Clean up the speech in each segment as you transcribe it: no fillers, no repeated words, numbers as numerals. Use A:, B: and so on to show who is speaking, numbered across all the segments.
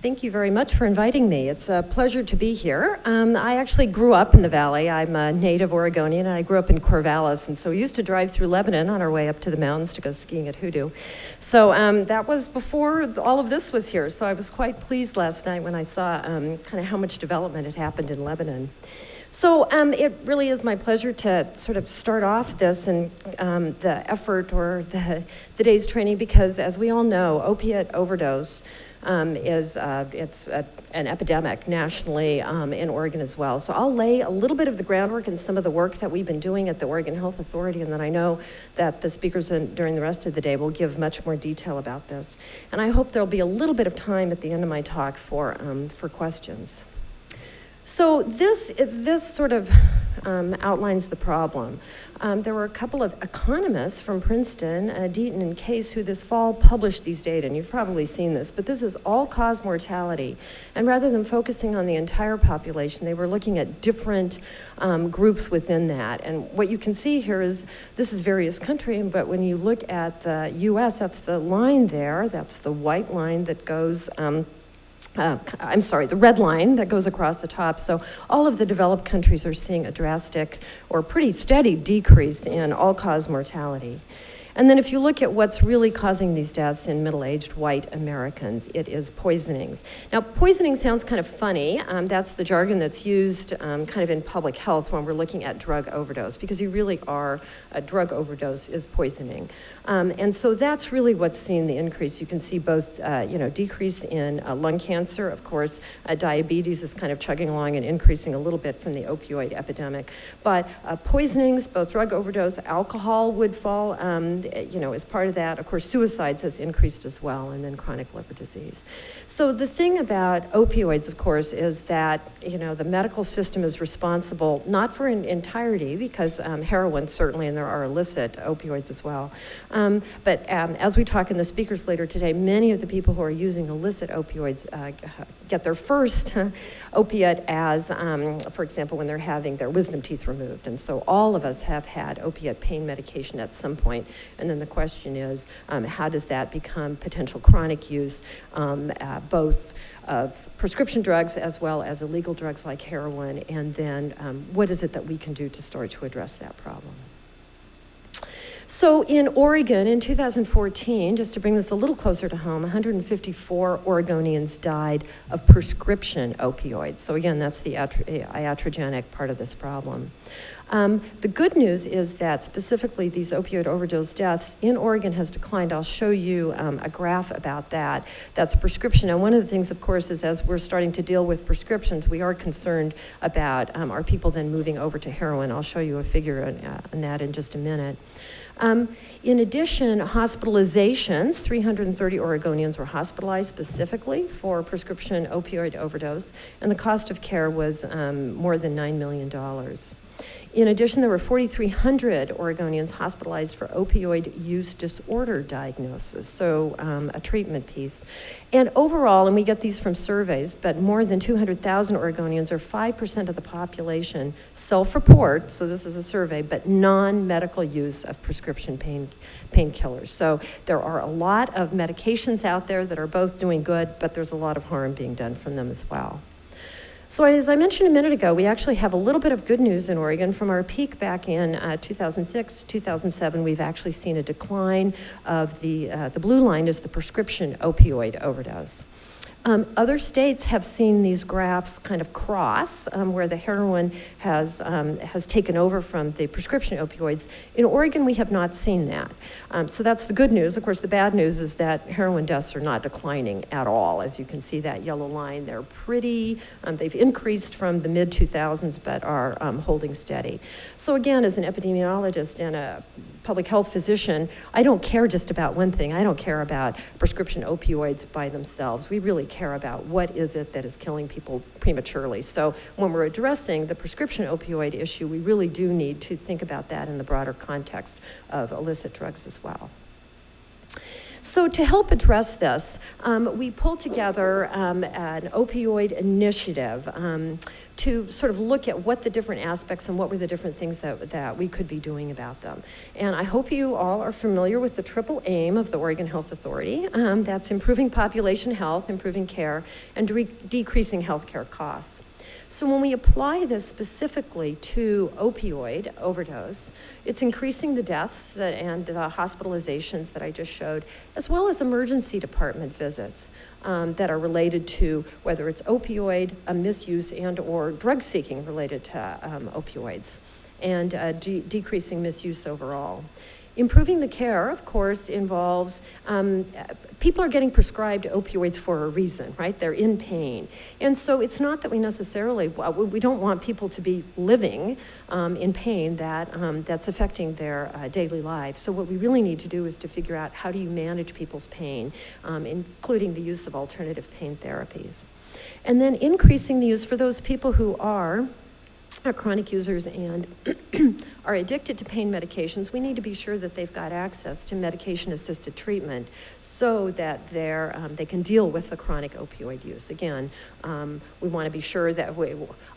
A: Thank you very much for inviting me. It's a pleasure to be here. I actually grew up in the Valley. I'm a native Oregonian, and I grew up in Corvallis, and so we used to drive through Lebanon on our way up to the mountains to go skiing at Hoodoo. So that was before all of this was here, so I was quite pleased last night when I saw kind of how much development had happened in Lebanon. So it really is my pleasure to sort of start off this and the effort or the day's training, because as we all know, opiate overdose is an epidemic nationally in Oregon as well. So I'll lay a little bit of the groundwork and some of the work that we've been doing at the Oregon Health Authority, and then I know that the speakers during the rest of the day will give much more detail about this. And I hope there'll be a little bit of time at the end of my talk for questions. So this sort of outlines the problem. There were a couple of economists from Princeton, Deaton and Case, who this fall published these data, and you've probably seen this, but this is all-cause mortality. And rather than focusing on the entire population, they were looking at different groups within that. And what you can see here is, this is various countries, but when you look at the US, that's the line there, that's the white line that goes, the red line that goes across the top. So all of the developed countries are seeing a drastic or pretty steady decrease in all-cause mortality. And then if you look at what's really causing these deaths in middle-aged white Americans, it is poisonings. Now, poisoning sounds kind of funny. That's the jargon that's used kind of in public health when we're looking at drug overdose, because you really are, a drug overdose is poisoning. And so that's really what's seen the increase. You can see both, decrease in lung cancer. Of course, diabetes is kind of chugging along and increasing a little bit from the opioid epidemic. But poisonings, both drug overdose, alcohol would fall, as part of that. Of course, suicides has increased as well, and then chronic liver disease. So the thing about opioids, of course, is that, the medical system is responsible, not for an entirety, because heroin certainly, and there are illicit opioids as well. But as we talk in the speakers later today, many of the people who are using illicit opioids get their first opiate as, for example, when they're having their wisdom teeth removed. And so all of us have had opiate pain medication at some point. And then the question is, how does that become potential chronic use, both of prescription drugs as well as illegal drugs like heroin? And then what is it that we can do to start to address that problem? So in Oregon in 2014, just to bring this a little closer to home, 154 Oregonians died of prescription opioids. So again, that's the iatrogenic part of this problem. The good news is that specifically these opioid overdose deaths in Oregon has declined. I'll show you a graph about that. That's prescription. And one of the things, of course, is as we're starting to deal with prescriptions, we are concerned about are people then moving over to heroin. I'll show you a figure on that in just a minute. In addition, hospitalizations, 330 Oregonians were hospitalized specifically for prescription opioid overdose, and the cost of care was more than $9 million. In addition, there were 4,300 Oregonians hospitalized for opioid use disorder diagnosis, so a treatment piece. And overall, and we get these from surveys, but more than 200,000 Oregonians, or 5% of the population, self-report, so this is a survey, but non-medical use of prescription painkillers. So there are a lot of medications out there that are both doing good, but there's a lot of harm being done from them as well. So as I mentioned a minute ago, we actually have a little bit of good news in Oregon. From our peak back in 2006, 2007, we've actually seen a decline of the blue line is the prescription opioid overdose. Other states have seen these graphs kind of cross, where the heroin has taken over from the prescription opioids. In Oregon, we have not seen that. So that's the good news. Of course, the bad news is that heroin deaths are not declining at all. As you can see that yellow line, they're pretty, they've increased from the mid-2000s, but are holding steady. So again, as an epidemiologist and a public health physician, I don't care just about one thing. I don't care about prescription opioids by themselves. We really care about what is it that is killing people prematurely. So when we're addressing the prescription opioid issue, we really do need to think about that in the broader context of illicit drugs as well. So to help address this, we pulled together an opioid initiative to sort of look at what the different aspects and what were the different things that we could be doing about them. And I hope you all are familiar with the triple aim of the Oregon Health Authority. That's improving population health, improving care, and decreasing healthcare costs. So when we apply this specifically to opioid overdose, it's increasing the deaths and the hospitalizations that I just showed, as well as emergency department visits that are related to whether it's opioid misuse and or drug seeking related to opioids, and decreasing misuse overall. Improving the care, of course, involves people are getting prescribed opioids for a reason, right? They're in pain. And so it's not that we necessarily, we don't want people to be living in pain that's affecting their daily lives. So what we really need to do is to figure out how do you manage people's pain, including the use of alternative pain therapies. And then increasing the use for those people who are chronic users and are addicted to pain medications. We need to be sure that they've got access to medication-assisted treatment so that they can deal with the chronic opioid use. Again, we want to be sure that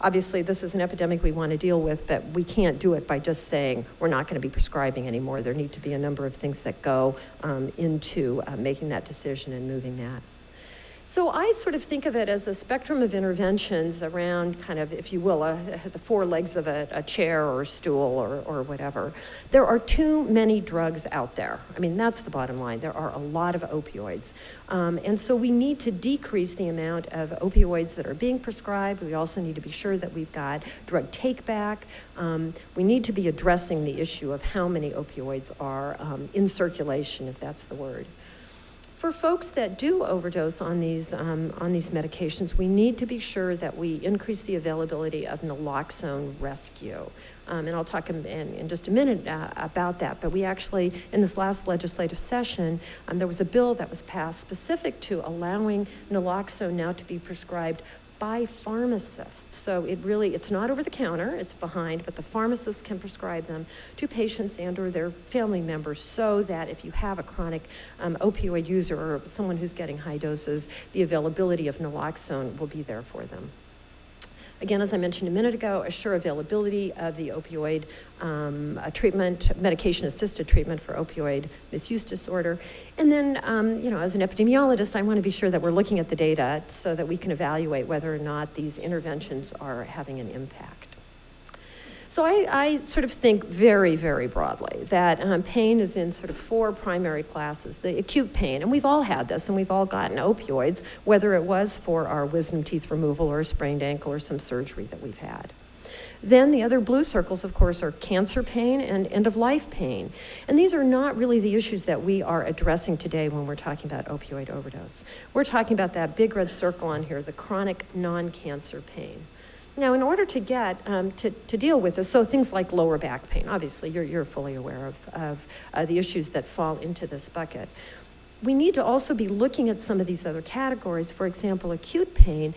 A: obviously this is an epidemic we want to deal with, but we can't do it by just saying we're not going to be prescribing anymore. There need to be a number of things that go into making that decision and moving that. So I sort of think of it as a spectrum of interventions around kind of, if you will, the four legs of a chair or a stool or whatever. There are too many drugs out there. I mean, that's the bottom line. There are a lot of opioids. And so we need to decrease the amount of opioids that are being prescribed. We also need to be sure that we've got drug take-back. We need to be addressing the issue of how many opioids are in circulation, if that's the word. For folks that do overdose on these medications, we need to be sure that we increase the availability of naloxone rescue. And I'll talk in just a minute about that. But we actually, in this last legislative session, there was a bill that was passed specific to allowing naloxone now to be prescribed by pharmacists. So it's not over the counter, it's behind, but the pharmacists can prescribe them to patients and or their family members so that if you have a chronic opioid user or someone who's getting high doses, the availability of naloxone will be there for them. Again, as I mentioned a minute ago, assure availability of the opioid treatment, medication-assisted treatment for opioid misuse disorder. And then, as an epidemiologist, I want to be sure that we're looking at the data so that we can evaluate whether or not these interventions are having an impact. So I sort of think very, very broadly that pain is in sort of four primary classes. The acute pain, and we've all had this, and we've all gotten opioids, whether it was for our wisdom teeth removal or a sprained ankle or some surgery that we've had. Then the other blue circles, of course, are cancer pain and end-of-life pain. And these are not really the issues that we are addressing today when we're talking about opioid overdose. We're talking about that big red circle on here, the chronic non-cancer pain. Now, in order to get to deal with this, so things like lower back pain, obviously you're fully aware of the issues that fall into this bucket. We need to also be looking at some of these other categories. For example, acute pain.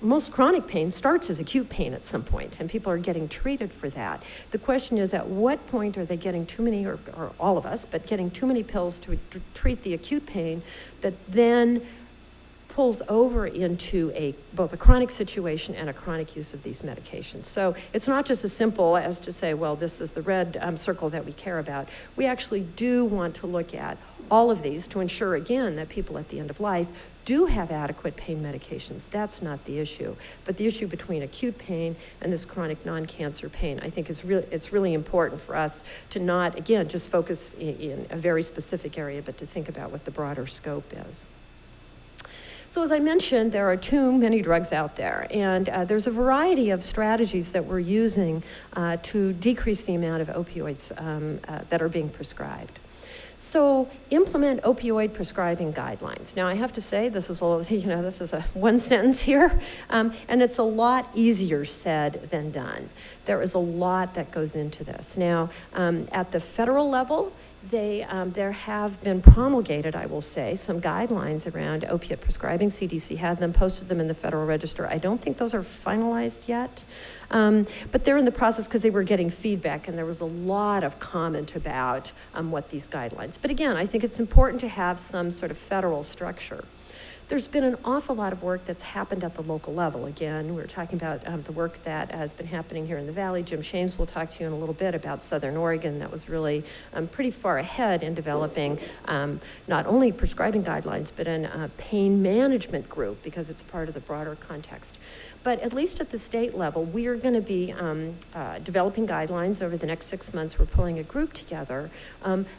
A: Most chronic pain starts as acute pain at some point, and people are getting treated for that. The question is, at what point are they getting too many, or all of us, but getting too many pills to treat the acute pain that then pulls over into both a chronic situation and a chronic use of these medications. So it's not just as simple as to say, well, this is the red circle that we care about. We actually do want to look at all of these to ensure, again, that people at the end of life do have adequate pain medications. That's not the issue. But the issue between acute pain and this chronic non-cancer pain, I think it's really important for us to not, again, just focus in a very specific area, but to think about what the broader scope is. So as I mentioned, there are too many drugs out there, and there's a variety of strategies that we're using to decrease the amount of opioids that are being prescribed. So implement opioid prescribing guidelines. Now I have to say, this is a one sentence here, and it's a lot easier said than done. There is a lot that goes into this. Now, at the federal level, There have been promulgated, I will say, some guidelines around opiate prescribing. CDC had them, posted them in the Federal Register. I don't think those are finalized yet, but they're in the process because they were getting feedback, and there was a lot of comment about what these guidelines. But again, I think it's important to have some sort of federal structure. There's been an awful lot of work that's happened at the local level. Again, we're talking about the work that has been happening here in the Valley. Jim Shames will talk to you in a little bit about Southern Oregon. That was really pretty far ahead in developing not only prescribing guidelines, but a pain management group, because it's part of the broader context. But at least at the state level, we are going to be developing guidelines over the next 6 months. We're pulling a group together,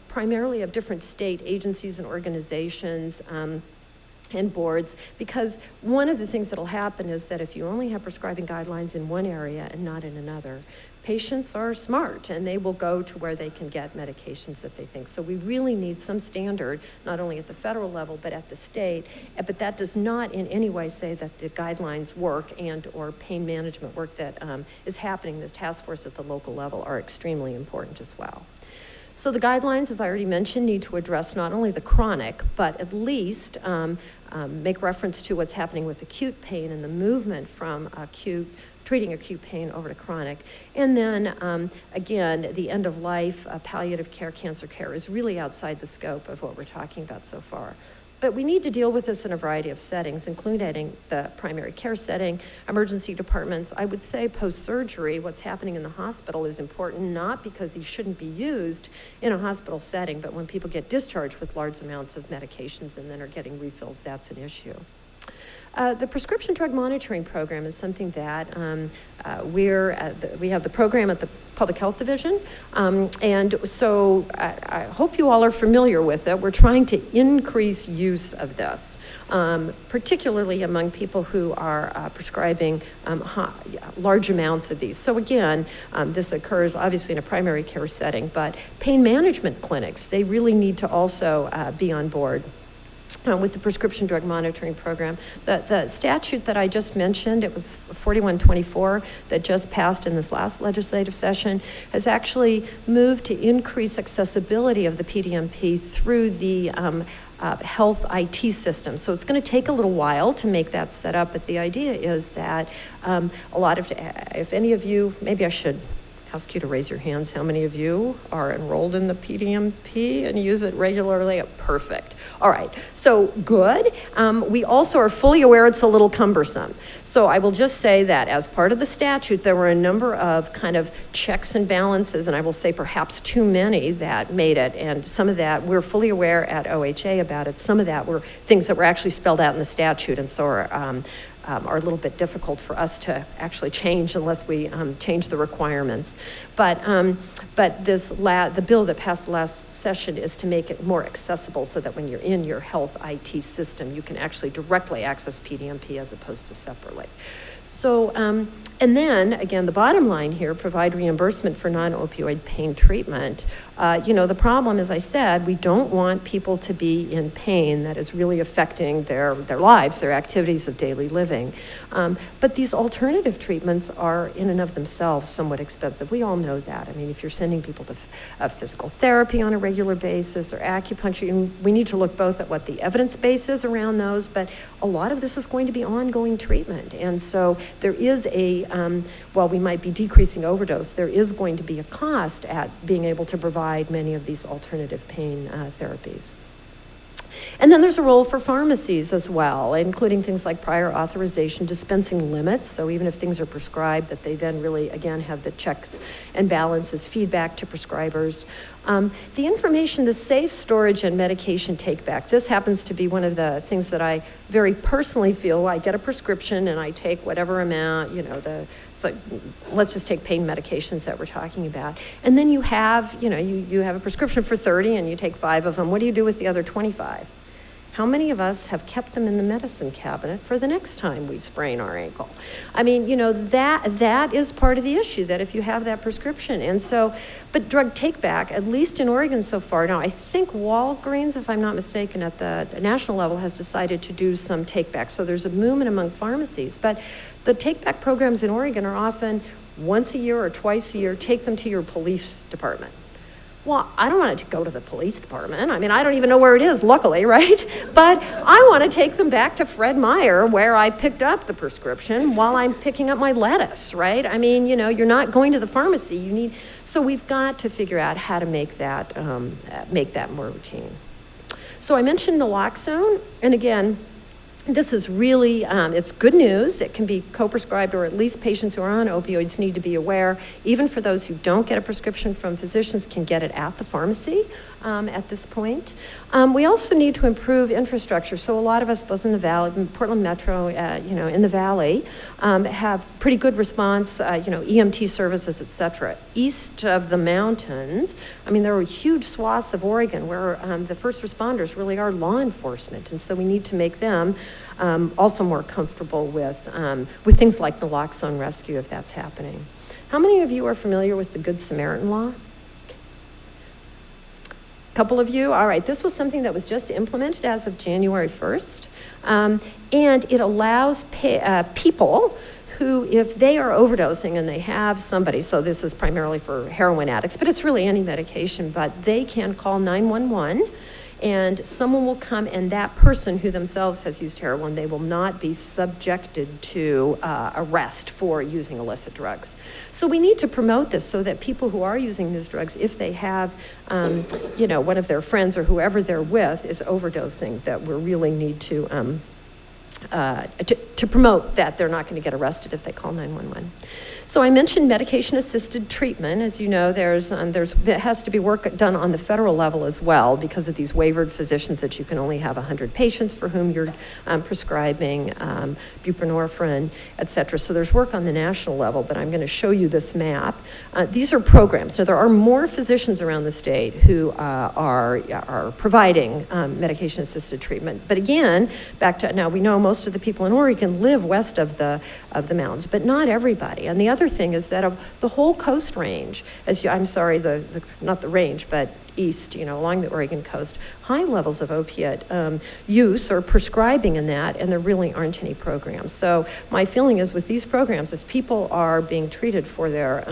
A: primarily of different state agencies and organizations, and boards, because one of the things that'll happen is that if you only have prescribing guidelines in one area and not in another, patients are smart and they will go to where they can get medications that they think. So we really need some standard, not only at the federal level, but at the state. But that does not in any way say that the guidelines work and or pain management work that is happening, this task force at the local level, are extremely important as well. So the guidelines, as I already mentioned, need to address not only the chronic, but at least make reference to what's happening with acute pain and the movement from treating acute pain over to chronic. And then, again, the end of life, palliative care, cancer care is really outside the scope of what we're talking about so far. But we need to deal with this in a variety of settings, including the primary care setting, emergency departments. I would say post-surgery, what's happening in the hospital is important, not because these shouldn't be used in a hospital setting, but when people get discharged with large amounts of medications and then are getting refills, that's an issue. The prescription drug monitoring program is something that we have the program at the Public Health Division, and so I hope you all are familiar with it. We're trying to increase use of this, particularly among people who are prescribing large amounts of these. So again, this occurs obviously in a primary care setting, but pain management clinics, they really need to also be on board with the prescription drug monitoring program. The statute that I just mentioned, it was 4124 that just passed in this last legislative session, has actually moved to increase accessibility of the PDMP through the health IT system. So it's going to take a little while to make that set up, but the idea is that if any of you, maybe I should ask you to raise your hands. How many of you are enrolled in the PDMP and use it regularly? Perfect. All right, so good. We also are fully aware it's a little cumbersome. So I will just say that as part of the statute, there were a number of kind of checks and balances, and I will say perhaps too many that made it, and some of that, we're fully aware at OHA about it. Some of that were things that were actually spelled out in the statute, and so are a little bit difficult for us to actually change unless we change the requirements. But the bill that passed the last session is to make it more accessible so that when you're in your health IT system, you can actually directly access PDMP as opposed to separately. So, and then, again, the bottom line here, provide reimbursement for non-opioid pain treatment. The problem, as I said, we don't want people to be in pain that is really affecting their lives, their activities of daily living. But these alternative treatments are, in and of themselves, somewhat expensive. We all know that. I mean, if you're sending people to physical therapy on a regular basis or acupuncture, we need to look both at what the evidence base is around those, but a lot of this is going to be ongoing treatment. And so there is while we might be decreasing overdose, there is going to be a cost at being able to provide many of these alternative pain therapies. And then there's a role for pharmacies as well, including things like prior authorization, dispensing limits. So even if things are prescribed, that they then really, again, have the checks and balances, feedback to prescribers. The information, the safe storage and medication take back. This happens to be one of the things that I very personally feel. I get a prescription and I take whatever amount, so let's just take pain medications that we're talking about. And then you have, you have a prescription for 30 and you take 5 of them. What do you do with the other 25? How many of us have kept them in the medicine cabinet for the next time we sprain our ankle? I mean, that is part of the issue, that if you have that prescription. And so, but drug take back, at least in Oregon so far, now I think Walgreens, if I'm not mistaken, at the national level has decided to do some take back. So there's a movement among pharmacies, but the take back programs in Oregon are often once a year or twice a year, take them to your police department. Well, I don't want it to go to the police department. I mean, I don't even know where it is, luckily, right? But I want to take them back to Fred Meyer, where I picked up the prescription while I'm picking up my lettuce, right? I mean, you know, you're not going to the pharmacy. So we've got to figure out how to make that more routine. So I mentioned naloxone, and again, this is really, it's good news. It can be co-prescribed, or at least patients who are on opioids need to be aware. Even for those who don't get a prescription from physicians, can get it at the pharmacy at this point. We also need to improve infrastructure. So a lot of us, both in the Valley, in Portland Metro, in the Valley, have pretty good response, EMT services, et cetera. East of the mountains, I mean, there are huge swaths of Oregon where the first responders really are law enforcement, and so we need to make them also more comfortable with things like naloxone rescue if that's happening. How many of you are familiar with the Good Samaritan Law? A couple of you? All right, this was something that was just implemented as of January 1st, and it allows people who, if they are overdosing and they have somebody, so this is primarily for heroin addicts, but it's really any medication, but they can call 911, and someone will come, and that person who themselves has used heroin, they will not be subjected to arrest for using illicit drugs. So we need to promote this so that people who are using these drugs, if they have, one of their friends or whoever they're with is overdosing, that we really need to promote that they're not going to get arrested if they call 911. So I mentioned medication-assisted treatment. As you know, it has to be work done on the federal level as well because of these waivered physicians that you can only have 100 patients for whom you're prescribing buprenorphine, et cetera. So there's work on the national level, but I'm going to show you this map. These are programs. So there are more physicians around the state who are providing medication-assisted treatment. But again, back to now, we know most of the people in Oregon live west of the mountains, but not everybody. And the other thing is that of the whole Coast Range, not the range, but east, along the Oregon coast, high levels of opiate use or prescribing in that, and there really aren't any programs. So my feeling is with these programs, if people are being treated for their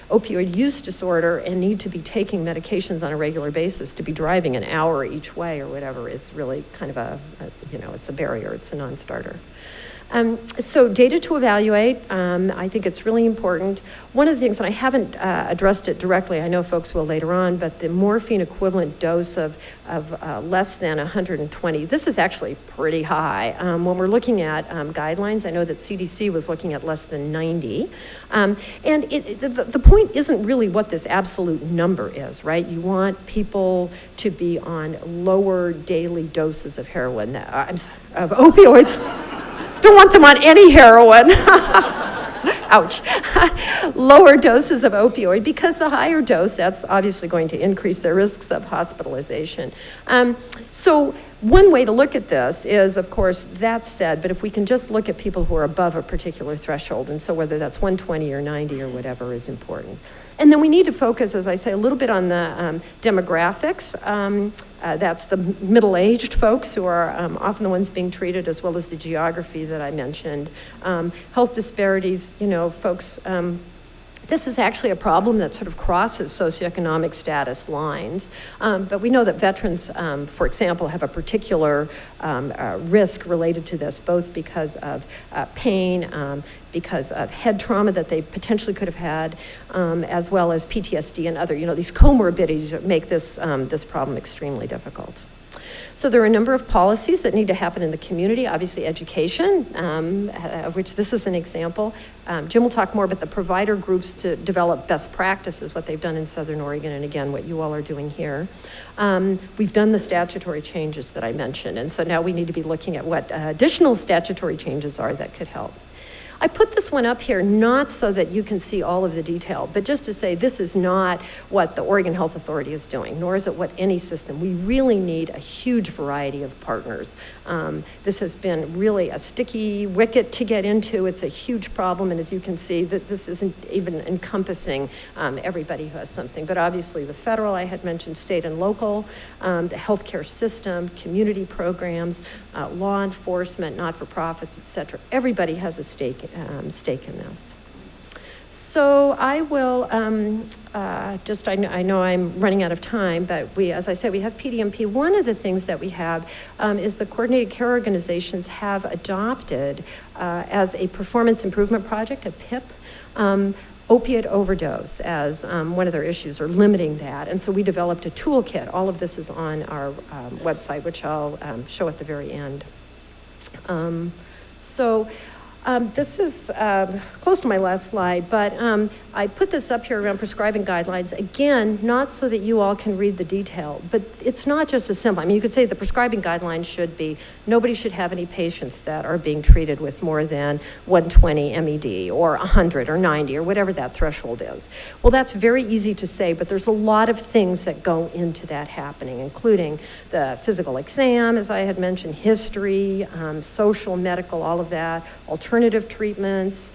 A: opioid use disorder and need to be taking medications on a regular basis, to be driving an hour each way or whatever is really kind of it's a barrier, it's a non-starter. So data to evaluate, I think it's really important. One of the things, and I haven't addressed it directly, I know folks will later on, but the morphine equivalent dose of less than 120, this is actually pretty high. When we're looking at guidelines, I know that CDC was looking at less than 90. And the point isn't really what this absolute number is, right? You want people to be on lower daily doses of heroin, of opioids. Don't want them on any heroin. Ouch. Lower doses of opioid, because the higher dose, that's obviously going to increase their risks of hospitalization. So one way to look at this is, of course, that said, but if we can just look at people who are above a particular threshold, and so whether that's 120 or 90 or whatever is important. And then we need to focus, as I say, a little bit on the demographics. That's the middle-aged folks who are often the ones being treated, as well as the geography that I mentioned. Health disparities, folks, this is actually a problem that sort of crosses socioeconomic status lines. But we know that veterans, for example, have a particular risk related to this, both because of pain, because of head trauma that they potentially could have had, as well as PTSD and other, these comorbidities that make this problem extremely difficult. So there are a number of policies that need to happen in the community. Obviously education, of which this is an example. Jim will talk more about the provider groups to develop best practices, what they've done in Southern Oregon, and again, what you all are doing here. We've done the statutory changes that I mentioned, and so now we need to be looking at what additional statutory changes are that could help. I put this one up here not so that you can see all of the detail, but just to say this is not what the Oregon Health Authority is doing, nor is it what any system. We really need a huge variety of partners. This has been really a sticky wicket to get into. It's a huge problem, and as you can see, that this isn't even encompassing everybody who has something. But obviously the federal, I had mentioned, state and local, the healthcare system, community programs, law enforcement, not-for-profits, et cetera. Everybody has a stake in this. So I will I know I'm running out of time, but as I said, we have PDMP. One of the things that we have is the coordinated care organizations have adopted as a performance improvement project, a PIP, opioid overdose as one of their issues, or limiting that. And so we developed a toolkit. All of this is on our website, which I'll show at the very end. This is close to my last slide, but I put this up here around prescribing guidelines. Again, not so that you all can read the detail, but it's not just as simple. I mean, you could say the prescribing guidelines should be, nobody should have any patients that are being treated with more than 120 MED or 100 or 90 or whatever that threshold is. Well, that's very easy to say, but there's a lot of things that go into that happening, including the physical exam, as I had mentioned, history, social, medical, all of that, alternative treatments,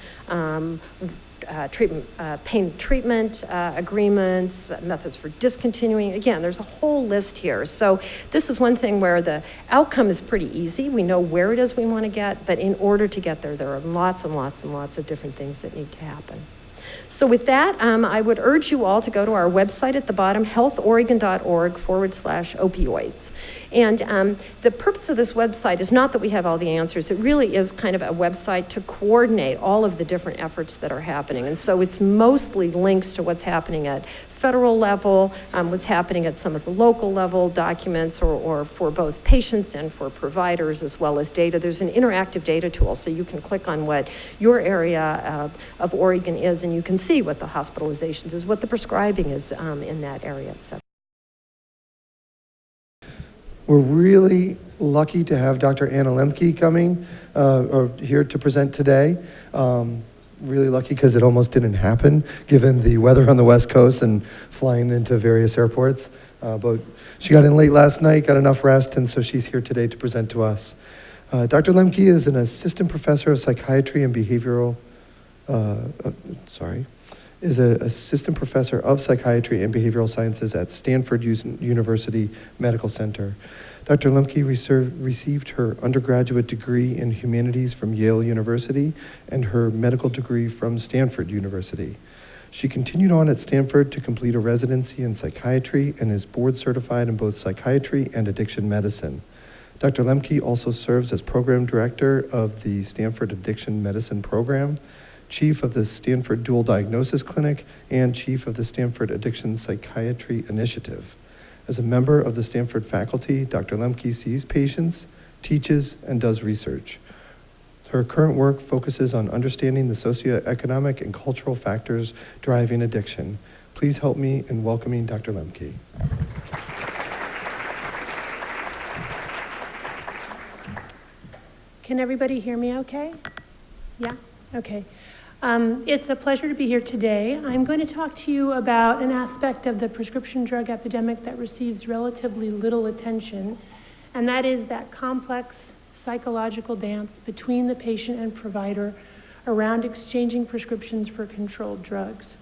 A: pain treatment agreements, methods for discontinuing. Again, there's a whole list here. So this is one thing where the outcome is pretty easy. We know where it is we want to get, but in order to get there, there are lots and lots and lots of different things that need to happen. So with that, I would urge you all to go to our website at the bottom, healthoregon.org/opioids. And the purpose of this website is not that we have all the answers. It really is kind of a website to coordinate all of the different efforts that are happening. And so it's mostly links to what's happening at federal level, what's happening at some of the local level documents, or for both patients and for providers, as well as data. There's an interactive data tool, so you can click on what your area of Oregon is, and you can see what the hospitalizations is, what the prescribing is in that area, et cetera.
B: We're really lucky to have Dr. Anna Lembke coming or here to present today. Really lucky because it almost didn't happen given the weather on the West Coast and flying into various airports. But she got in late last night, got enough rest, and so she's here today to present to us. Dr. Lembke is an assistant professor of psychiatry and behavioral, is an assistant professor of psychiatry and behavioral sciences at Stanford University Medical Center. Dr. Lembke received her undergraduate degree in humanities from Yale University and her medical degree from Stanford University. She continued on at Stanford to complete a residency in psychiatry and is board certified in both psychiatry and addiction medicine. Dr. Lembke also serves as program director of the Stanford Addiction Medicine Program, chief of the Stanford Dual Diagnosis Clinic, and chief of the Stanford Addiction Psychiatry Initiative. As a member of the Stanford faculty, Dr. Lembke sees patients, teaches, and does research. Her current work focuses on understanding the socioeconomic and cultural factors driving addiction. Please help me in welcoming Dr. Lembke.
C: Can everybody hear me okay? Yeah? Okay. It's a pleasure to be here today. I'm going to talk to you about an aspect of the prescription drug epidemic that receives relatively little attention, and that is that complex psychological dance between the patient and provider around exchanging prescriptions for controlled drugs.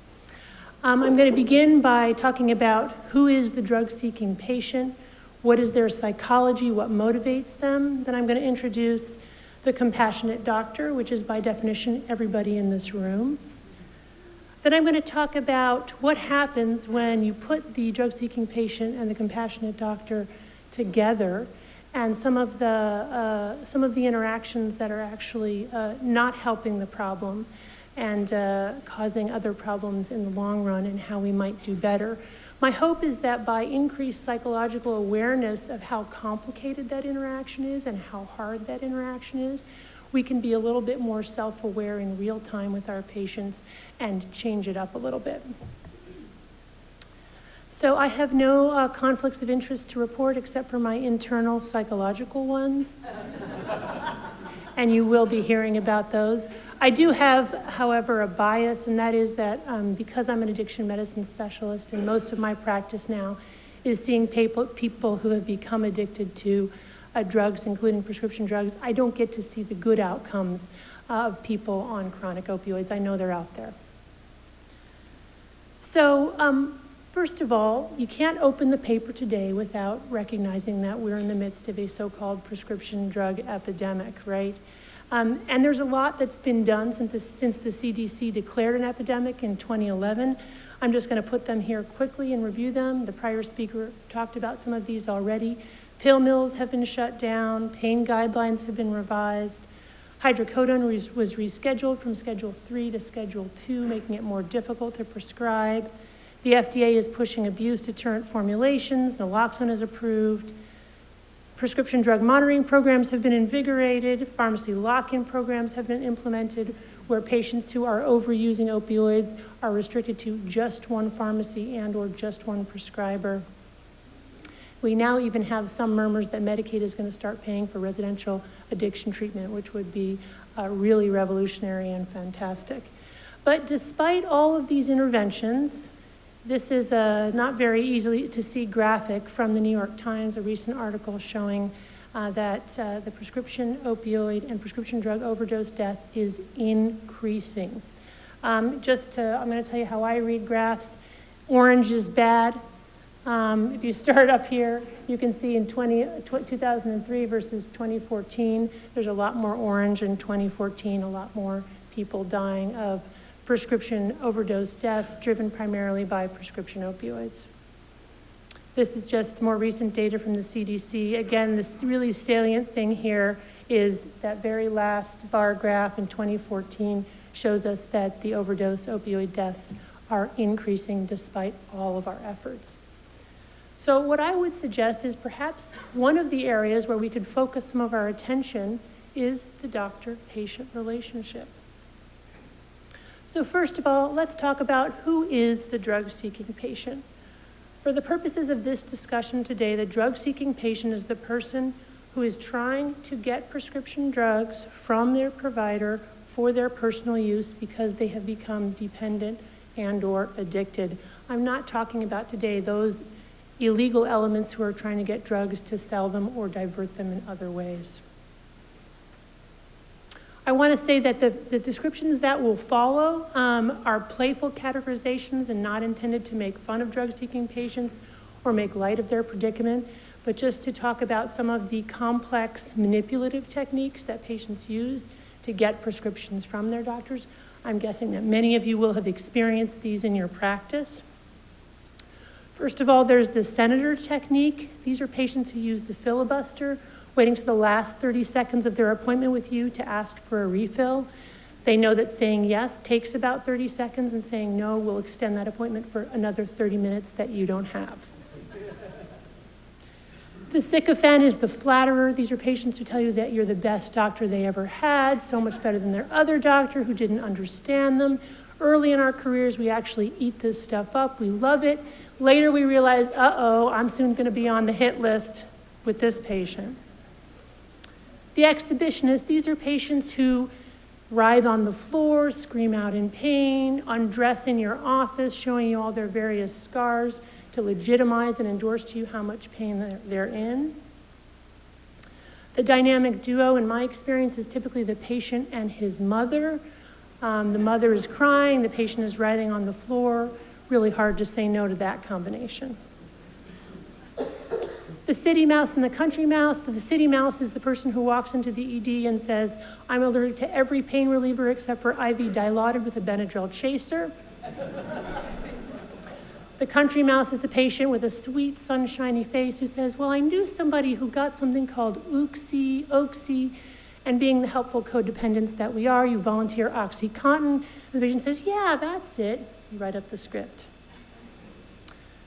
C: I'm going to begin by talking about who is the drug-seeking patient, what is their psychology, what motivates them. Then I'm going to introduce the compassionate doctor, which is by definition everybody in this room. Then I'm going to talk about what happens when you put the drug-seeking patient and the compassionate doctor together, and some of the interactions that are actually not helping the problem and causing other problems in the long run, and how we might do better. My hope is that by increased psychological awareness of how complicated that interaction is and how hard that interaction is, we can be a little bit more self-aware in real time with our patients and change it up a little bit. So I have no conflicts of interest to report except for my internal psychological ones. And you will be hearing about those. I do have, however, a bias, and that is that because I'm an addiction medicine specialist, and most of my practice now is seeing people who have become addicted to drugs, including prescription drugs, I don't get to see the good outcomes of people on chronic opioids. I know they're out there. So first of all, you can't open the paper today without recognizing that we're in the midst of a so-called prescription drug epidemic, right? And there's a lot that's been done since the CDC declared an epidemic in 2011. I'm just going to put them here quickly and review them. The prior speaker talked about some of these already. Pill mills have been shut down. Pain guidelines have been revised. Hydrocodone was rescheduled from Schedule 3 to Schedule 2, making it more difficult to prescribe. The FDA is pushing abuse deterrent formulations. Naloxone is approved. Prescription drug monitoring programs have been invigorated. Pharmacy lock-in programs have been implemented where patients who are overusing opioids are restricted to just one pharmacy and/or just one prescriber. We now even have some murmurs that Medicaid is going to start paying for residential addiction treatment, which would be really revolutionary and fantastic. But despite all of these interventions, this is a not very easily to see graphic from the New York Times, a recent article showing that the prescription opioid and prescription drug overdose death is increasing. I'm going to tell you how I read graphs. Orange is bad. If you start up here, you can see in 2003 versus 2014, there's a lot more orange. In 2014, a lot more people dying of prescription overdose deaths driven primarily by prescription opioids. This is just more recent data from the CDC. Again, this really salient thing here is that very last bar graph in 2014 shows us that the overdose opioid deaths are increasing despite all of our efforts. So what I would suggest is perhaps one of the areas where we could focus some of our attention is the doctor-patient relationship. So first of all, let's talk about who is the drug-seeking patient. For the purposes of this discussion today, the drug-seeking patient is the person who is trying to get prescription drugs from their provider for their personal use because they have become dependent and/or addicted. I'm not talking about today those illegal elements who are trying to get drugs to sell them or divert them in other ways. I want to say that the descriptions that will follow are playful categorizations and not intended to make fun of drug-seeking patients or make light of their predicament, but just to talk about some of the complex manipulative techniques that patients use to get prescriptions from their doctors. I'm guessing that many of you will have experienced these in your practice. First of all, there's the senator technique. These are patients who use the filibuster, waiting to the last 30 seconds of their appointment with you to ask for a refill. They know that saying yes takes about 30 seconds and saying no will extend that appointment for another 30 minutes that you don't have. The sycophant is the flatterer. These are patients who tell you that you're the best doctor they ever had, so much better than their other doctor who didn't understand them. Early in our careers, we actually eat this stuff up. We love it. Later, we realize, uh-oh, I'm soon going to be on the hit list with this patient. The exhibitionist, these are patients who writhe on the floor, scream out in pain, undress in your office, showing you all their various scars to legitimize and endorse to you how much pain they're in. The dynamic duo, in my experience, is typically the patient and his mother. The mother is crying, the patient is writhing on the floor. Really hard to say no to that combination. The city mouse and the country mouse. So the city mouse is the person who walks into the ED and says, I'm allergic to every pain reliever except for IV Dilaudid with a Benadryl chaser. The country mouse is the patient with a sweet, sunshiny face who says, well, I knew somebody who got something called Oxy, and being the helpful codependents that we are, you volunteer OxyContin. And the patient says, yeah, that's it. You write up the script.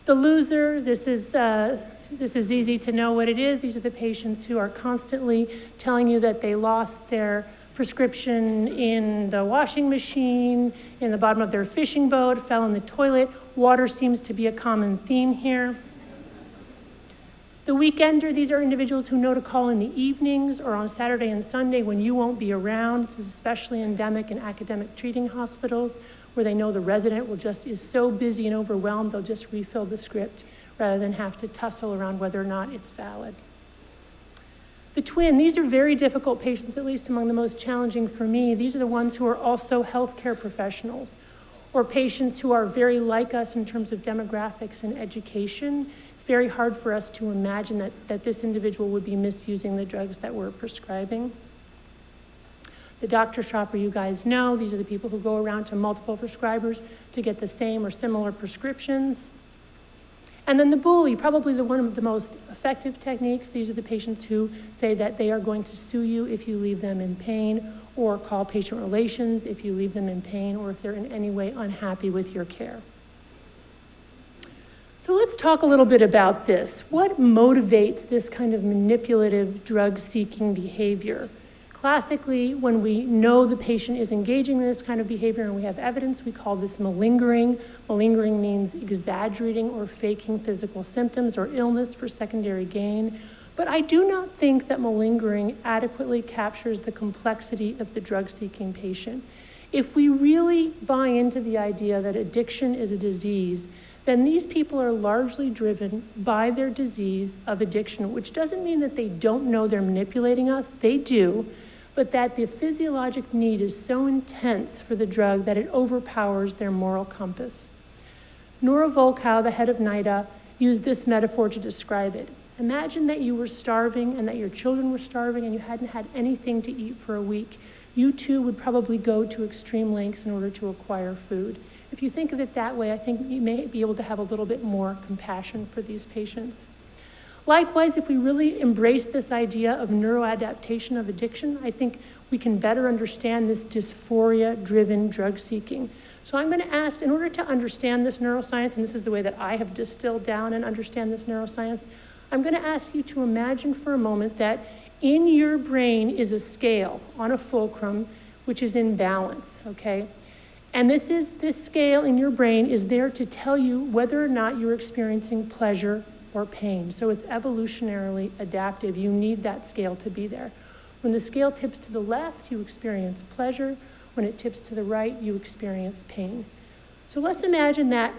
C: The loser, this is easy to know what it is. These are the patients who are constantly telling you that they lost their prescription in the washing machine, in the bottom of their fishing boat, fell in the toilet. Water seems to be a common theme here. The weekender, these are individuals who know to call in the evenings or on Saturday and Sunday when you won't be around. This is especially endemic in academic treating hospitals where they know the resident is so busy and overwhelmed, they'll just refill the script rather than have to tussle around whether or not it's valid. The twin, these are very difficult patients, at least among the most challenging for me. These are the ones who are also healthcare professionals or patients who are very like us in terms of demographics and education. It's very hard for us to imagine that this individual would be misusing the drugs that we're prescribing. The doctor shopper, you guys know, these are the people who go around to multiple prescribers to get the same or similar prescriptions. And then the bully, probably one of the most effective techniques. These are the patients who say that they are going to sue you if you leave them in pain, or call patient relations if you leave them in pain, or if they're in any way unhappy with your care. So let's talk a little bit about this. What motivates this kind of manipulative drug-seeking behavior? Classically, when we know the patient is engaging in this kind of behavior and we have evidence, we call this malingering. Malingering means exaggerating or faking physical symptoms or illness for secondary gain. But I do not think that malingering adequately captures the complexity of the drug-seeking patient. If we really buy into the idea that addiction is a disease, then these people are largely driven by their disease of addiction, which doesn't mean that they don't know they're manipulating us. They do. But that the physiologic need is so intense for the drug that it overpowers their moral compass. Nora Volkow, the head of NIDA, used this metaphor to describe it. Imagine that you were starving and that your children were starving and you hadn't had anything to eat for a week. You too would probably go to extreme lengths in order to acquire food. If you think of it that way, I think you may be able to have a little bit more compassion for these patients. Likewise, if we really embrace this idea of neuroadaptation of addiction, I think we can better understand this dysphoria-driven drug seeking. So I'm going to ask, in order to understand this neuroscience, and this is the way that I have distilled down and understand this neuroscience, I'm going to ask you to imagine for a moment that in your brain is a scale on a fulcrum which is in balance, okay? And this scale in your brain is there to tell you whether or not you're experiencing pleasure or pain. So it's evolutionarily adaptive. You need that scale to be there. When the scale tips to the left, you experience pleasure. When it tips to the right, you experience pain. So let's imagine that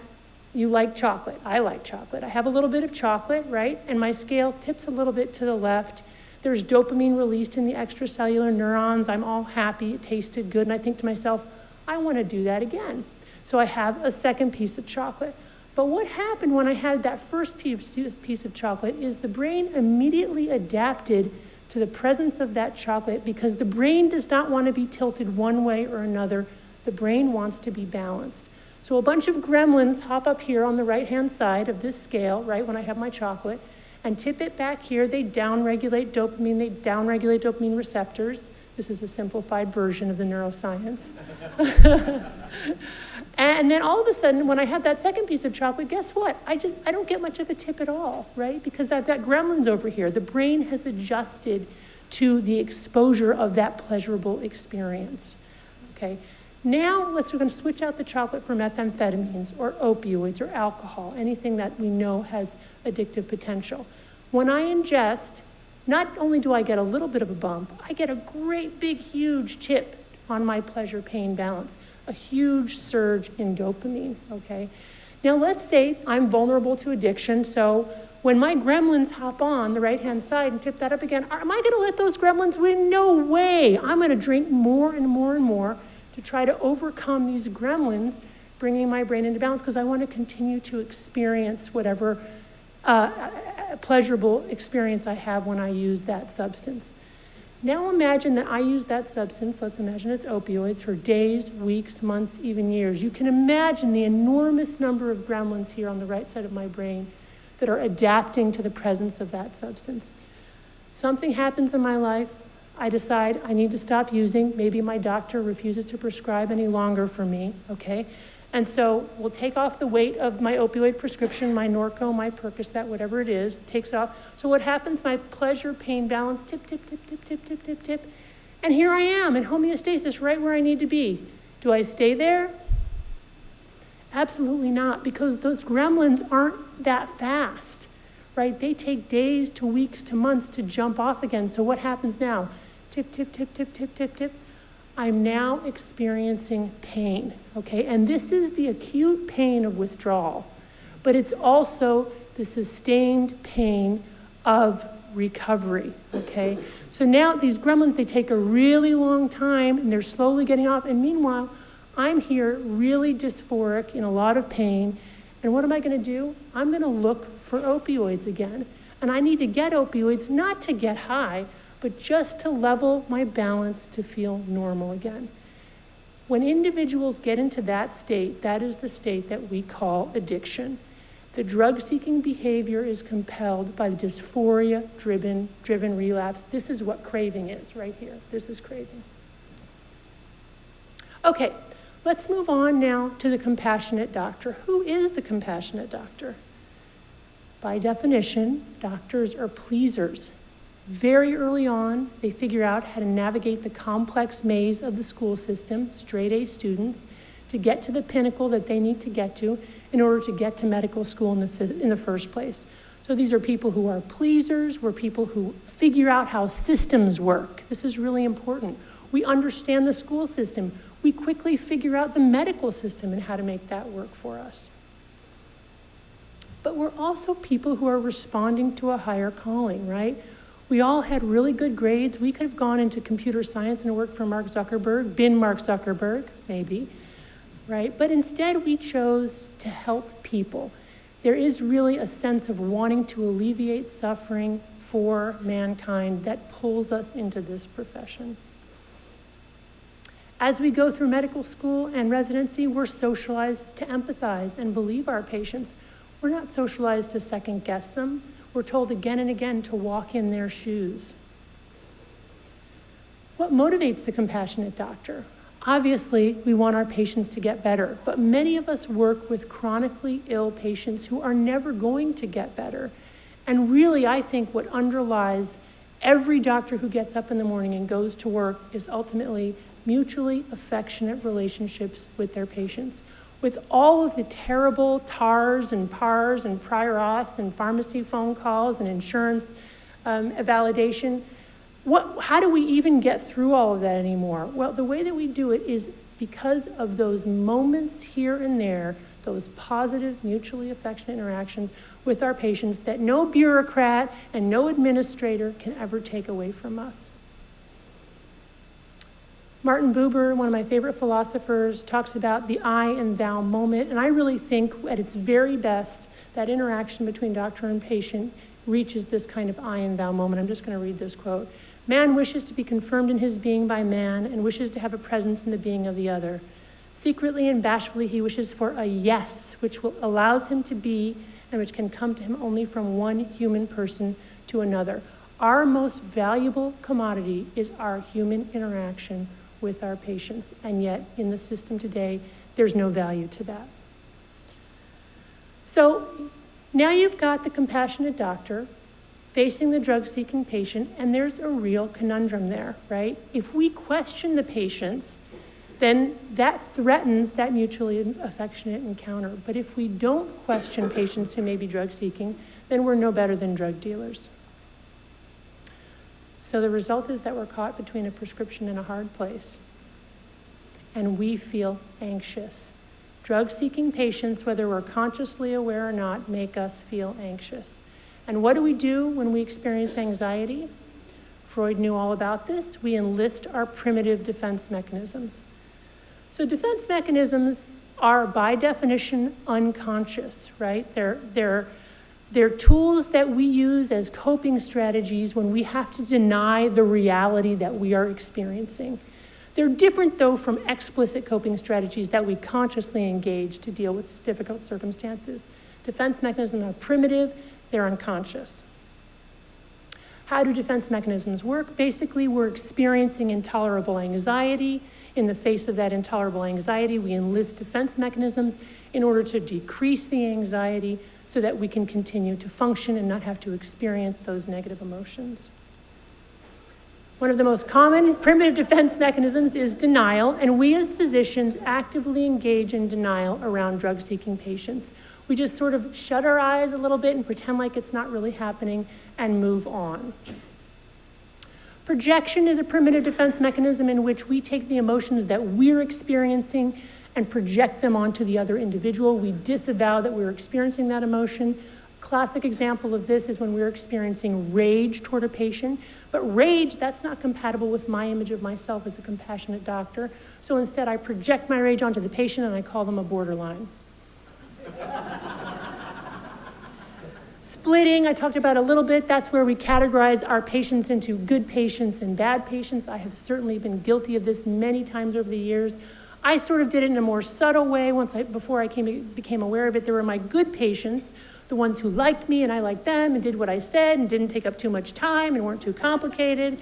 C: you like chocolate. I like chocolate. I have a little bit of chocolate, right? And my scale tips a little bit to the left. There's dopamine released in the extracellular neurons. I'm all happy. It tasted good. And I think to myself, I want to do that again. So I have a second piece of chocolate. But what happened when I had that first piece of chocolate is the brain immediately adapted to the presence of that chocolate because the brain does not want to be tilted one way or another. The brain wants to be balanced. So a bunch of gremlins hop up here on the right-hand side of this scale, right, when I have my chocolate, and tip it back here. They downregulate dopamine. They downregulate dopamine receptors. This is a simplified version of the neuroscience. And then all of a sudden, when I have that second piece of chocolate, guess what? I don't get much of a tip at all, right? Because I've got gremlins over here. The brain has adjusted to the exposure of that pleasurable experience, okay? Now, we're going to switch out the chocolate for methamphetamines or opioids or alcohol, anything that we know has addictive potential. When I ingest, not only do I get a little bit of a bump, I get a great big huge chip on my pleasure-pain balance, a huge surge in dopamine, okay? Now let's say I'm vulnerable to addiction, so when my gremlins hop on the right-hand side and tip that up again, am I gonna let those gremlins win? No way! I'm gonna drink more and more and more to try to overcome these gremlins, bringing my brain into balance, because I want to continue to experience whatever pleasurable experience I have when I use that substance. Now imagine that I use that substance, let's imagine it's opioids, for days, weeks, months, even years. You can imagine the enormous number of gremlins here on the right side of my brain that are adapting to the presence of that substance. Something happens in my life, I decide I need to stop using. Maybe my doctor refuses to prescribe any longer for me, okay? And so we'll take off the weight of my opioid prescription, my Norco, my Percocet, whatever it is, takes it off. So what happens? My pleasure-pain balance, tip, tip, tip, tip, tip, tip, tip, tip. And here I am in homeostasis, right where I need to be. Do I stay there? Absolutely not, because those gremlins aren't that fast, right? They take days to weeks to months to jump off again. So what happens now? Tip, tip, tip, tip, tip, tip, tip. I'm now experiencing pain, okay? And this is the acute pain of withdrawal, but it's also the sustained pain of recovery, okay? So now these gremlins, they take a really long time and they're slowly getting off, and meanwhile, I'm here really dysphoric in a lot of pain, and what am I gonna do? I'm gonna look for opioids again. And I need to get opioids not to get high, but just to level my balance to feel normal again. When individuals get into that state, that is the state that we call addiction. The drug-seeking behavior is compelled by the dysphoria-driven relapse. This is what craving is right here. This is craving. Okay, let's move on now to the compassionate doctor. Who is the compassionate doctor? By definition, doctors are pleasers. Very early on, they figure out how to navigate the complex maze of the school system, straight A students, to get to the pinnacle that they need to get to in order to get to medical school in the first place. So these are people who are pleasers, we're people who figure out how systems work. This is really important. We understand the school system. We quickly figure out the medical system and how to make that work for us. But we're also people who are responding to a higher calling, right? We all had really good grades. We could have gone into computer science and worked for Mark Zuckerberg, been Mark Zuckerberg, maybe, right? But instead we chose to help people. There is really a sense of wanting to alleviate suffering for mankind that pulls us into this profession. As we go through medical school and residency, we're socialized to empathize and believe our patients. We're not socialized to second guess them. We're told again and again to walk in their shoes. What motivates the compassionate doctor? Obviously, we want our patients to get better, but many of us work with chronically ill patients who are never going to get better. And really, I think what underlies every doctor who gets up in the morning and goes to work is ultimately mutually affectionate relationships with their patients. With all of the terrible TARs and PARs and prior auths and pharmacy phone calls and insurance validation, how do we even get through all of that anymore? Well, the way that we do it is because of those moments here and there, those positive, mutually affectionate interactions with our patients that no bureaucrat and no administrator can ever take away from us. Martin Buber, one of my favorite philosophers, talks about the I and thou moment, and I really think at its very best, that interaction between doctor and patient reaches this kind of I and thou moment. I'm just going to read this quote. Man wishes to be confirmed in his being by man and wishes to have a presence in the being of the other. Secretly and bashfully, he wishes for a yes, which allows him to be and which can come to him only from one human person to another. Our most valuable commodity is our human interaction with our patients, and yet in the system today, there's no value to that. So now you've got the compassionate doctor facing the drug-seeking patient, and there's a real conundrum there, right? If we question the patients, then that threatens that mutually affectionate encounter. But if we don't question patients who may be drug-seeking, then we're no better than drug dealers. So the result is that we're caught between a prescription and a hard place. And we feel anxious. Drug-seeking patients, whether we're consciously aware or not, make us feel anxious. And what do we do when we experience anxiety? Freud knew all about this. We enlist our primitive defense mechanisms. So defense mechanisms are, by definition, unconscious, right? They're tools that we use as coping strategies when we have to deny the reality that we are experiencing. They're different, though, from explicit coping strategies that we consciously engage to deal with difficult circumstances. Defense mechanisms are primitive, they're unconscious. How do defense mechanisms work? Basically, we're experiencing intolerable anxiety. In the face of that intolerable anxiety, we enlist defense mechanisms in order to decrease the anxiety so that we can continue to function and not have to experience those negative emotions. One of the most common primitive defense mechanisms is denial, and we as physicians actively engage in denial around drug-seeking patients. We just sort of shut our eyes a little bit and pretend like it's not really happening and move on. Projection is a primitive defense mechanism in which we take the emotions that we're experiencing and project them onto the other individual. We disavow that we're experiencing that emotion. Classic example of this is when we're experiencing rage toward a patient. But rage, that's not compatible with my image of myself as a compassionate doctor. So instead, I project my rage onto the patient and I call them a borderline. Splitting, I talked about a little bit. That's where we categorize our patients into good patients and bad patients. I have certainly been guilty of this many times over the years. I sort of did it in a more subtle way before I became aware of it. There were my good patients, the ones who liked me and I liked them and did what I said and didn't take up too much time and weren't too complicated.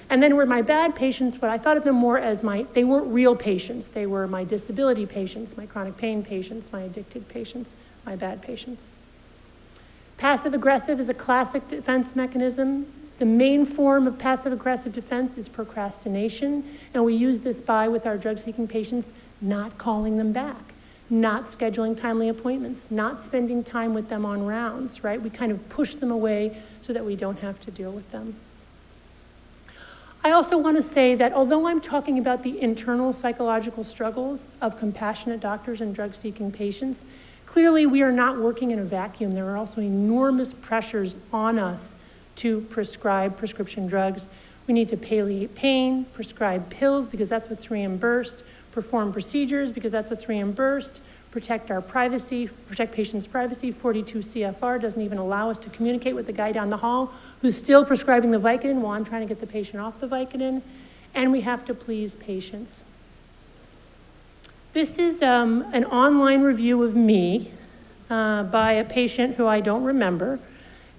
C: And then were my bad patients, but I thought of them more as they weren't real patients. They were my disability patients, my chronic pain patients, my addicted patients, my bad patients. Passive-aggressive is a classic defense mechanism. The main form of passive-aggressive defense is procrastination, and we use this with our drug-seeking patients, not calling them back, not scheduling timely appointments, not spending time with them on rounds, right? We kind of push them away so that we don't have to deal with them. I also want to say that although I'm talking about the internal psychological struggles of compassionate doctors and drug-seeking patients, clearly we are not working in a vacuum. There are also enormous pressures on us to prescribe prescription drugs. We need to palliate pain, prescribe pills because that's what's reimbursed, perform procedures because that's what's reimbursed, protect our privacy, protect patients' privacy. 42 CFR doesn't even allow us to communicate with the guy down the hall who's still prescribing the Vicodin while I'm trying to get the patient off the Vicodin. And we have to please patients. This is an online review of me by a patient who I don't remember.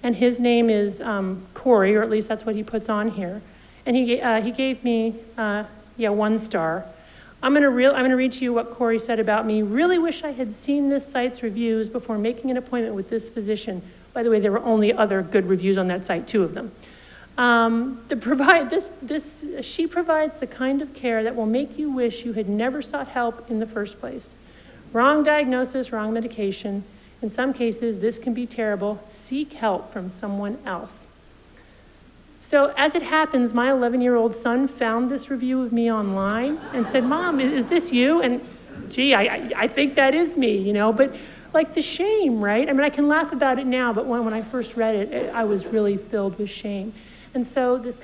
C: And his name is Corey, or at least that's what he puts on here. And he gave me 1 star. I'm gonna read to you what Corey said about me. Really wish I had seen this site's reviews before making an appointment with this physician. By the way, there were only other good reviews on that site, 2 of them. She provides the kind of care that will make you wish you had never sought help in the first place. Wrong diagnosis, wrong medication. In some cases, this can be terrible. Seek help from someone else. So as it happens, my 11-year-old son found this review of me online and said, "Mom, is this you?" And gee, I think that is me, you know, but like the shame, right? I mean, I can laugh about it now, but when I first read it, I was really filled with shame. And so this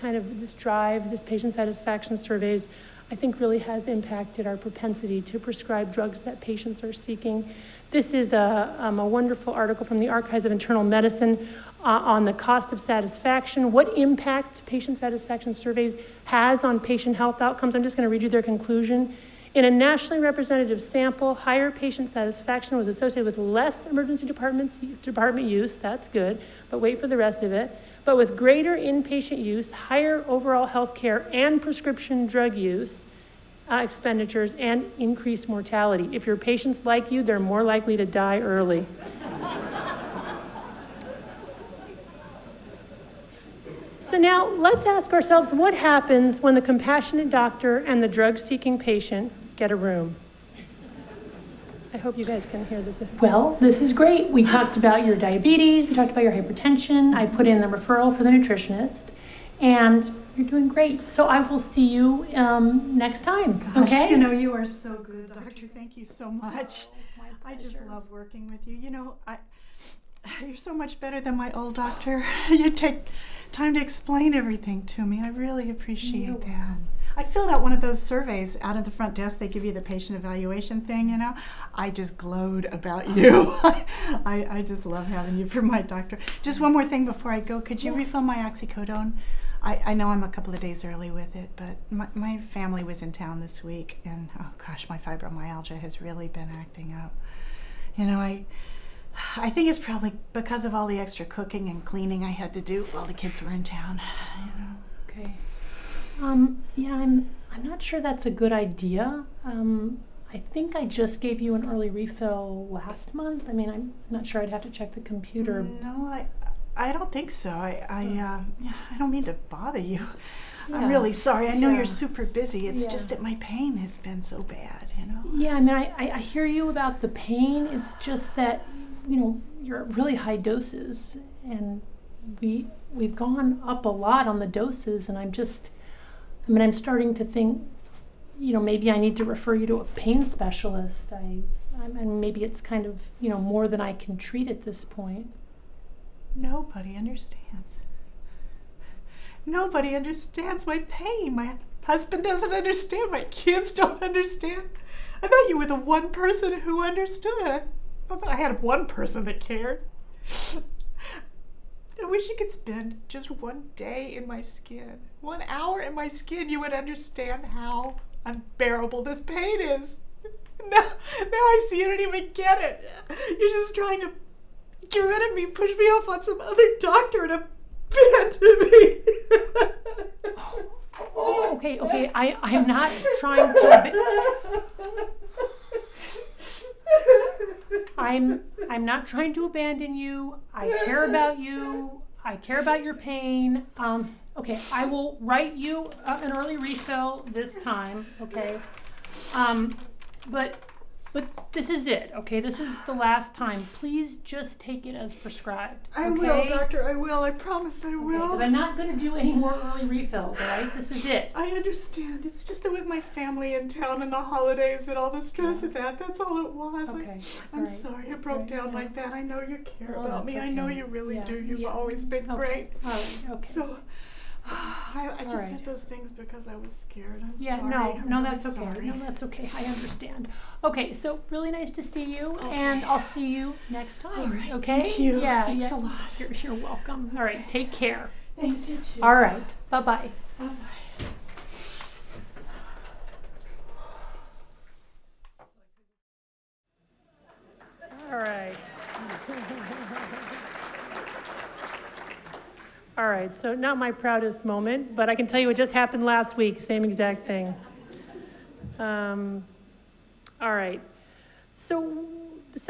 C: drive, this patient satisfaction surveys, I think really has impacted our propensity to prescribe drugs that patients are seeking. This is a wonderful article from the Archives of Internal Medicine on the cost of satisfaction, what impact patient satisfaction surveys has on patient health outcomes. I'm just going to read you their conclusion. In a nationally representative sample, higher patient satisfaction was associated with less emergency department use, that's good, but wait for the rest of it. But with greater inpatient use, higher overall health care and prescription drug use expenditures, and increased mortality. If your patients like you, they're more likely to die early. So now let's ask ourselves what happens when the compassionate doctor and the drug-seeking patient get a room. I hope you guys can hear this. Well, this is great. We talked about your diabetes, we talked about your hypertension, I put in the referral for the nutritionist, and you're doing great. So I will see you next time,
D: Gosh,
C: okay?
D: you know, you are so good, Doctor. Thank you so much.
C: My
D: I just
C: pleasure.
D: love working with you. You know, you're so much better than my old doctor. You take time to explain everything to me. I really appreciate that. I filled out one of those surveys out at the front desk. They give you the patient evaluation thing, you know. I just glowed about you. I just love having you for my doctor. Just one more thing before I go. Could you refill my oxycodone? I know I'm a couple of days early with it, but my family was in town this week, and oh gosh, my fibromyalgia has really been acting up. You know, I think it's probably because of all the extra cooking and cleaning I had to do while the kids were in town. You know.
C: Okay. Yeah, I'm not sure that's a good idea. I think I just gave you an early refill last month. I mean, I'm not sure. I'd have to check the computer.
D: No, I don't think so. I don't mean to bother you.
C: Yeah.
D: I'm really sorry. I know
C: Yeah.
D: you're super busy. It's
C: Yeah.
D: just that my pain has been so bad, you know.
C: Yeah, I mean, I hear you about the pain. It's just that, you know, you're at really high doses, and we've gone up a lot on the doses, and I'm starting to think, you know, maybe I need to refer you to a pain specialist. And maybe it's kind of, you know, more than I can treat at this point.
D: Nobody understands. Nobody understands my pain. My husband doesn't understand. My kids don't understand. I thought you were the one person who understood. I thought I had one person that cared. I wish you could spend just one day in my skin, 1 hour in my skin. You would understand how unbearable this pain is. Now I see you don't even get it. You're just trying to get rid of me, push me off on some other doctor and abandon me.
C: Oh, okay. I'm not trying to. I'm not trying to abandon you. I care about you. I care about your pain. Okay, I will write you an early refill this time. Okay, but this is it. Okay, this is the last time. Please just take it as prescribed.
D: I
C: okay?
D: will, doctor. I will. I promise I will.
C: Because I'm not going to do any more early refills. All right, this is it.
D: I understand. It's just that with my family in town and the holidays and all the stress of that's all it was.
C: Okay.
D: I'm
C: all right.
D: sorry I broke down like that. I know you care
C: Oh,
D: about
C: that's
D: me. I know
C: okay.
D: you really
C: Yeah,
D: do. You've
C: yeah.
D: always been
C: Okay.
D: great.
C: All right. Okay.
D: So I just
C: right.
D: said those things because I was scared. I'm
C: Yeah,
D: sorry.
C: no,
D: I'm
C: no,
D: really
C: that's okay.
D: sorry.
C: No, that's okay. I understand. Okay, so really nice to see you, and I'll see you next time.
D: All right,
C: Okay?
D: thank you.
C: Yeah,
D: Thanks
C: yeah.
D: a lot.
C: You're welcome. All right, take care.
D: Thanks, you too.
C: All right, bye-bye.
D: Bye-bye.
C: All right. All right, so not my proudest moment, but I can tell you it just happened last week, same exact thing. All right, so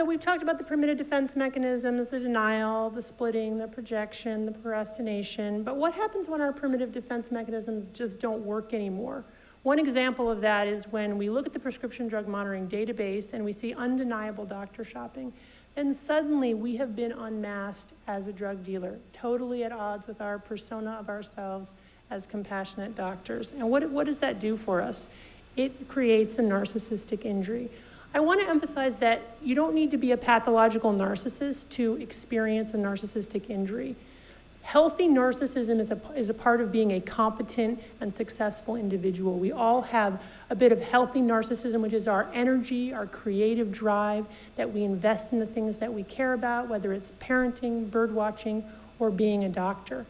C: we've talked about the primitive defense mechanisms, the denial, the splitting, the projection, the procrastination, but what happens when our primitive defense mechanisms just don't work anymore? One example of that is when we look at the prescription drug monitoring database and we see undeniable doctor shopping, and suddenly we have been unmasked as a drug dealer, totally at odds with our persona of ourselves as compassionate doctors. And what does that do for us? It creates a narcissistic injury. I want to emphasize that you don't need to be a pathological narcissist to experience a narcissistic injury. Healthy narcissism is a part of being a competent and successful individual. We all have a bit of healthy narcissism, which is our energy, our creative drive, that we invest in the things that we care about, whether it's parenting, bird watching, or being a doctor.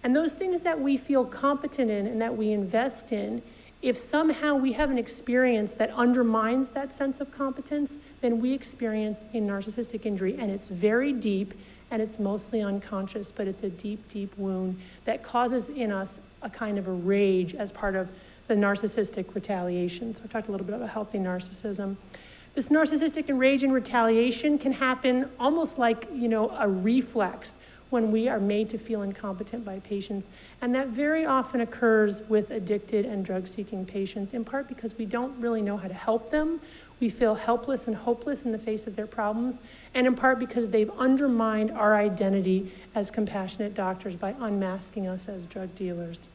C: And those things that we feel competent in and that we invest in, if somehow we have an experience that undermines that sense of competence, then we experience a narcissistic injury, and it's very deep, and it's mostly unconscious, but it's a deep, deep wound that causes in us a kind of a rage as part of the narcissistic retaliation. So I talked a little bit about healthy narcissism. This narcissistic rage and retaliation can happen almost like, a reflex when we are made to feel incompetent by patients. And that very often occurs with addicted and drug-seeking patients, in part because we don't really know how to help them. We feel helpless and hopeless in the face of their problems, and in part because they've undermined our identity as compassionate doctors by unmasking us as drug dealers.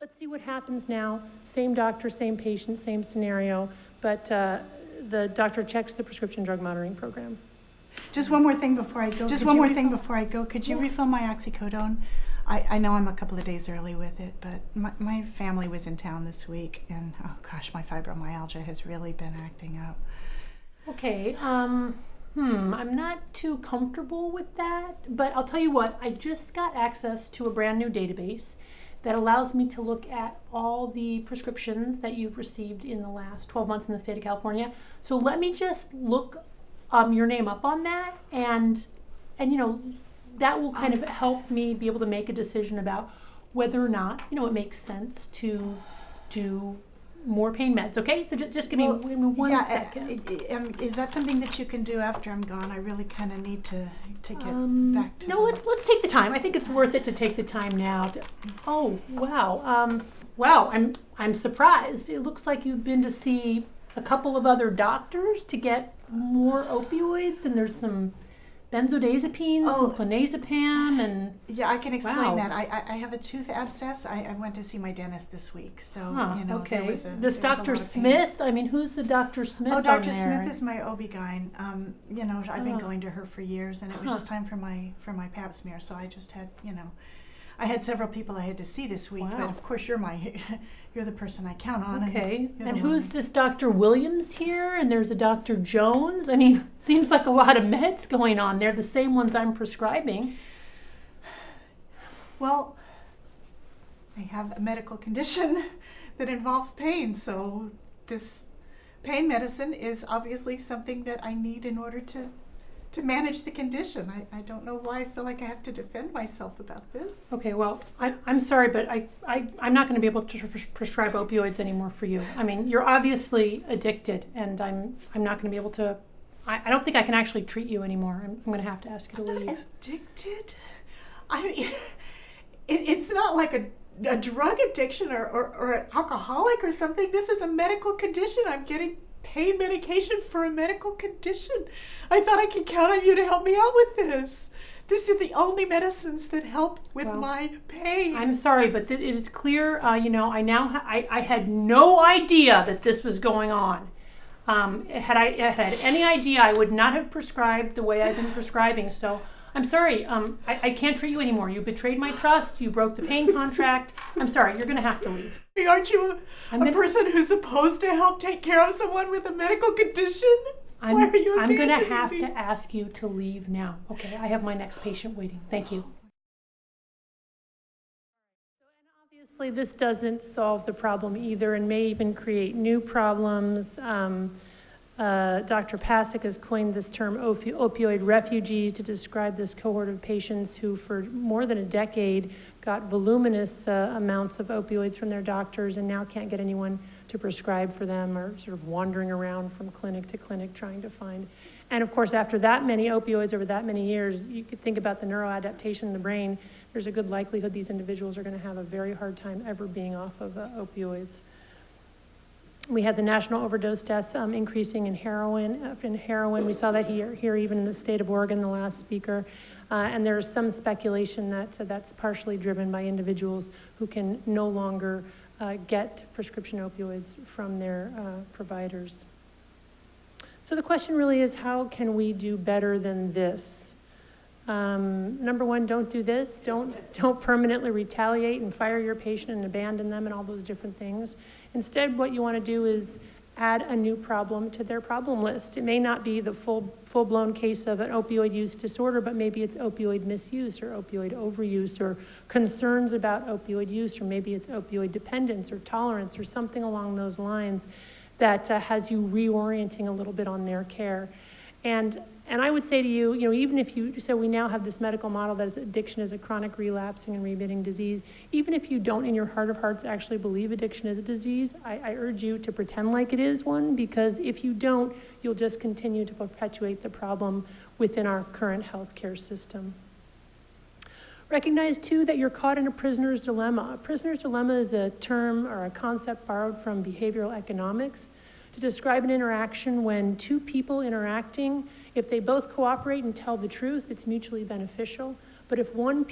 C: Let's see what happens now. Same doctor, same patient, same scenario, but the doctor checks the prescription drug monitoring program.
D: Just one more thing before I go. Could you refill my oxycodone? I know I'm a couple of days early with it, but my family was in town this week, and oh gosh, my fibromyalgia has really been acting up.
C: Okay, I'm not too comfortable with that, but I'll tell you what, I just got access to a brand new database that allows me to look at all the prescriptions that you've received in the last 12 months in the state of California. So let me just look your name up on that, and that will kind of help me be able to make a decision about whether or not it makes sense to do more pain meds. Okay, so just give me one second.
D: Is that something that you can do after I'm gone? I really kind of need to get back to.
C: No, let's take the time. I think it's worth it to take the time now. Oh wow, wow! I'm surprised. It looks like you've been to see a couple of other doctors to get more opioids, and there's some benzodiazepines, some clonazepam, and
D: yeah, I can explain
C: wow.
D: that. I have a tooth abscess. I went to see my dentist this week, so
C: okay.
D: there was
C: This Dr. Smith. I mean, who's the Dr. Smith?
D: Oh, Dr.
C: on there?
D: Smith is my OB-GYN. I've been going to her for years, and it was just time for my pap smear. So I just had I had several people I had to see this week,
C: Wow.
D: but of course you're the person I count on.
C: Okay,
D: and
C: and who's this Dr. Williams here? And there's a Dr. Jones. I mean, seems like a lot of meds going on. They're the same ones I'm prescribing.
D: Well, I have a medical condition that involves pain, so this pain medicine is obviously something that I need in order to manage the condition. I don't know why I feel like I have to defend myself about this.
C: Okay, well, I'm sorry, but I'm not going to be able to prescribe opioids anymore for you. I mean, you're obviously addicted, and I'm not going to be able to. I don't think I can actually treat you anymore. I'm going to have to ask you to leave.
D: Addicted? I mean, it's not like a drug addiction or an alcoholic or something. This is a medical condition. I'm getting pain medication for a medical condition. I thought I could count on you to help me out with this. This is the only medicines that help with my pain.
C: I'm sorry, but it is clear, I had no idea that this was going on. Had I had any idea, I would not have prescribed the way I've been prescribing. So I'm sorry, I can't treat you anymore. You betrayed my trust. You broke the pain contract. I'm sorry, you're going to have to leave.
D: Aren't you a person who's supposed to help take care of someone with a medical condition?
C: I'm going to have to ask you to leave now. Okay, I have my next patient waiting. Thank you. Obviously, this doesn't solve the problem either and may even create new problems. Dr. Pasek has coined this term opioid refugees to describe this cohort of patients who for more than a decade got voluminous amounts of opioids from their doctors and now can't get anyone to prescribe for them, or sort of wandering around from clinic to clinic trying to find. And of course, after that many opioids over that many years, you could think about the neuroadaptation in the brain. There's a good likelihood these individuals are going to have a very hard time ever being off of opioids. We had the national overdose deaths increasing in heroin. We saw that here even in the state of Oregon, the last speaker. And there's some speculation that that's partially driven by individuals who can no longer get prescription opioids from their providers. So the question really is, how can we do better than this? Number one, don't do this. Don't permanently retaliate and fire your patient and abandon them and all those different things. Instead, what you want to do is add a new problem to their problem list. It may not be the full-blown case of an opioid use disorder, but maybe it's opioid misuse or opioid overuse or concerns about opioid use, or maybe it's opioid dependence or tolerance or something along those lines that has you reorienting a little bit on their care. And I would say to you, even if so we now have this medical model that addiction is a chronic relapsing and remitting disease. Even if you don't in your heart of hearts actually believe addiction is a disease, I urge you to pretend like it is one, because if you don't, you'll just continue to perpetuate the problem within our current healthcare system. Recognize, too, that you're caught in a prisoner's dilemma. A prisoner's dilemma is a term or a concept borrowed from behavioral economics to describe an interaction when two people interacting, if they both cooperate and tell the truth, it's mutually beneficial. But if one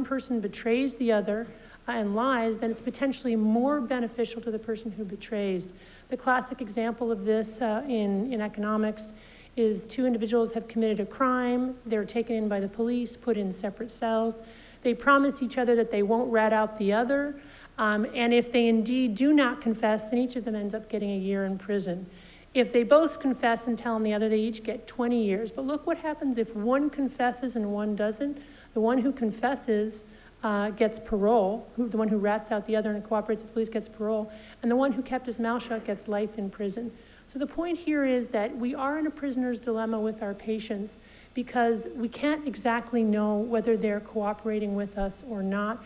C: person betrays the other and lies, then it's potentially more beneficial to the person who betrays. The classic example of this in economics is two individuals have committed a crime. They're taken in by the police, put in separate cells. They promise each other that they won't rat out the other. And if they indeed do not confess, then each of them ends up getting a year in prison. If they both confess and tell on the other, they each get 20 years. But look what happens if one confesses and one doesn't. The one who confesses gets parole. The one who rats out the other and cooperates with the police gets parole. And the one who kept his mouth shut gets life in prison. So the point here is that we are in a prisoner's dilemma with our patients because we can't exactly know whether they're cooperating with us or not.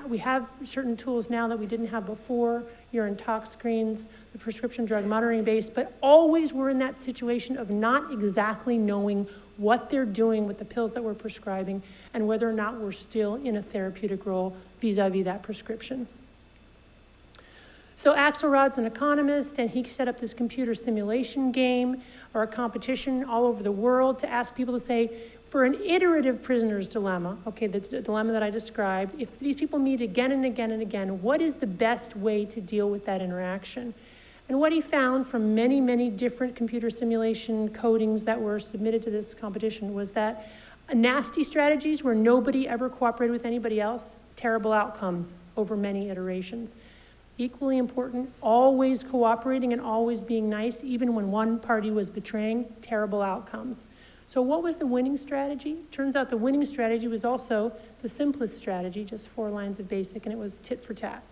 C: We have certain tools now that we didn't have before, urine tox screens, the prescription drug monitoring base, but always we're in that situation of not exactly knowing what they're doing with the pills that we're prescribing and whether or not we're still in a therapeutic role vis-a-vis that prescription. So Axelrod's an economist, and he set up this computer simulation game or a competition all over the world to ask people to say, for an iterative prisoner's dilemma, okay, the dilemma that I described, if these people meet again and again and again, what is the best way to deal with that interaction? And what he found from many, many different computer simulation codings that were submitted to this competition was that nasty strategies where nobody ever cooperated with anybody else, terrible outcomes over many iterations. Equally important, always cooperating and always being nice, even when one party was betraying, terrible outcomes. So what was the winning strategy? Turns out the winning strategy was also the simplest strategy, just 4 lines of basic, and it was tit for tat.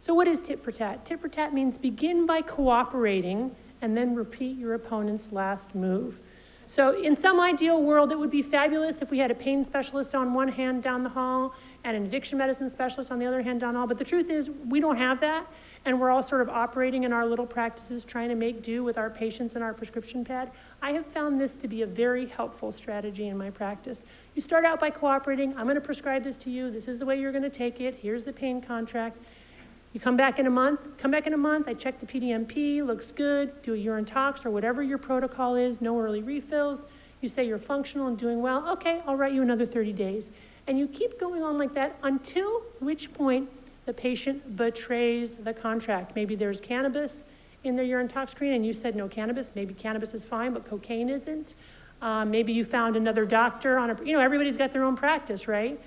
C: So what is tit for tat? Tit for tat means begin by cooperating and then repeat your opponent's last move. So in some ideal world, it would be fabulous if we had a pain specialist on one hand down the hall and an addiction medicine specialist on the other hand down the hall. But the truth is, we don't have that. And we're all sort of operating in our little practices, trying to make do with our patients and our prescription pad. I have found this to be a very helpful strategy in my practice. You start out by cooperating. I'm going to prescribe this to you. This is the way you're going to take it. Here's the pain contract. You come back in a month, I check the PDMP, looks good, do a urine tox or whatever your protocol is, no early refills. You say you're functional and doing well, okay, I'll write you another 30 days. And you keep going on like that until which point the patient betrays the contract. Maybe there's cannabis in their urine tox screen and you said no cannabis. Maybe cannabis is fine, but cocaine isn't. Maybe you found another doctor on everybody's got their own practice, right?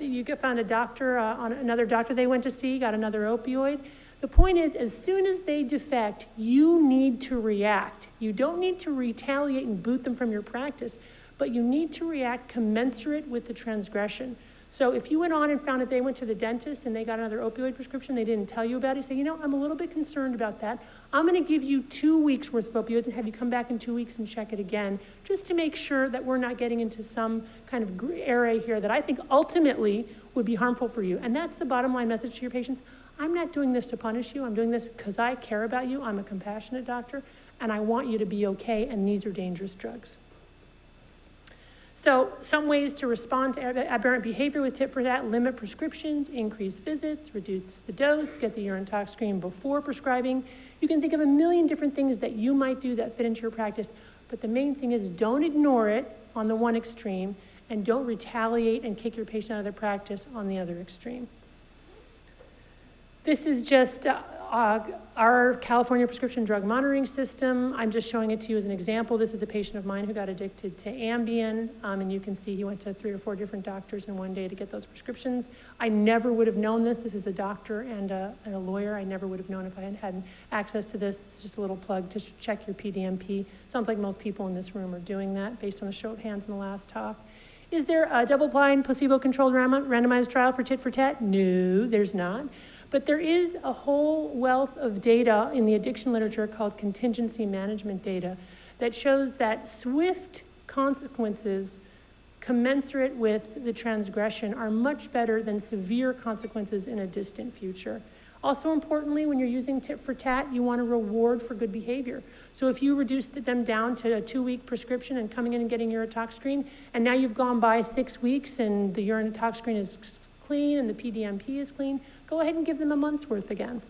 C: You found a doctor, on another doctor they went to see, got another opioid. The point is, as soon as they defect, you need to react. You don't need to retaliate and boot them from your practice, but you need to react commensurate with the transgression. So if you went on and found that they went to the dentist and they got another opioid prescription, they didn't tell you about it, you say, I'm a little bit concerned about that. I'm going to give you 2 weeks worth of opioids and have you come back in 2 weeks and check it again, just to make sure that we're not getting into some kind of gray area here that I think ultimately would be harmful for you. And that's the bottom line message to your patients. I'm not doing this to punish you. I'm doing this because I care about you. I'm a compassionate doctor, and I want you to be okay, and these are dangerous drugs. So some ways to respond to aberrant behavior with tit for tat: limit prescriptions, increase visits, reduce the dose, get the urine tox screen before prescribing. You can think of a million different things that you might do that fit into your practice, but the main thing is don't ignore it on the one extreme and don't retaliate and kick your patient out of their practice on the other extreme. This is just our California prescription drug monitoring system. I'm just showing it to you as an example. This is a patient of mine who got addicted to Ambien, and you can see he went to 3 or 4 different doctors in one day to get those prescriptions. I never would have known this. This is a doctor and a lawyer. I never would have known if I had had access to this. It's just a little plug to check your PDMP. Sounds like most people in this room are doing that based on a show of hands in the last talk. Is there a double-blind, placebo-controlled randomized trial for tit for tat? No, there's not. But there is a whole wealth of data in the addiction literature called contingency management data that shows that swift consequences commensurate with the transgression are much better than severe consequences in a distant future. Also importantly, when you're using tit for tat, you want to reward for good behavior. So if you reduce them down to a 2-week prescription and coming in and getting your tox screen, and now you've gone by 6 weeks and the urine tox screen is clean and the PDMP is clean, go ahead and give them a month's worth again.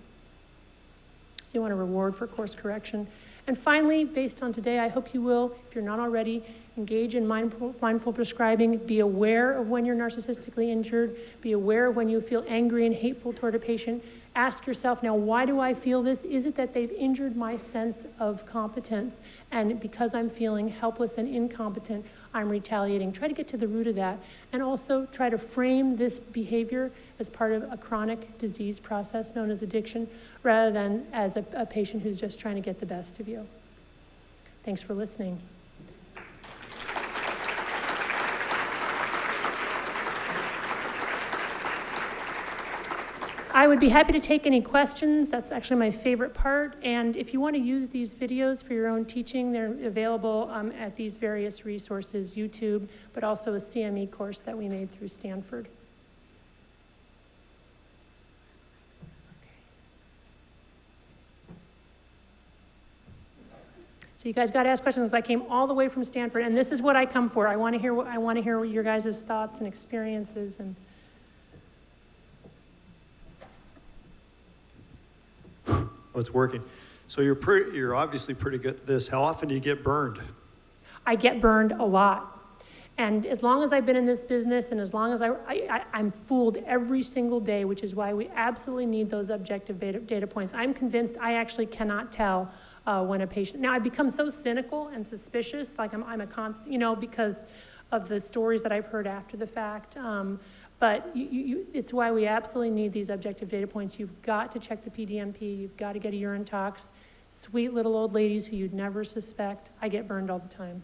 C: So you want to reward for course correction. And finally, based on today, I hope you will, if you're not already, engage in mindful prescribing. Be aware of when you're narcissistically injured. Be aware of when you feel angry and hateful toward a patient. Ask yourself, now, why do I feel this? Is it that they've injured my sense of competence? And because I'm feeling helpless and incompetent, I'm retaliating. Try to get to the root of that. And also try to frame this behavior as part of a chronic disease process known as addiction, rather than as a patient who's just trying to get the best of you. Thanks for listening. I would be happy to take any questions. That's actually my favorite part. And if you want to use these videos for your own teaching, they're available at these various resources, YouTube, but also a CME course that we made through Stanford. So you guys got to ask questions. I came all the way from Stanford, and this is what I come for. I want to hear your guys' thoughts and experiences. And
E: Oh, it's working. So you're obviously pretty good at this. How often do you get burned?
C: I get burned a lot. And as long as I've been in this business and as long as I'm fooled every single day, which is why we absolutely need those objective data points. I'm convinced I actually cannot tell when a patient, now I've become so cynical and suspicious, like I'm a constant, because of the stories that I've heard after the fact. But it's why we absolutely need these objective data points. You've got to check the PDMP. You've got to get a urine tox. Sweet little old ladies who you'd never suspect. I get burned all the time.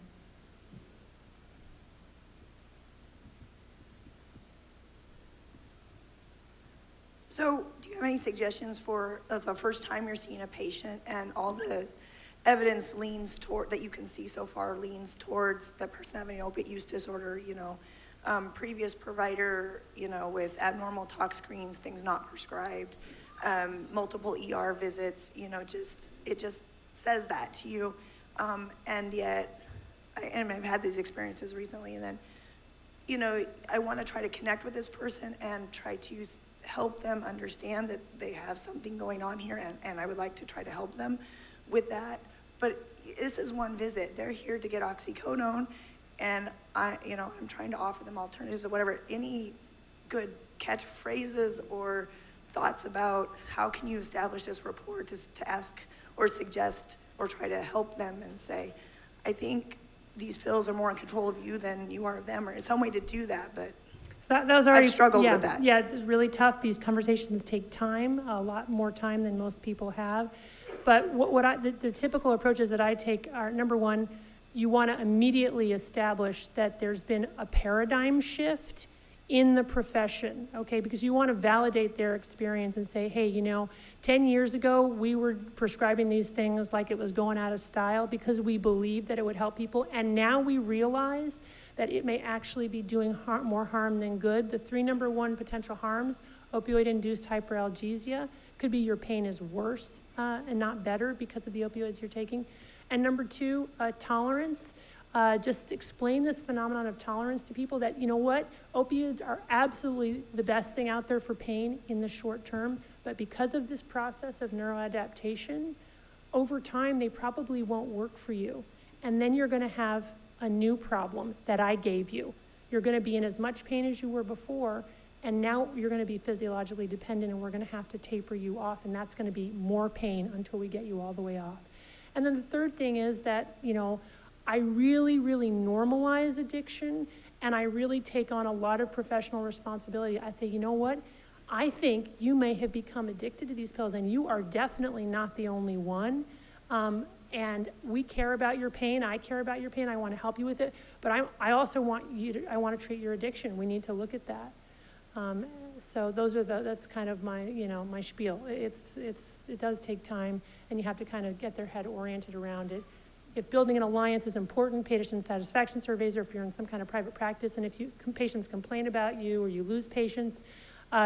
F: So do you have any suggestions for the first time you're seeing a patient and all the evidence leans toward, that you can see so far, leans towards the person having an opiate use disorder, previous provider, with abnormal tox screens, things not prescribed, multiple ER visits, it just says that to you. And yet, I've had these experiences recently, and then, I want to try to connect with this person and try to help them understand that they have something going on here, and I would like to try to help them with that. But this is one visit. They're here to get oxycodone, and I'm trying to offer them alternatives or whatever. Any good catchphrases or thoughts about how can you establish this rapport to ask or suggest or try to help them and say, I think these pills are more in control of you than you are of them, or some way to do that, but
C: That was already,
F: I've struggled
C: yeah,
F: with that.
C: Yeah, it's really tough. These conversations take time, a lot more time than most people have. But the typical approaches that I take are, number one, you want to immediately establish that there's been a paradigm shift in the profession, okay? Because you want to validate their experience and say, hey, 10 years ago, we were prescribing these things like it was going out of style because we believed that it would help people. And now we realize that it may actually be doing more harm than good. The three number one potential harms, opioid-induced hyperalgesia, could be your pain is worse and not better because of the opioids you're taking. And number two, tolerance. Just explain this phenomenon of tolerance to people that, opioids are absolutely the best thing out there for pain in the short term, but because of this process of neuroadaptation, over time they probably won't work for you. And then you're going to have a new problem that I gave you. You're going to be in as much pain as you were before, and now you're going to be physiologically dependent, and we're going to have to taper you off, and that's going to be more pain until we get you all the way off. And then the third thing is that, I really, really normalize addiction, and I really take on a lot of professional responsibility. I say, I think you may have become addicted to these pills, and you are definitely not the only one. And we care about your pain. I care about your pain. I want to help you with it. But I also want I want to treat your addiction. We need to look at that. So that's kind of my, my spiel. It does take time, and you have to kind of get their head oriented around it. If building an alliance is important, patient satisfaction surveys, or if you're in some kind of private practice, and if patients complain about you or you lose patients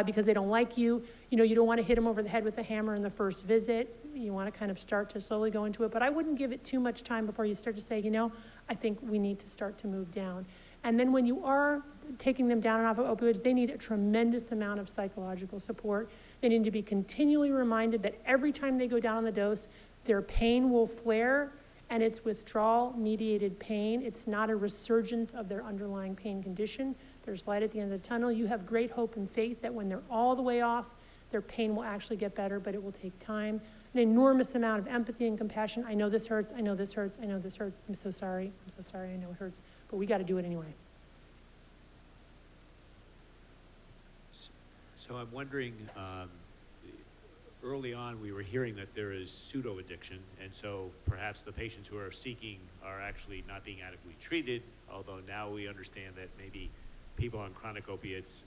C: because they don't like you, you don't want to hit them over the head with a hammer in the first visit. You want to kind of start to slowly go into it, but I wouldn't give it too much time before you start to say, I think we need to start to move down. And then when you are taking them down and off of opioids, they need a tremendous amount of psychological support. They need to be continually reminded that every time they go down on the dose, their pain will flare, and it's withdrawal-mediated pain. It's not a resurgence of their underlying pain condition. There's light at the end of the tunnel. You have great hope and faith that when they're all the way off, their pain will actually get better, but it will take time. An enormous amount of empathy and compassion. I know this hurts. I know this hurts. I know this hurts. I'm so sorry. I'm so sorry. I know it hurts, but we got to do it anyway.
G: So I'm wondering, early on we were hearing that there is pseudo-addiction, and so perhaps the patients who are seeking are actually not being adequately treated, although now we understand that maybe people on chronic opiates,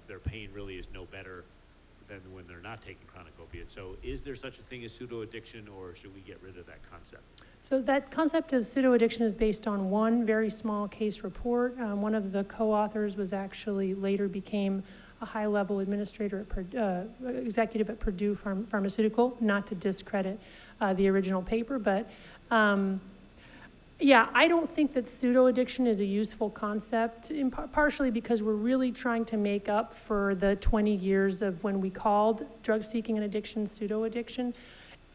G: their pain really is no better than when they're not taking chronic opiates. So is there such a thing as pseudo-addiction, or should we get rid of that concept?
C: So that concept of pseudo-addiction is based on one very small case report. One of the co-authors was actually later became a high-level administrator at executive at Purdue Pharmaceutical, not to discredit the original paper, but yeah, I don't think that pseudo-addiction is a useful concept, partially because we're really trying to make up for the 20 years of when we called drug-seeking and addiction pseudo-addiction.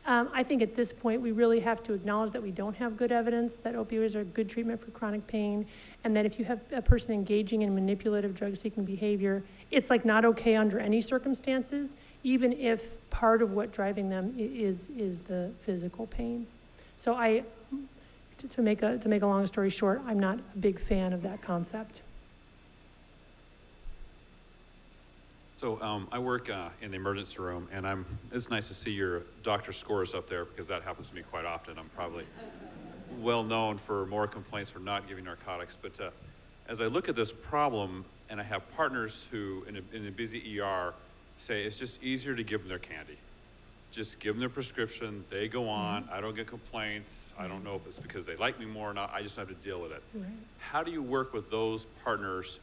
C: I think at this point we really have to acknowledge that we don't have good evidence that opioids are a good treatment for chronic pain, and that if you have a person engaging in manipulative drug-seeking behavior, it's like not okay under any circumstances, even if part of what driving them is the physical pain. So to make a long story short, I'm not a big fan of that concept.
H: So I work in the emergency room, and it's nice to see your doctor scores up there, because that happens to me quite often. I'm probably well known for more complaints for not giving narcotics. But as I look at this problem, and I have partners who, in a busy ER, say it's just easier to give them their candy. Just give them their prescription, they go on, I don't get complaints, I don't know if it's because they like me more or not, I just have to deal with it.
C: Right.
H: How do you work with those partners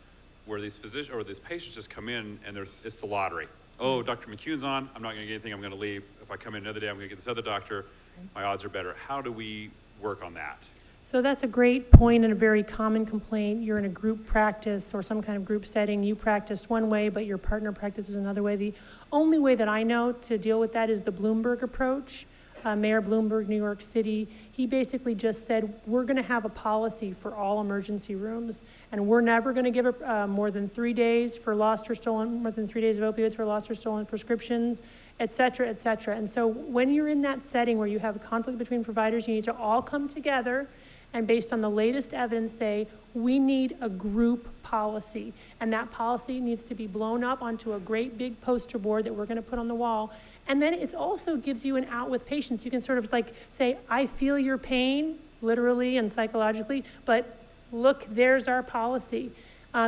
H: where these physicians or these patients just come in and it's the lottery? Oh, Dr. McCune's on, I'm not gonna get anything, I'm gonna leave. If I come in another day, I'm gonna get this other doctor, my odds are better. How do we work on that?
C: So that's a great point and a very common complaint. You're in a group practice or some kind of group setting. You practice one way, but your partner practices another way. The only way that I know to deal with that is the Bloomberg approach. Mayor Bloomberg, New York City, he basically just said, we're going to have a policy for all emergency rooms, and we're never going to give more than 3 days for lost or stolen, more than 3 days of opioids for lost or stolen prescriptions, et cetera, et cetera. And so when you're in that setting where you have a conflict between providers, you need to all come together and based on the latest evidence say, we need a group policy. And that policy needs to be blown up onto a great big poster board that we're gonna put on the wall. And then it also gives you an out with patients. You can sort of like say, I feel your pain, literally and psychologically, but look, there's our policy.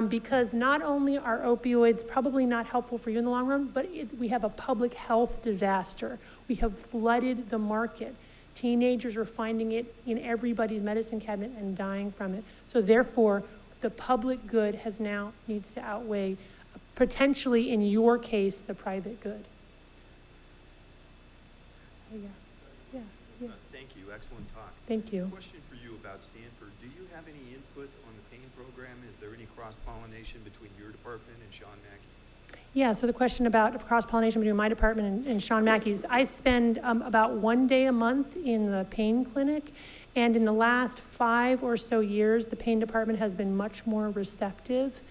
C: Because not only are opioids probably not helpful for you in the long run, but we have a public health disaster. We have flooded the market. Teenagers are finding it in everybody's medicine cabinet and dying from it. So therefore, the public good needs to outweigh, potentially in your case, the private good. Yeah.
I: Thank you. Excellent talk.
C: Thank you.
I: Question for you about Stanford. Do you have any input on the pain program? Is there any cross-pollination between your department and Sean Mackey's?
C: Yeah, so the question about cross-pollination between my department and Sean Mackey's, I spend about 1 day a month in the pain clinic, and in the last 5 or so years, the pain department has been much more receptive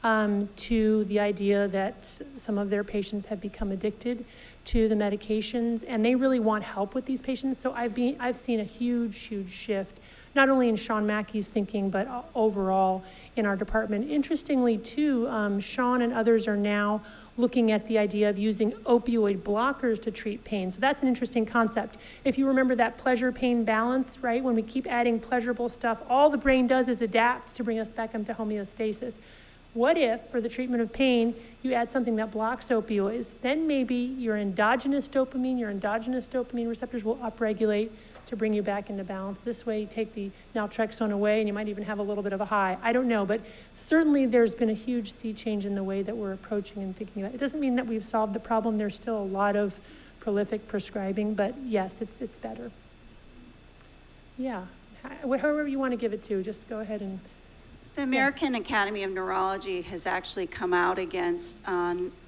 C: to the idea that some of their patients have become addicted to the medications, and they really want help with these patients. So I've seen a huge shift, not only in Sean Mackey's thinking, but overall in our department. Interestingly, too, Sean and others are now looking at the idea of using opioid blockers to treat pain. So that's an interesting concept. If you remember that pleasure-pain balance, right? When we keep adding pleasurable stuff, all the brain does is adapt to bring us back into homeostasis. What if, for the treatment of pain, you add something that blocks opioids? Then maybe your endogenous dopamine receptors will upregulate to bring you back into balance. This way, you take the naltrexone away, and you might even have a little bit of a high. I don't know, but certainly there's been a huge sea change in the way that we're approaching and thinking about it. It doesn't mean that we've solved the problem. There's still a lot of prolific prescribing, but yes, it's better. Yeah, however you want to give it to, just go ahead and.
J: The American Academy of Neurology has actually come out against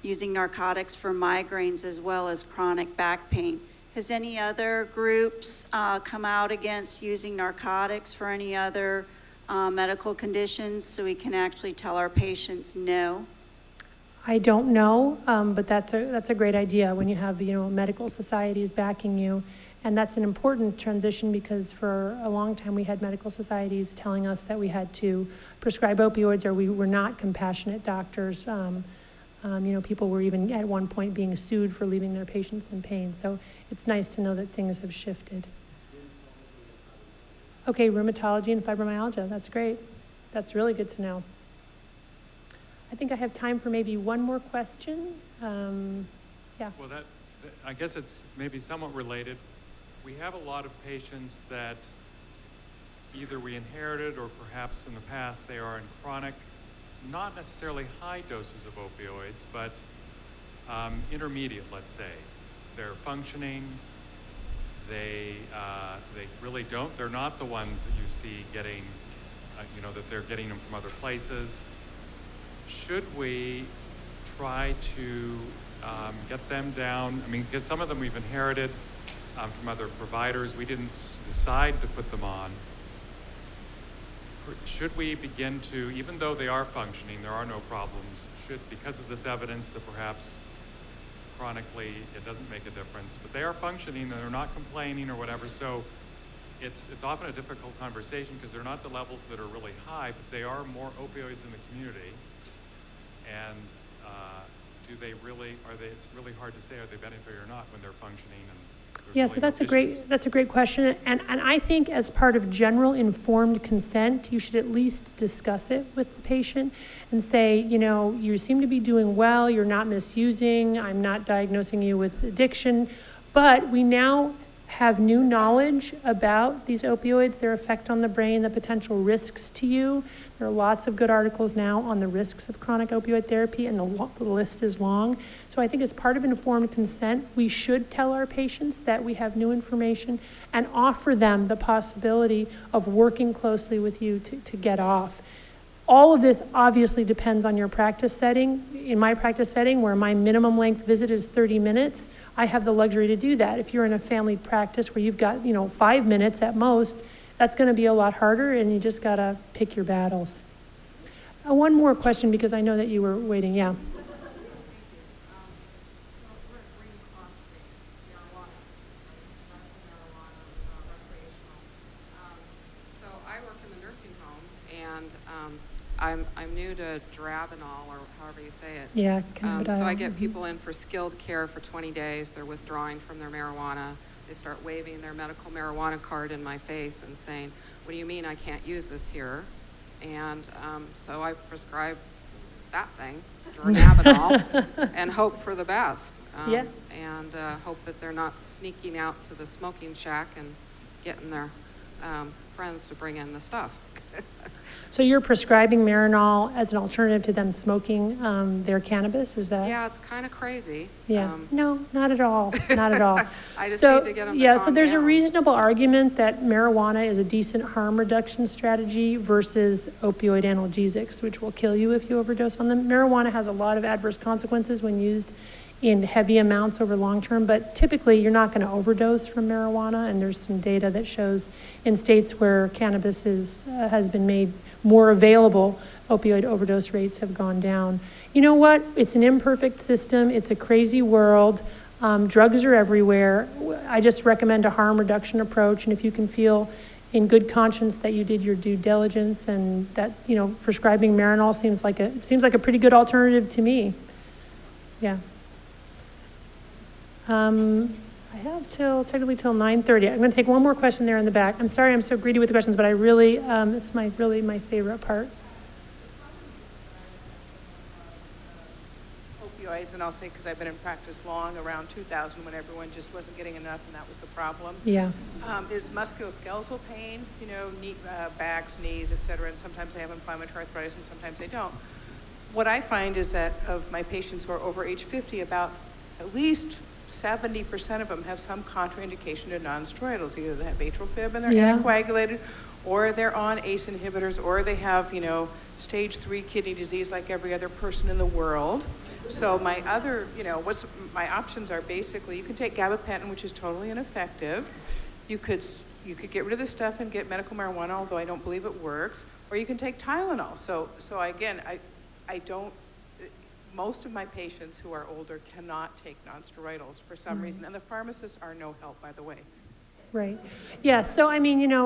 J: using narcotics for migraines as well as chronic back pain. Has any other groups come out against using narcotics for any other medical conditions so we can actually tell our patients no?
C: I don't know, but that's a great idea when you have medical societies backing you. And that's an important transition because for a long time we had medical societies telling us that we had to prescribe opioids or we were not compassionate doctors. People were even at one point being sued for leaving their patients in pain. So it's nice to know that things have shifted. Okay, rheumatology and fibromyalgia, that's great. That's really good to know. I think I have time for maybe one more question. Yeah.
K: Well, I guess it's maybe somewhat related. We have a lot of patients that either we inherited or perhaps in the past they are in chronic, not necessarily high doses of opioids, but intermediate, let's say. They're functioning, they really don't, they're not the ones that you see getting, that they're getting them from other places. Should we try to get them down? I mean, because some of them we've inherited from other providers. We didn't decide to put them on. Should we begin to, even though they are functioning, there are no problems, because of this evidence that perhaps chronically it doesn't make a difference, but they are functioning and they're not complaining or whatever, so it's often a difficult conversation because they're not the levels that are really high, but they are more opioids in the community. And do they really, it's really hard to say, are they benefiting or not when they're functioning? And
C: Yeah, so that's a great question. And I think as part of general informed consent, you should at least discuss it with the patient and say, you know, you seem to be doing well, you're not misusing, I'm not diagnosing you with addiction, but we now have new knowledge about these opioids, their effect on the brain, the potential risks to you. There are lots of good articles now on the risks of chronic opioid therapy, and the list is long. So I think as part of informed consent, we should tell our patients that we have new information and offer them the possibility of working closely with you to get off. All of this obviously depends on your practice setting. In my practice setting, where my minimum length visit is 30 minutes, I have the luxury to do that. If you're in a family practice where you've got, 5 minutes at most, that's going to be a lot harder, and you just got to pick your battles. One more question, because I know that you were waiting. Yeah.
L: So I work in the nursing home, and I'm new to Drabinol, or however you say it.
C: Yeah.
L: So I get people in for skilled care for 20 days. They're withdrawing from their marijuana. They start waving their medical marijuana card in my face and saying, "What do you mean I can't use this here?" And so I prescribe that thing, Drabinol, and hope for the best.
C: Yeah.
L: And hope that they're not sneaking out to the smoking shack and getting their friends to bring in the stuff.
C: So you're prescribing Marinol as an alternative to them smoking their cannabis, is that?
L: Yeah, it's kind of crazy.
C: Yeah, no, not at all, not at all.
L: I just
C: So,
L: need to get them to
C: yeah, so
L: calm
C: there's a
L: down.
C: reasonable argument that marijuana is a decent harm reduction strategy versus opioid analgesics, which will kill you if you overdose on them. Marijuana has a lot of adverse consequences when used in heavy amounts over long term, but typically you're not going to overdose from marijuana, and there's some data that shows in states where cannabis has been made more available, opioid overdose rates have gone down. You know what? It's an imperfect system. It's a crazy world. Drugs are everywhere. I just recommend a harm reduction approach, and if you can feel in good conscience that you did your due diligence and that, prescribing Marinol seems like a pretty good alternative to me. Yeah. I have technically till 9:30. I'm going to take one more question there in the back. I'm sorry I'm so greedy with the questions, but I really, it's my favorite part.
M: Opioids, and I'll say because I've been in practice long, around 2000 when everyone just wasn't getting enough and that was the problem.
C: Yeah.
M: Is musculoskeletal pain, backs, knees, et cetera, and sometimes they have inflammatory arthritis and sometimes they don't. What I find is that of my patients who are over age 50, about at least 70% of them have some contraindication to non-steroidals. Either they have atrial fib and they're anticoagulated, or they're on ACE inhibitors, or they have, stage 3 kidney disease like every other person in the world. So my other, my options are basically, you can take gabapentin, which is totally ineffective. You could get rid of this stuff and get medical marijuana, although I don't believe it works, or you can take Tylenol. So again, I don't. Most of my patients who are older cannot take nonsteroidals for some reason, and the pharmacists are no help, by the way.
C: Right. Yeah, so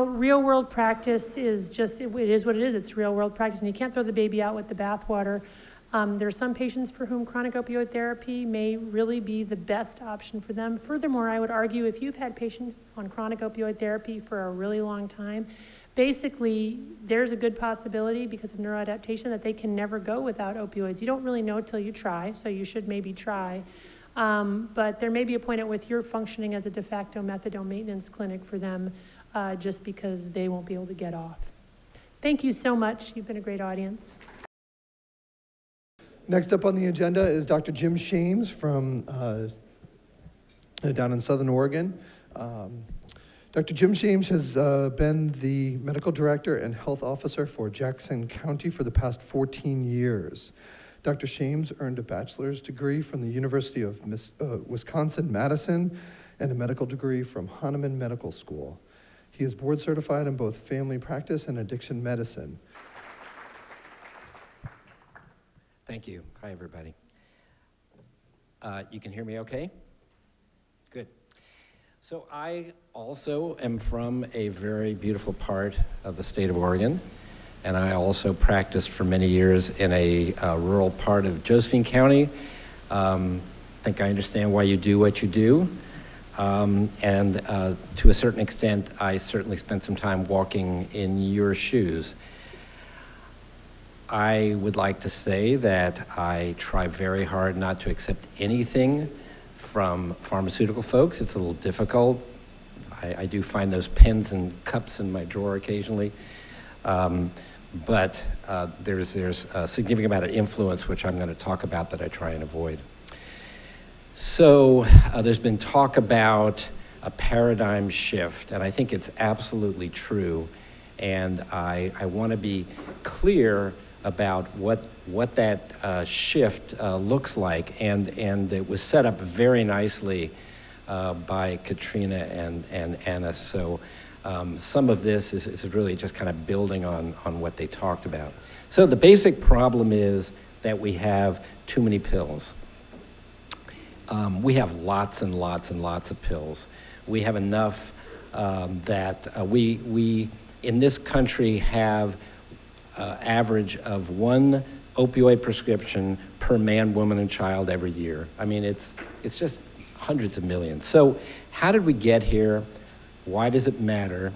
C: real world practice is just, it is what it is. It's real world practice, and you can't throw the baby out with the bathwater. There are some patients for whom chronic opioid therapy may really be the best option for them. Furthermore, I would argue if you've had patients on chronic opioid therapy for a really long time, basically, there's a good possibility because of neuroadaptation that they can never go without opioids. You don't really know till you try, so you should maybe try. But there may be a point at which you're functioning as a de facto methadone maintenance clinic for them just because they won't be able to get off. Thank you so much. You've been a great audience.
B: Next up on the agenda is Dr. Jim Shames from down in Southern Oregon. Dr. Jim Shames has been the medical director and health officer for Jackson County for the past 14 years. Dr. Shames earned a bachelor's degree from the University of Wisconsin-Madison and a medical degree from Hahnemann Medical School. He is board certified in both family practice and addiction medicine.
N: Thank you. Hi, everybody. You can hear me okay? Good. So I also am from a very beautiful part of the state of Oregon, and I also practiced for many years in a rural part of Josephine County. I think I understand why you do what you do. And to a certain extent, I certainly spent some time walking in your shoes. I would like to say that I try very hard not to accept anything from pharmaceutical folks. It's a little difficult. I do find those pens and cups in my drawer occasionally. But there's a significant amount of influence, which I'm going to talk about, that I try and avoid. So there's been talk about a paradigm shift, and I think it's absolutely true. And I want to be clear about what that shift looks like. And it was set up very nicely by Katrina and Anna. So some of this is really just kind of building on what they talked about. So the basic problem is that we have too many pills. We have lots and lots and lots of pills. We have enough that we in this country have average of 1 opioid prescription per man, woman, and child every year. I mean, it's just hundreds of millions. So how did we get here? Why does it matter?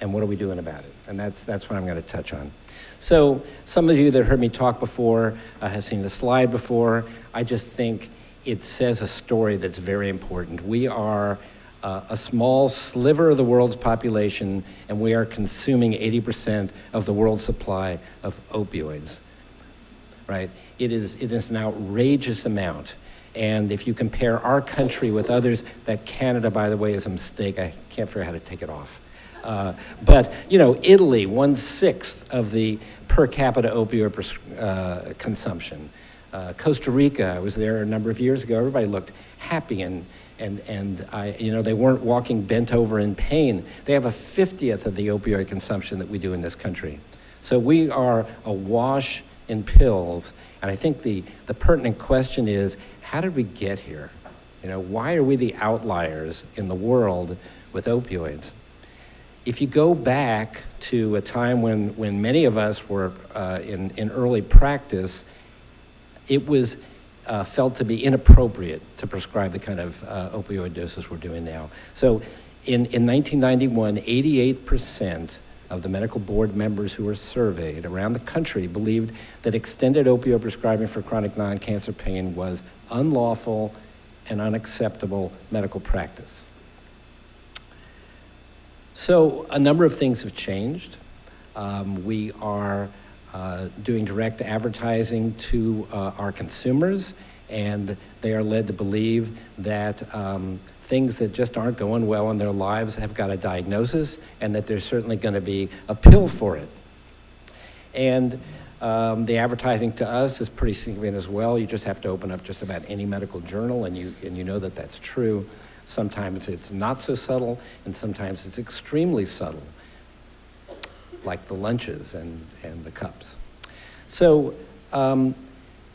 N: And what are we doing about it? And that's what I'm going to touch on. So some of you that heard me talk before have seen the slide before. I just think it says a story that's very important. We are a small sliver of the world's population, and we are consuming 80% of the world's supply of opioids, right? It is an outrageous amount. And if you compare our country with others, that Canada, by the way, is a mistake. I can't figure out how to take it off. But, you know, Italy, 1/6 of the per capita opioid consumption. Costa Rica, I was there a number of years ago. Everybody looked happy and they weren't walking bent over in pain. They have a 50th of the opioid consumption that we do in this country. So we are awash in pills. And I think the pertinent question is, how did we get here? You know, why are we the outliers in the world with opioids? If you go back to a time when many of us were in early practice, it was felt to be inappropriate to prescribe the kind of opioid doses we're doing now. So in 1991, 88% of the medical board members who were surveyed around the country believed that extended opioid prescribing for chronic non-cancer pain was unlawful and unacceptable medical practice. So a number of things have changed. We are doing direct advertising to our consumers, and they are led to believe that things that just aren't going well in their lives have got a diagnosis, and that there's certainly going to be a pill for it. And the advertising to us is pretty significant as well. You just have to open up just about any medical journal, and you know that that's true. Sometimes it's not so subtle, and sometimes it's extremely subtle, like the lunches and the cups. So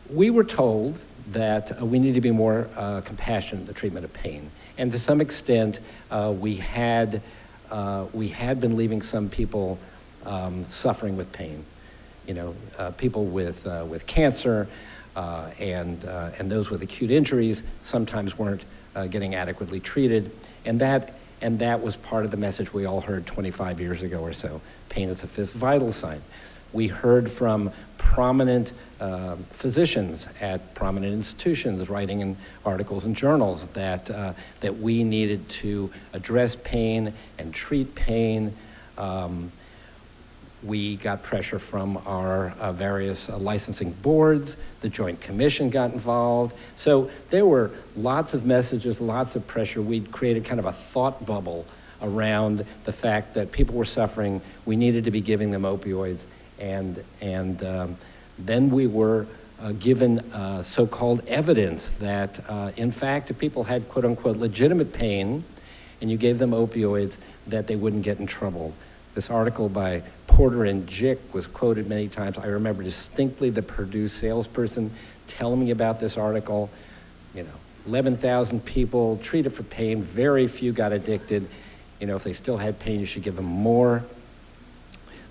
N: we were told that we need to be more compassionate in the treatment of pain. And to some extent, we had been leaving some people suffering with pain. You know, people with cancer and those with acute injuries sometimes weren't getting adequately treated. And that was part of the message we all heard 25 years ago or so. Pain is the 5th vital sign. We heard from prominent physicians at prominent institutions writing in articles and journals that we needed to address pain and treat pain. We got pressure from our various licensing boards. The Joint Commission got involved. So there were lots of messages, lots of pressure. We created kind of a thought bubble around the fact that people were suffering. We needed to be giving them opioids. And then we were given so-called evidence that, in fact, if people had quote-unquote legitimate pain and you gave them opioids, that they wouldn't get in trouble. This article by Porter and Jick was quoted many times. I remember distinctly the Purdue salesperson telling me about this article. You know, 11,000 people treated for pain, very few got addicted. You know, if they still had pain, you should give them more.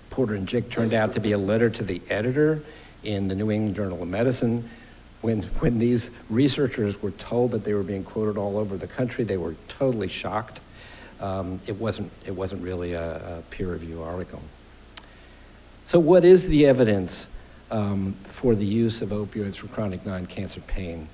N: Porter and Jick turned out to be a letter to the editor in the New England Journal of Medicine, when these researchers were told that they were being quoted all over the country, they were totally shocked. It wasn't really a peer review article. So what is the evidence for the use of opioids for chronic non-cancer pain?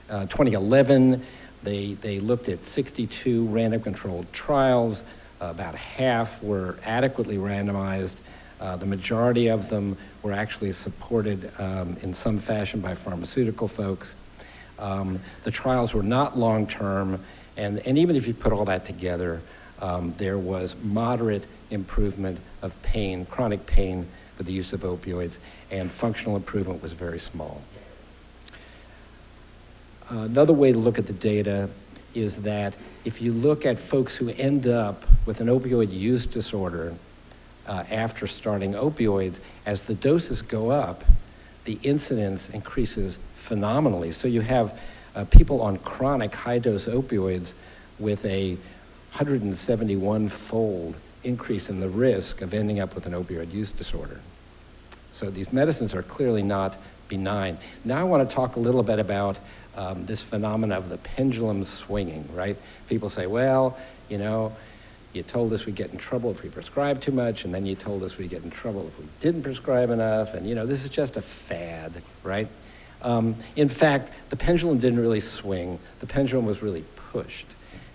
N: 2011, they looked at 62 random controlled trials. About half were adequately randomized. The majority of them were actually supported in some fashion by pharmaceutical folks. The trials were not long-term, and even if you put all that together, there was moderate improvement of pain, chronic pain, with the use of opioids, and functional improvement was very small. Another way to look at the data is that if you look at folks who end up with an opioid use disorder after starting opioids, as the doses go up, the incidence increases phenomenally. So you have people on chronic high-dose opioids with a 171-fold increase in the risk of ending up with an opioid use disorder. So these medicines are clearly not benign. Now I want to talk a little bit about this phenomena of the pendulum swinging, right? People say, well, you know, you told us we'd get in trouble if we prescribed too much, and then you told us we'd get in trouble if we didn't prescribe enough, and you know, this is just a fad, right? In fact, the pendulum didn't really swing. The pendulum was really pushed.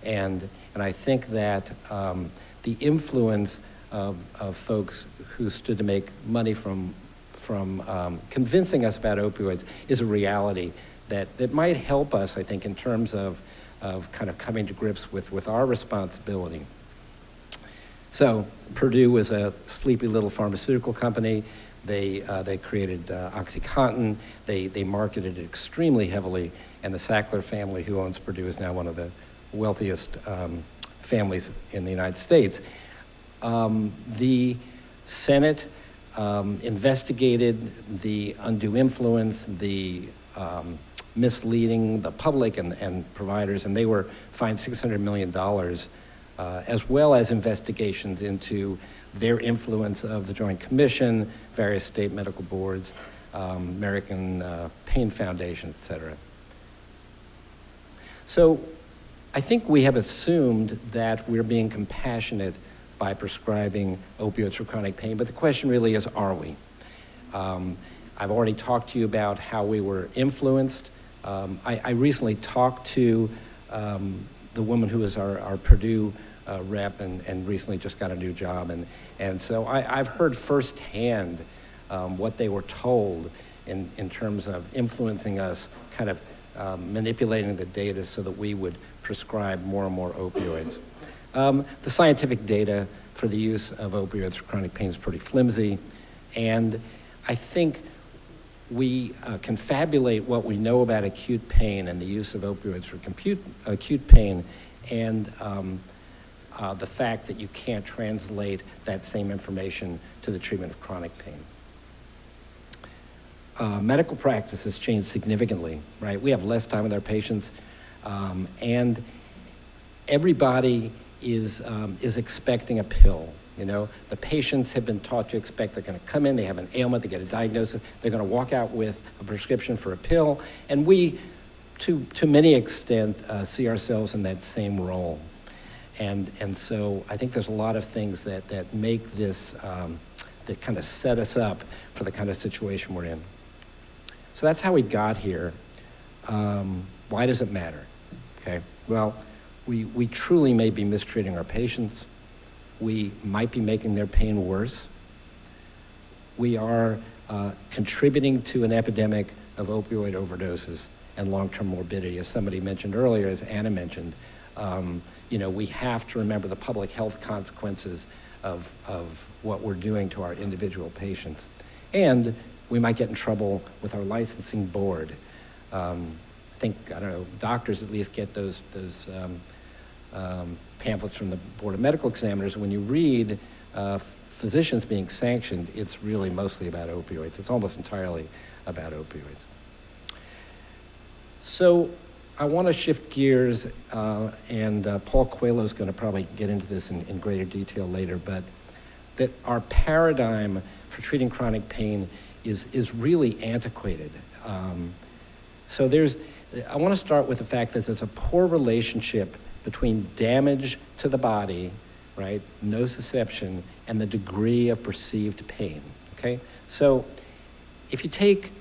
N: And I think that the influence of folks who stood to make money from convincing us about opioids is a reality that might help us, I think, in terms of kind of coming to grips with our responsibility. So Purdue was a sleepy little pharmaceutical company. They created OxyContin. They marketed it extremely heavily, and the Sackler family, who owns Purdue, is now one of the wealthiest families in the United States. The Senate investigated the undue influence, the misleading the public and providers, and they were fined $600 million, as well as investigations into their influence of the Joint Commission, various state medical boards, American Pain Foundation, et cetera. So I think we have assumed that we're being compassionate by prescribing opioids for chronic pain, but the question really is, are we? I've already talked to you about how we were influenced. I recently talked to the woman who was our Purdue rep and recently just got a new job. And so I've heard firsthand what they were told in terms of influencing us, kind of manipulating the data so that we would prescribe more and more opioids. The scientific data for the use of opioids for chronic pain is pretty flimsy, and I think we confabulate what we know about acute pain and the use of opioids for acute pain and the fact that you can't translate that same information to the treatment of chronic pain. Medical practice has changed significantly, right? We have less time with our patients, and everybody is expecting a pill. You know, the patients have been taught to expect they're going to come in, they have an ailment, they get a diagnosis, they're going to walk out with a prescription for a pill, and we, to many extent, see ourselves in that same role. And so I think there's a lot of things that make this, that kind of set us up for the kind of situation we're in. So that's how we got here. Why does it matter? Okay, well, we truly may be mistreating our patients. We might be making their pain worse. We are contributing to an epidemic of opioid overdoses and long-term morbidity. As somebody mentioned earlier, as Anna mentioned, you know, we have to remember the public health consequences of what we're doing to our individual patients. And we might get in trouble with our licensing board. I think, I don't know, doctors at least get those pamphlets from the Board of Medical Examiners. When you read physicians being sanctioned, it's really mostly about opioids. It's almost entirely about opioids. So I want to shift gears, and Paul Coelho is going to probably get into this in greater detail later, but that our paradigm for treating chronic pain is really antiquated. So I want to start with the fact that there's a poor relationship between damage to the body, right, nociception, and the degree of perceived pain, okay? So if you take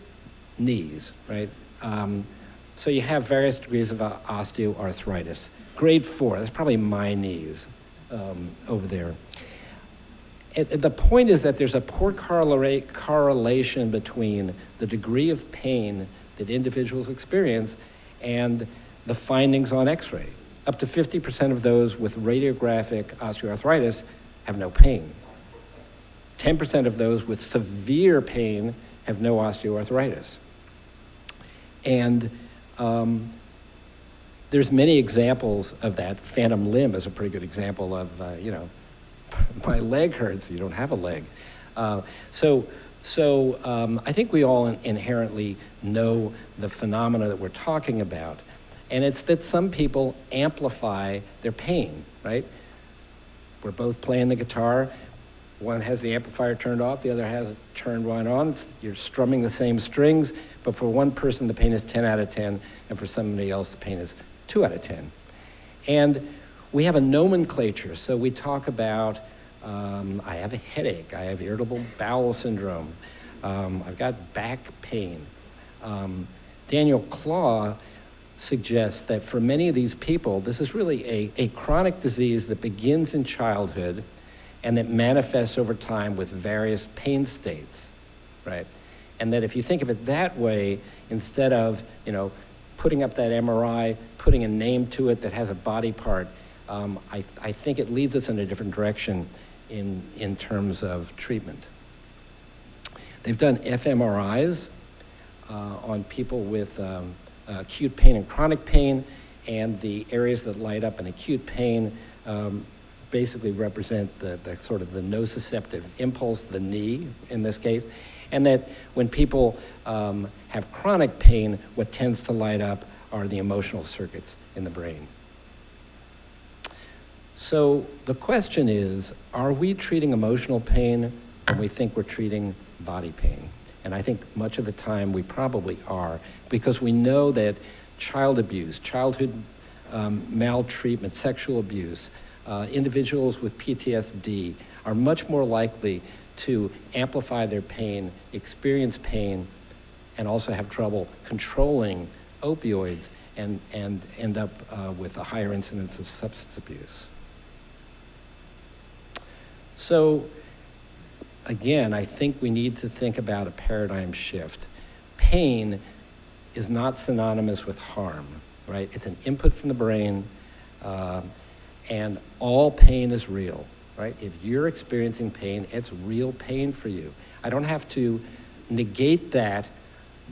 N: knees, right, so you have various degrees of osteoarthritis. Grade 4, that's probably my knees over there. The point is that there's a poor correlation between the degree of pain that individuals experience and the findings on x-ray. Up to 50% of those with radiographic osteoarthritis have no pain. 10% of those with severe pain have no osteoarthritis. And there's many examples of that. Phantom limb is a pretty good example of, my leg hurts, you don't have a leg. So I think we all inherently know the phenomena that we're talking about. And it's that some people amplify their pain, right? We're both playing the guitar. One has the amplifier turned off, the other has it turned right on. You're strumming the same strings, but for one person the pain is 10 out of 10, and for somebody else the pain is 2 out of 10. And we have a nomenclature, so we talk about, I have a headache, I have irritable bowel syndrome, I've got back pain. Daniel Claw suggests that for many of these people, this is really a chronic disease that begins in childhood and that manifests over time with various pain states, right? And that if you think of it that way, instead of, putting up that MRI, putting a name to it that has a body part, I think it leads us in a different direction in terms of treatment. They've done fMRIs on people with acute pain and chronic pain, and the areas that light up in acute pain basically represent the sort of the nociceptive impulse, the knee in this case, and that when people have chronic pain, what tends to light up are the emotional circuits in the brain. So the question is, are we treating emotional pain when we think we're treating body pain? And I think much of the time we probably are, because we know that child abuse, childhood maltreatment, sexual abuse, individuals with PTSD are much more likely to amplify their pain, experience pain, and also have trouble controlling opioids and end up with a higher incidence of substance abuse. So again, I think we need to think about a paradigm shift. Pain is not synonymous with harm, right? It's an input from the brain, and all pain is real, right? If you're experiencing pain, it's real pain for you. I don't have to negate that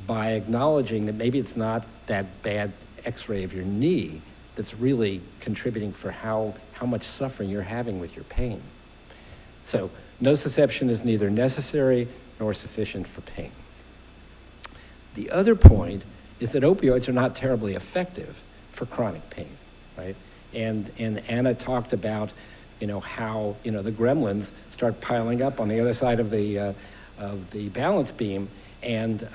N: by acknowledging that maybe it's not that bad x-ray of your knee that's really contributing for how much suffering you're having with your pain. So nociception is neither necessary nor sufficient for pain. The other point is that opioids are not terribly effective for chronic pain, right? And Anna talked about, how, the gremlins start piling up on the other side of the balance beam, and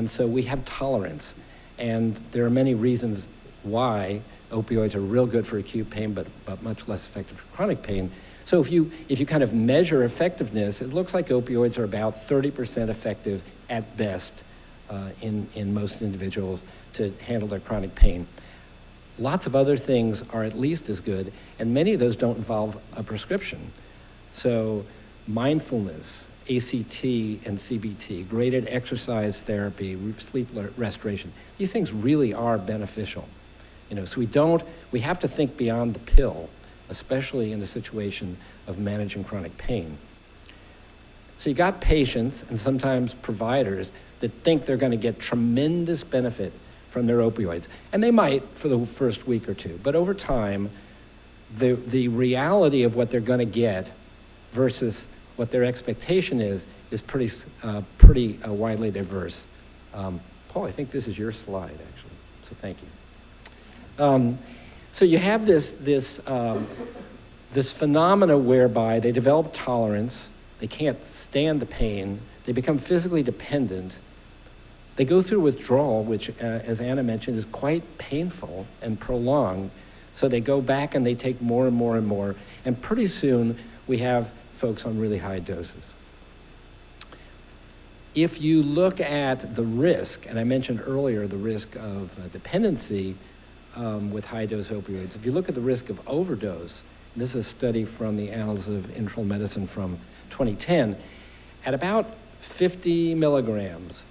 N: so we have tolerance. And there are many reasons why opioids are real good for acute pain, but much less effective for chronic pain. So if you kind of measure effectiveness, it looks like opioids are about 30% effective at best in most individuals to handle their chronic pain. Lots of other things are at least as good, and many of those don't involve a prescription. So mindfulness, ACT and CBT, graded exercise therapy, sleep restoration, these things really are beneficial. So we have to think beyond the pill, especially in a situation of managing chronic pain. So you got patients and sometimes providers that think they're going to get tremendous benefit from their opioids. And they might for the first week or two, but over time, the reality of what they're going to get versus what their expectation is pretty widely diverse. Paul, I think this is your slide, actually, so thank you. So you have this phenomena whereby they develop tolerance, they can't stand the pain, they become physically dependent, They go through withdrawal, which, as Anna mentioned, is quite painful and prolonged. So they go back and they take more and more and more. And pretty soon, we have folks on really high doses. If you look at the risk, and I mentioned earlier the risk of dependency with high-dose opioids, if you look at the risk of overdose, and this is a study from the Annals of Internal Medicine from 2010, at about 50 milligrams,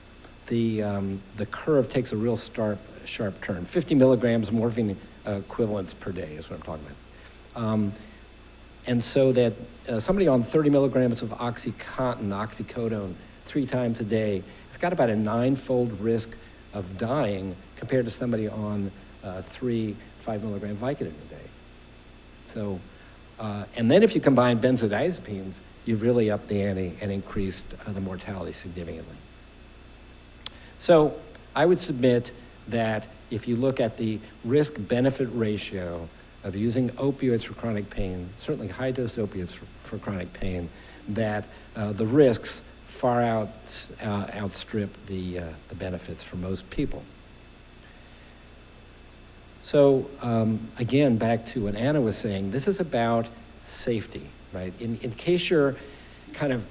N: the curve takes a real sharp turn. 50 milligrams morphine equivalents per day is what I'm talking about. And so that somebody on 30 milligrams of oxycodone 3 times a day, it's got about a 9-fold risk of dying compared to somebody on 3 5-milligram Vicodin a day. So, and then if you combine benzodiazepines, you've really upped the ante and increased the mortality significantly. So I would submit that if you look at the risk-benefit ratio of using opioids for chronic pain, certainly high-dose opioids for chronic pain, that the risks far outstrip the benefits for most people. So again, back to what Anna was saying, this is about safety, right? In case you're kind of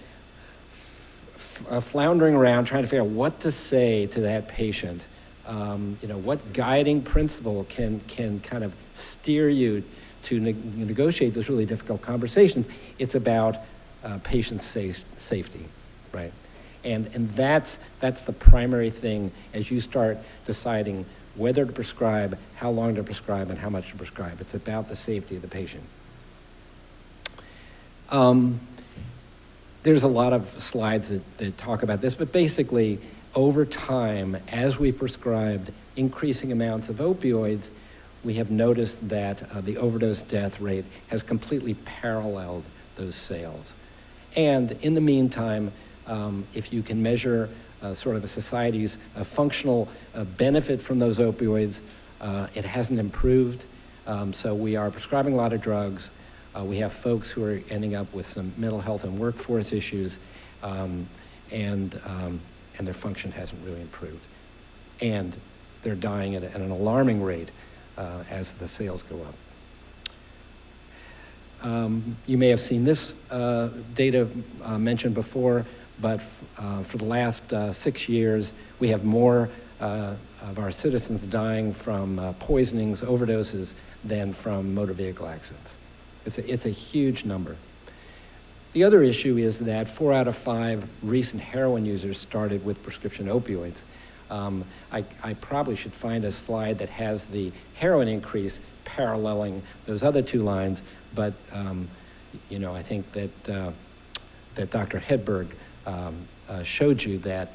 N: floundering around trying to figure out what to say to that patient, what guiding principle can kind of steer you to negotiate those really difficult conversations, it's about patient safety, right? And that's the primary thing as you start deciding whether to prescribe, how long to prescribe, and how much to prescribe. It's about the safety of the patient. There's a lot of slides that talk about this, but basically, over time, as we prescribed increasing amounts of opioids, we have noticed that the overdose death rate has completely paralleled those sales. And in the meantime, if you can measure sort of a society's functional benefit from those opioids, it hasn't improved. So we are prescribing a lot of drugs. We have folks who are ending up with some mental health and workforce issues, and their function hasn't really improved. And they're dying at an alarming rate as the sales go up. You may have seen this data mentioned before, but for the last 6 years, we have more of our citizens dying from poisonings, overdoses, than from motor vehicle accidents. It's a huge number. The other issue is that 4 out of 5 recent heroin users started with prescription opioids. I probably should find a slide that has the heroin increase paralleling those other 2 lines, but I think that Dr. Hedberg showed you that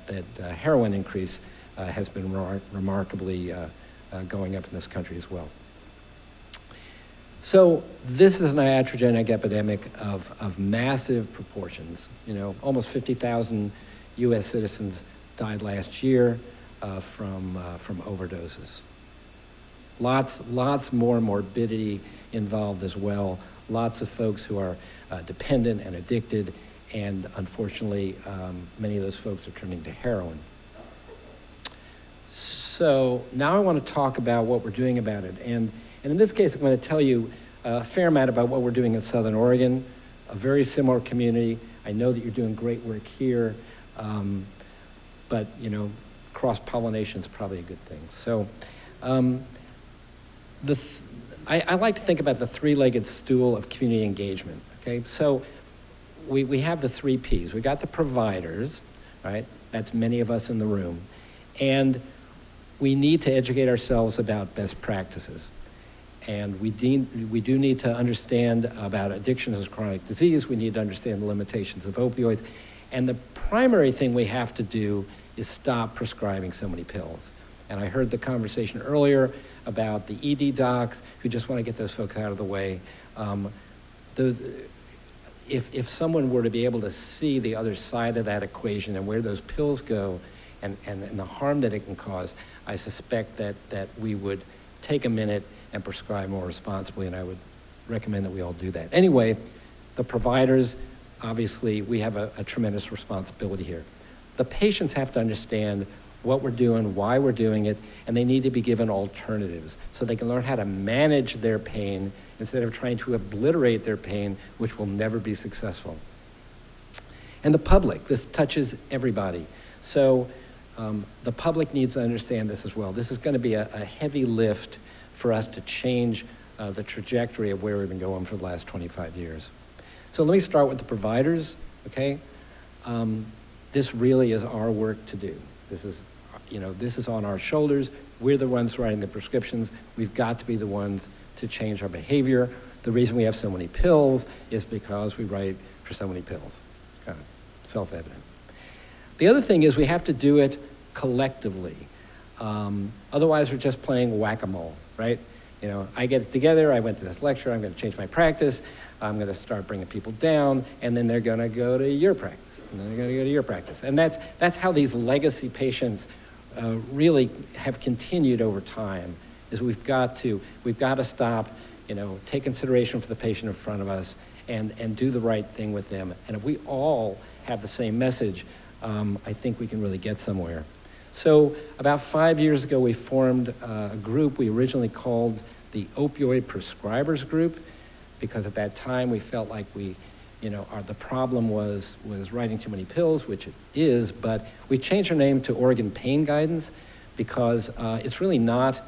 N: heroin increase has been remarkably going up in this country as well. So this is an iatrogenic epidemic of massive proportions. Almost 50,000 U.S. citizens died last year from overdoses. Lots more morbidity involved as well. Lots of folks who are dependent and addicted, and unfortunately, many of those folks are turning to heroin. So now I want to talk about what we're doing about it. And in this case, I'm going to tell you a fair amount about what we're doing in Southern Oregon, a very similar community. I know that you're doing great work here, but cross-pollination is probably a good thing. So I like to think about the 3-legged stool of community engagement, okay? So we have the 3 Ps. We got the providers, right? That's many of us in the room. And we need to educate ourselves about best practices. And we do need to understand about addiction as a chronic disease. We need to understand the limitations of opioids. And the primary thing we have to do is stop prescribing so many pills. And I heard the conversation earlier about the ED docs who just want to get those folks out of the way. If someone were to be able to see the other side of that equation and where those pills go and the harm that it can cause, I suspect that we would take a minute and prescribe more responsibly, and I would recommend that we all do that. Anyway, the providers, obviously, we have a tremendous responsibility here. The patients have to understand what we're doing, why we're doing it, and they need to be given alternatives so they can learn how to manage their pain instead of trying to obliterate their pain, which will never be successful. And the public, this touches everybody. So the public needs to understand this as well. This is going to be a heavy lift for us to change the trajectory of where we've been going for the last 25 years. So let me start with the providers, okay? This really is our work to do. This is on our shoulders. We're the ones writing the prescriptions. We've got to be the ones to change our behavior. The reason we have so many pills is because we write for so many pills. Kind of self-evident. The other thing is we have to do it collectively. Otherwise, we're just playing whack-a-mole, right? You know, I get it together, I went to this lecture, I'm going to change my practice, I'm going to start bringing people down, and then they're going to go to your practice, and then they're going to go to your practice. And that's how these legacy patients really have continued over time, is we've got to stop, you know, take consideration for the patient in front of us and do the right thing with them. And if we all have the same message, I think we can really get somewhere. So about 5 years ago, we formed a group we originally called the Opioid Prescribers Group, because at that time we felt like the problem was writing too many pills, which it is, but we changed our name to Oregon Pain Guidance because it's really not,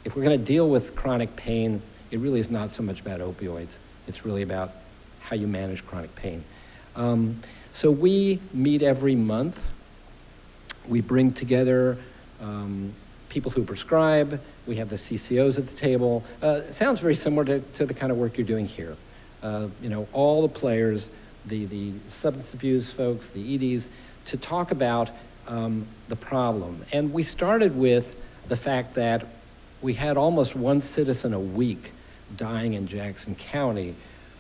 N: if we're going to deal with chronic pain, it really is not so much about opioids. It's really about how you manage chronic pain. So we meet every month. We bring together people who prescribe. We have the CCOs at the table. It sounds very similar to the kind of work you're doing here. You know, all the players, the substance abuse folks, the EDs, to talk about the problem. And we started with the fact that we had almost one citizen a week dying in Jackson County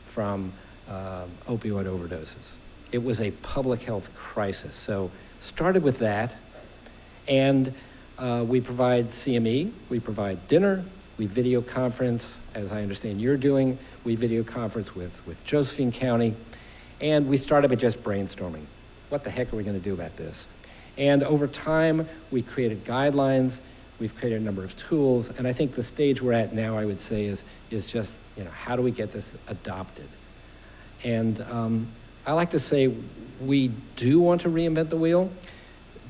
N: from opioid overdoses. It was a public health crisis. So started with that, and we provide CME, we provide dinner, we video conference, as I understand you're doing, we video conference with Josephine County, and we started by just brainstorming. What the heck are we going to do about this? And over time, we created guidelines, we've created a number of tools, and I think the stage we're at now, I would say, is just, you know, how do we get this adopted? And I like to say we do want to reinvent the wheel,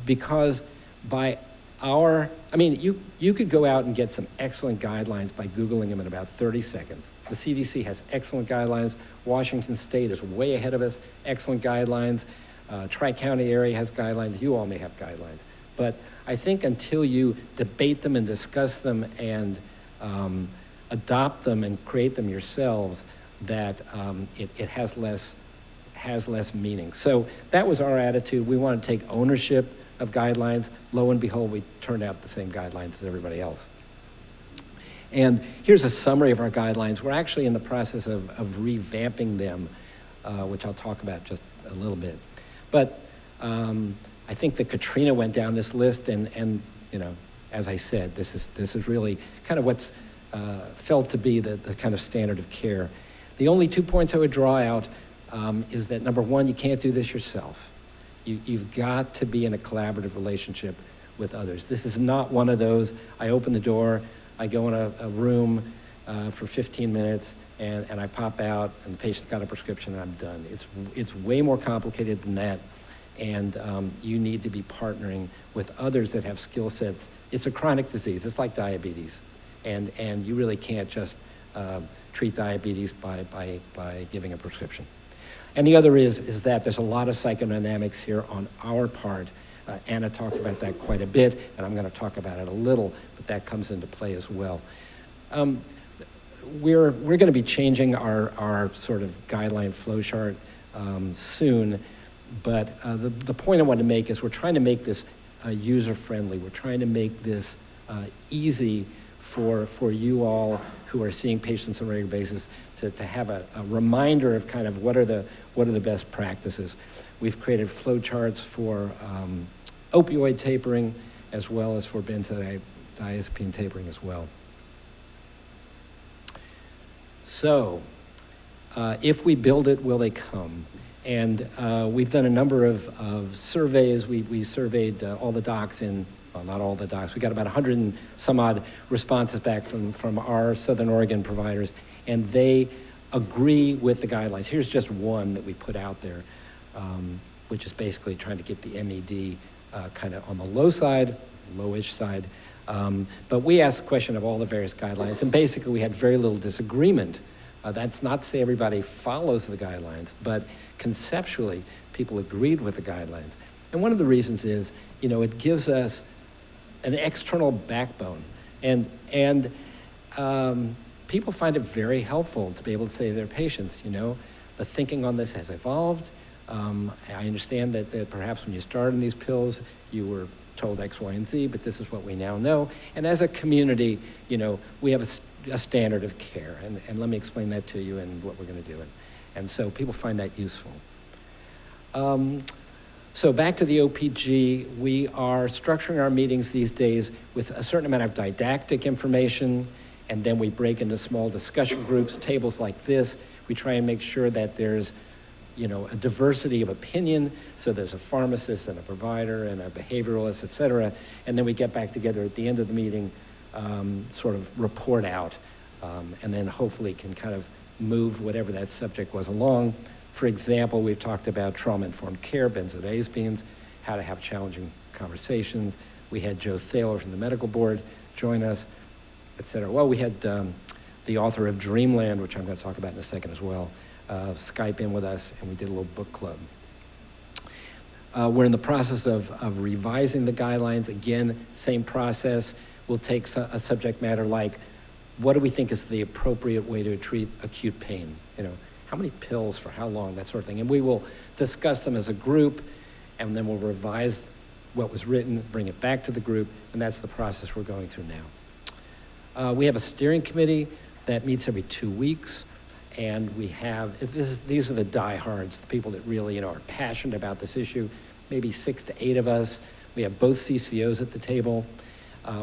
N: because by I mean, you could go out and get some excellent guidelines by Googling them in about 30 seconds. The CDC has excellent guidelines. Washington State is way ahead of us, excellent guidelines. Tri-County area has guidelines. You all may have guidelines. But I think until you debate them and discuss them and adopt them and create them yourselves, that it has less meaning. So that was our attitude. We want to take ownership of guidelines. Lo and behold, we turned out the same guidelines as everybody else. And here's a summary of our guidelines. We're actually in the process of revamping them, which I'll talk about just a little bit. But I think that Katrina went down this list, and you know, as I said, this is really kind of what's felt to be the kind of standard of care. The only 2 points I would draw out is that, number one, you can't do this yourself. You've got to be in a collaborative relationship with others. This is not one of those, I open the door, I go in a room for 15 minutes, and I pop out, and the patient's got a prescription, and I'm done. It's way more complicated than that, and you need to be partnering with others that have skill sets. It's a chronic disease. It's like diabetes, and you really can't just treat diabetes by giving a prescription. And the other is that there's a lot of psychodynamics here on our part. Anna talked about that quite a bit, and I'm going to talk about it a little, but that comes into play as well. We're going to be changing our sort of guideline flowchart soon, but the point I want to make is we're trying to make this user-friendly. We're trying to make this easy for you all who are seeing patients on a regular basis to have a reminder of kind of what are the best practices. We've created flowcharts for opioid tapering as well as for benzodiazepine tapering as well. So, if we build it, will they come? And we've done a number of surveys. We surveyed all the docs in well, not all the docs. We got about 100 and some odd responses back from our Southern Oregon providers, and they agree with the guidelines. Here's just one that we put out there, which is basically trying to get the MED kind of on the low side, lowish side. But we asked the question of all the various guidelines, and basically we had very little disagreement. That's not to say everybody follows the guidelines, but conceptually, people agreed with the guidelines. And one of the reasons is, it gives us an external backbone. And people find it very helpful to be able to say to their patients, the thinking on this has evolved. I understand that perhaps when you started on these pills, you were told X, Y, and Z, but this is what we now know. And as a community, we have a standard of care. And let me explain that to you and what we're going to do. And so people find that useful. So back to the OPG, we are structuring our meetings these days with a certain amount of didactic information, and then we break into small discussion groups, tables like this. We try and make sure that there's a diversity of opinion, so there's a pharmacist and a provider and a behavioralist, et cetera, and then we get back together at the end of the meeting, sort of report out, and then hopefully can kind of move whatever that subject was along. For example, we've talked about trauma-informed care, benzodiazepines, how to have challenging conversations. We had Joe Thaler from the medical board join us, et cetera. Well, we had the author of Dreamland, which I'm going to talk about in a second as well, Skype in with us, and we did a little book club. We're in the process of revising the guidelines. Again, same process. We'll take a subject matter like, what do we think is the appropriate way to treat acute pain? How many pills for how long, that sort of thing. And we will discuss them as a group, and then we'll revise what was written, bring it back to the group, and that's the process we're going through now. We have a steering committee that meets every 2 weeks. And we have, these are the diehards, the people that really, are passionate about this issue, maybe 6 to 8 of us. We have both CCOs at the table.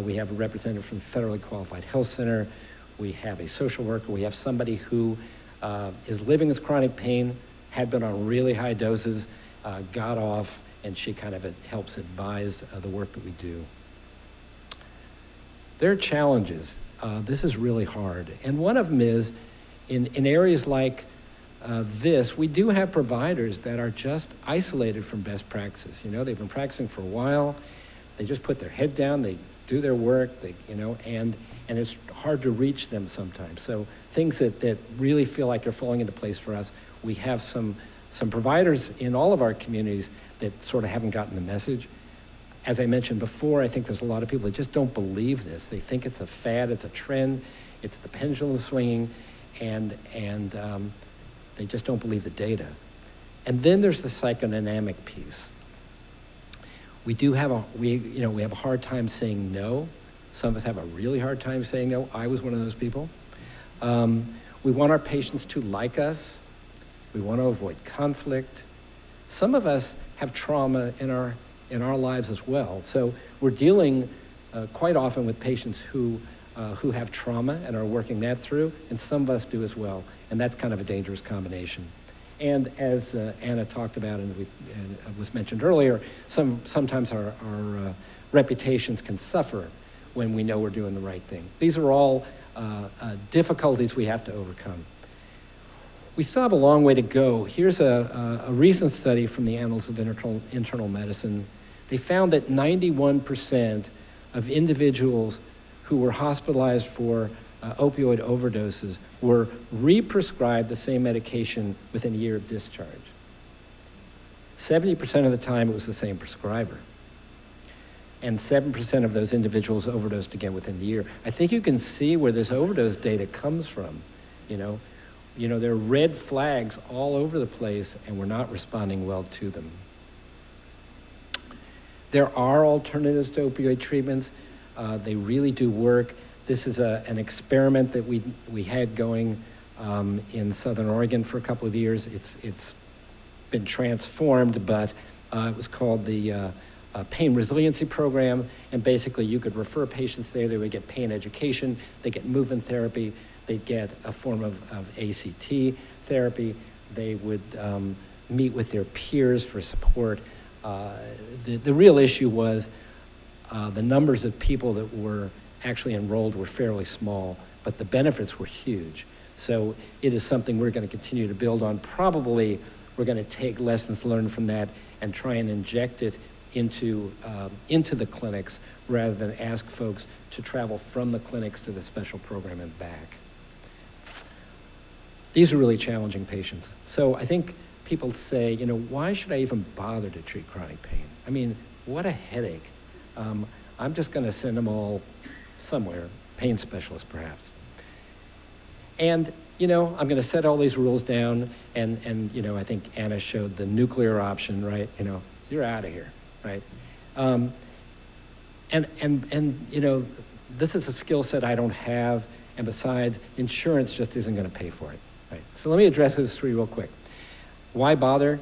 N: We have a representative from Federally Qualified Health Center. We have a social worker. We have somebody who is living with chronic pain, had been on really high doses, got off, and she kind of helps advise the work that we do. There are challenges. This is really hard. And one of them is, in areas like this, we do have providers that are just isolated from best practices. They've been practicing for a while. They just put their head down. They do their work. And it's hard to reach them sometimes. So things that really feel like they're falling into place for us. We have some providers in all of our communities that sort of haven't gotten the message. As I mentioned before, I think there's a lot of people that just don't believe this. They think it's a fad, it's a trend, it's the pendulum swinging. And they just don't believe the data. And then there's the psychodynamic piece. We have a hard time saying no. Some of us have a really hard time saying no. I was one of those people. We want our patients to like us. We want to avoid conflict. Some of us have trauma in our lives as well. So we're dealing quite often with patients who have trauma and are working that through, and some of us do as well, and that's kind of a dangerous combination. And as Anna talked about and was mentioned earlier, sometimes our reputations can suffer when we know we're doing the right thing. These are all difficulties we have to overcome. We still have a long way to go. Here's a recent study from the Annals of Internal Medicine. They found that 91% of individuals who were hospitalized for opioid overdoses were re-prescribed the same medication within a year of discharge. 70% of the time it was the same prescriber. And 7% of those individuals overdosed again within the year. I think you can see where this overdose data comes from. There are red flags all over the place, and we're not responding well to them. There are alternatives to opioid treatments. They really do work. This is an experiment that we had going in Southern Oregon for a couple of years. It's been transformed, but it was called the Pain Resiliency Program, and basically you could refer patients there. They would get pain education, they get movement therapy, they'd get a form of ACT therapy, they would meet with their peers for support. The real issue was The numbers of people that were actually enrolled were fairly small, but the benefits were huge. So it is something we're going to continue to build on. Probably we're going to take lessons learned from that and try and inject it into the clinics rather than ask folks to travel from the clinics to the special program and back. These are really challenging patients. So I think people say, you know, why should I even bother to treat chronic pain? I mean, what a headache. I'm just going to send them all somewhere, pain specialist perhaps. And, you know, I'm going to set all these rules down, and you know, I think Anna showed the nuclear option, right? You know, you're out of here, right? And you know, this is a skill set I don't have, and besides, insurance just isn't going to pay for it, right? So let me address those three real quick. Why bother?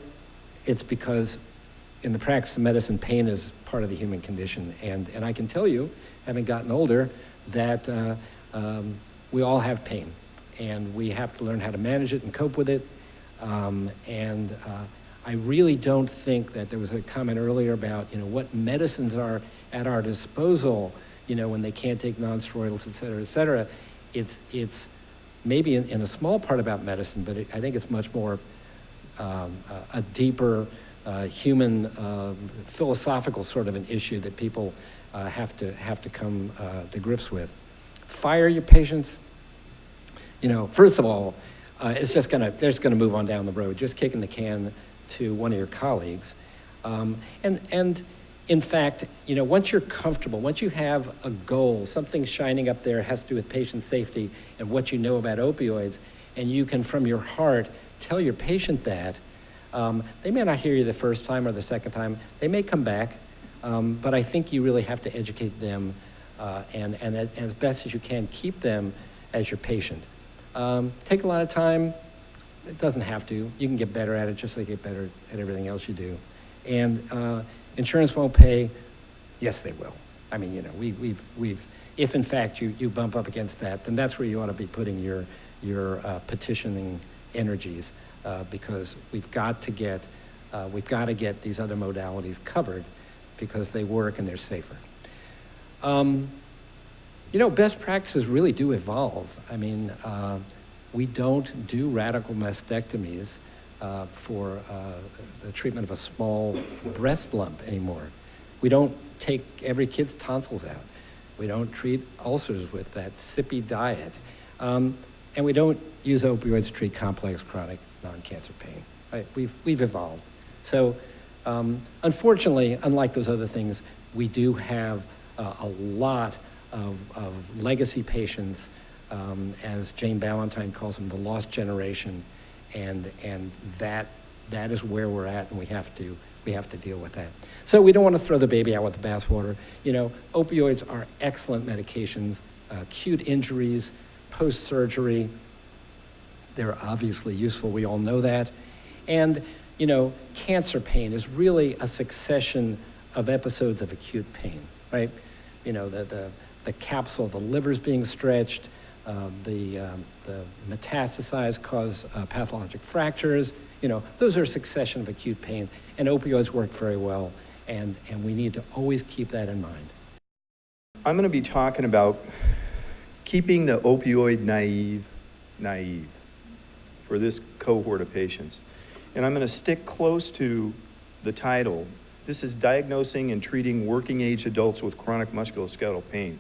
N: It's because in the practice of medicine, pain is part of the human condition, and I can tell you, having gotten older, that we all have pain, and we have to learn how to manage it and cope with it. I really don't think that there was a comment earlier about, you know, what medicines are at our disposal, you know, when they can't take non-steroidals, et cetera, et cetera. It's maybe in a small part about medicine, but I think it's much more a deeper human philosophical sort of an issue that people have to come to grips with. Fire your patients. You know, first of all, they're just gonna move on down the road, just kicking the can to one of your colleagues. And in fact, you know, once you're comfortable, once you have a goal, something shining up there has to do with patient safety and what you know about opioids, and you can from your heart tell your patient that, they may not hear you the first time or the second time, they may come back, but I think you really have to educate them and as best as you can, keep them as your patient. Take a lot of time. It doesn't have to. You can get better at it just like you get better at everything else you do. And insurance won't pay. Yes, they will. I mean, you know, we've if in fact you bump up against that, then that's where you ought to be putting your petitioning energies, because we've got to get these other modalities covered because they work and they're safer. You know, best practices really do evolve. I mean, we don't do radical mastectomies for the treatment of a small breast lump anymore. We don't take every kid's tonsils out. We don't treat ulcers with that sippy diet. And we don't use opioids to treat complex chronic non-cancer pain. Right? We've evolved. So unfortunately, unlike those other things, we do have a lot of legacy patients, as Jane Ballantyne calls them, the lost generation, and that is where we're at, and we have to deal with that. So we don't want to throw the baby out with the bathwater. You know, opioids are excellent medications. Acute injuries, post-surgery, they're obviously useful. We all know that. And you know, cancer pain is really a succession of episodes of acute pain, right? You know, the capsule of the liver's being stretched, the metastasized cause pathologic fractures. You know, those are a succession of acute pain, and opioids work very well, and we need to always keep that in mind.
I: I'm going to be talking about keeping the opioid naive for this cohort of patients. And I'm going to stick close to the title. This is diagnosing and treating working age adults with chronic musculoskeletal pain.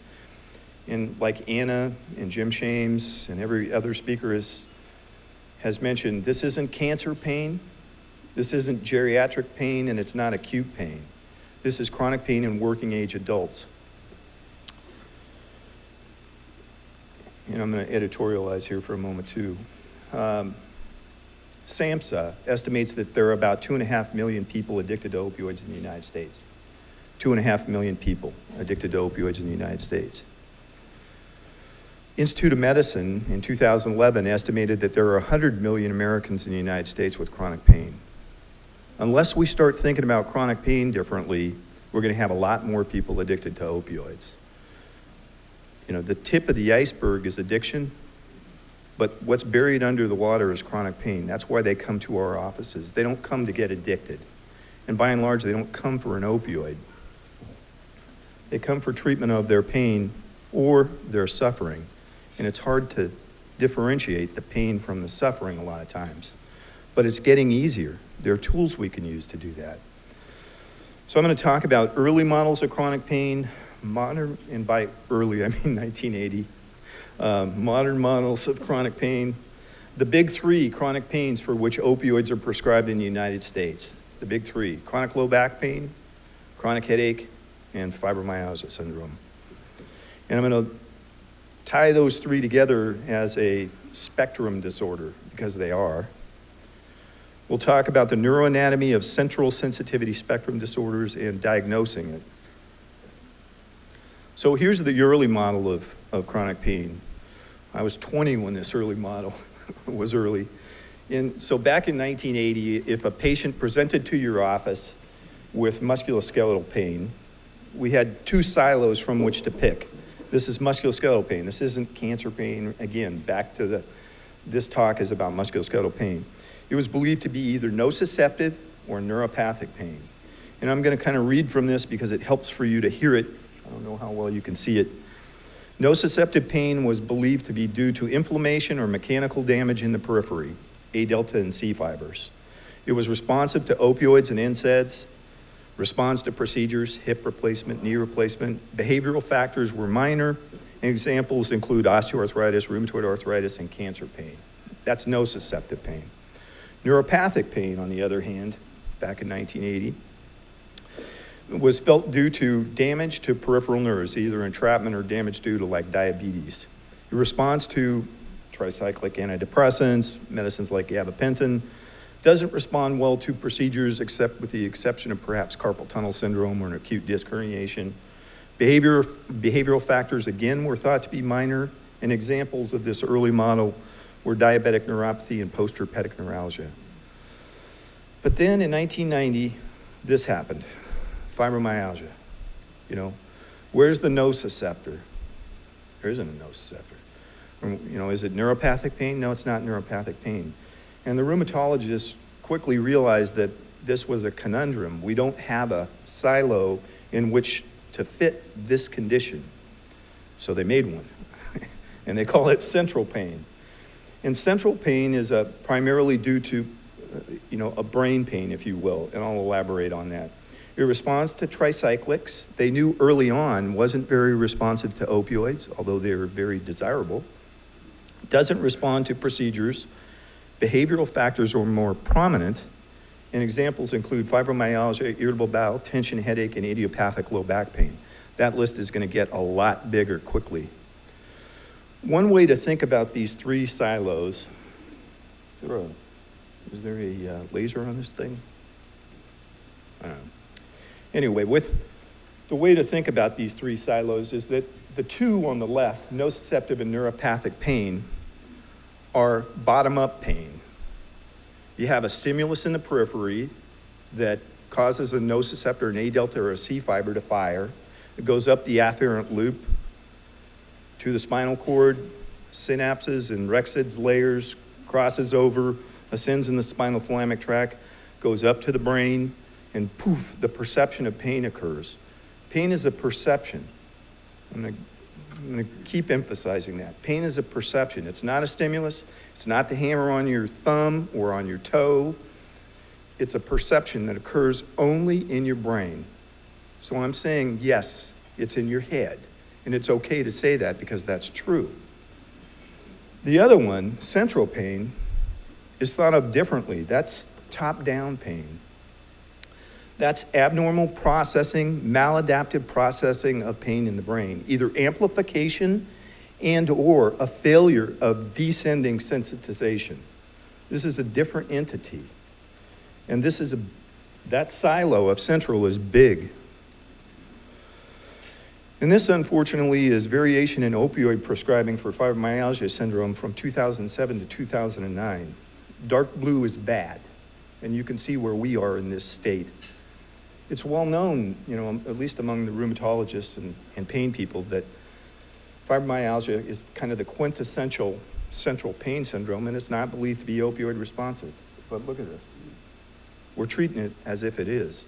I: And like Anna and Jim Shames and every other speaker has mentioned, this isn't cancer pain, this isn't geriatric pain, and it's not acute pain. This is chronic pain in working age adults. And I'm going to editorialize here for a moment too. SAMHSA estimates that there are about 2.5 million people addicted to opioids in the United States. 2.5 million people addicted to opioids in the United States. Institute of Medicine in 2011 estimated that there are 100 million Americans in the United States with chronic pain. Unless we start thinking about chronic pain differently, we're going to have a lot more people addicted to opioids. You know, the tip of the iceberg is addiction, but what's buried under the water is chronic pain. That's why they come to our offices. They don't come to get addicted. And by and large, they don't come for an opioid. They come for treatment of their pain or their suffering. And it's hard to differentiate the pain from the suffering a lot of times. But it's getting easier. There are tools we can use to do that. So I'm going to talk about early models of chronic pain, modern, and by early I mean 1980, modern models of chronic pain, the big three chronic pains for which opioids are prescribed in the United States. The big three: chronic low back pain, chronic headache, and fibromyalgia syndrome. And I'm going to tie those three together as a spectrum disorder, because they are. We'll talk about the neuroanatomy of central sensitivity spectrum disorders and diagnosing it. So here's the early model of chronic pain. I was 20 when this early model was early. And so back in 1980, if a patient presented to your office with musculoskeletal pain, we had two silos from which to pick. This is musculoskeletal pain. This isn't cancer pain. Again, back to this talk is about musculoskeletal pain. It was believed to be either nociceptive or neuropathic pain. And I'm going to kind of read from this because it helps for you to hear it. I don't know how well you can see it. Nociceptive pain was believed to be due to inflammation or mechanical damage in the periphery, A delta and C fibers. It was responsive to opioids and NSAIDs, responds to procedures, hip replacement, knee replacement. Behavioral factors were minor. Examples include osteoarthritis, rheumatoid arthritis, and cancer pain. That's nociceptive pain. Neuropathic pain, on the other hand, back in 1980, was felt due to damage to peripheral nerves, either entrapment or damage due to like diabetes. It responds to tricyclic antidepressants, medicines like gabapentin, doesn't respond well to procedures except with the exception of perhaps carpal tunnel syndrome or an acute disc herniation. Behavioral factors, again, were thought to be minor, and examples of this early model were diabetic neuropathy and post-herpetic neuralgia. But then in 1990, this happened, fibromyalgia. You know, where's the nociceptor? There isn't a nociceptor. You know, is it neuropathic pain? No, it's not neuropathic pain. And the rheumatologists quickly realized that this was a conundrum. We don't have a silo in which to fit this condition. So they made one, and they call it central pain. And central pain is primarily due to, a brain pain, if you will, and I'll elaborate on that. It responds to tricyclics. They knew early on wasn't very responsive to opioids, although they were very desirable. Doesn't respond to procedures. Behavioral factors are more prominent, and examples include fibromyalgia, irritable bowel, tension, headache, and idiopathic low back pain. That list is going to get a lot bigger quickly. One way to think about these three silos, is there a laser on this thing? I don't know. Anyway, with the way to think about these three silos is that the two on the left, nociceptive and neuropathic pain, are bottom-up pain. You have a stimulus in the periphery that causes a nociceptor, an A delta or a C fiber to fire. It goes up the afferent loop to the spinal cord, synapses and Rexid's layers, crosses over, ascends in the spinal thalamic tract, goes up to the brain, and poof, the perception of pain occurs. Pain is a perception. I'm going to keep emphasizing that. Pain is a perception. It's not a stimulus. It's not the hammer on your thumb or on your toe. It's a perception that occurs only in your brain. So I'm saying, yes, it's in your head. And it's okay to say that because that's true. The other one, central pain, is thought of differently. That's top-down pain. That's abnormal processing, maladaptive processing of pain in the brain, either amplification and or a failure of descending sensitization. This is a different entity. And that silo of central is big. And this, unfortunately, is variation in opioid prescribing for fibromyalgia syndrome from 2007 to 2009. Dark blue is bad, and you can see where we are in this state. It's well known, at least among the rheumatologists and pain people, that fibromyalgia is kind of the quintessential central pain syndrome, and it's not believed to be opioid responsive. But look at this. We're treating it as if it is.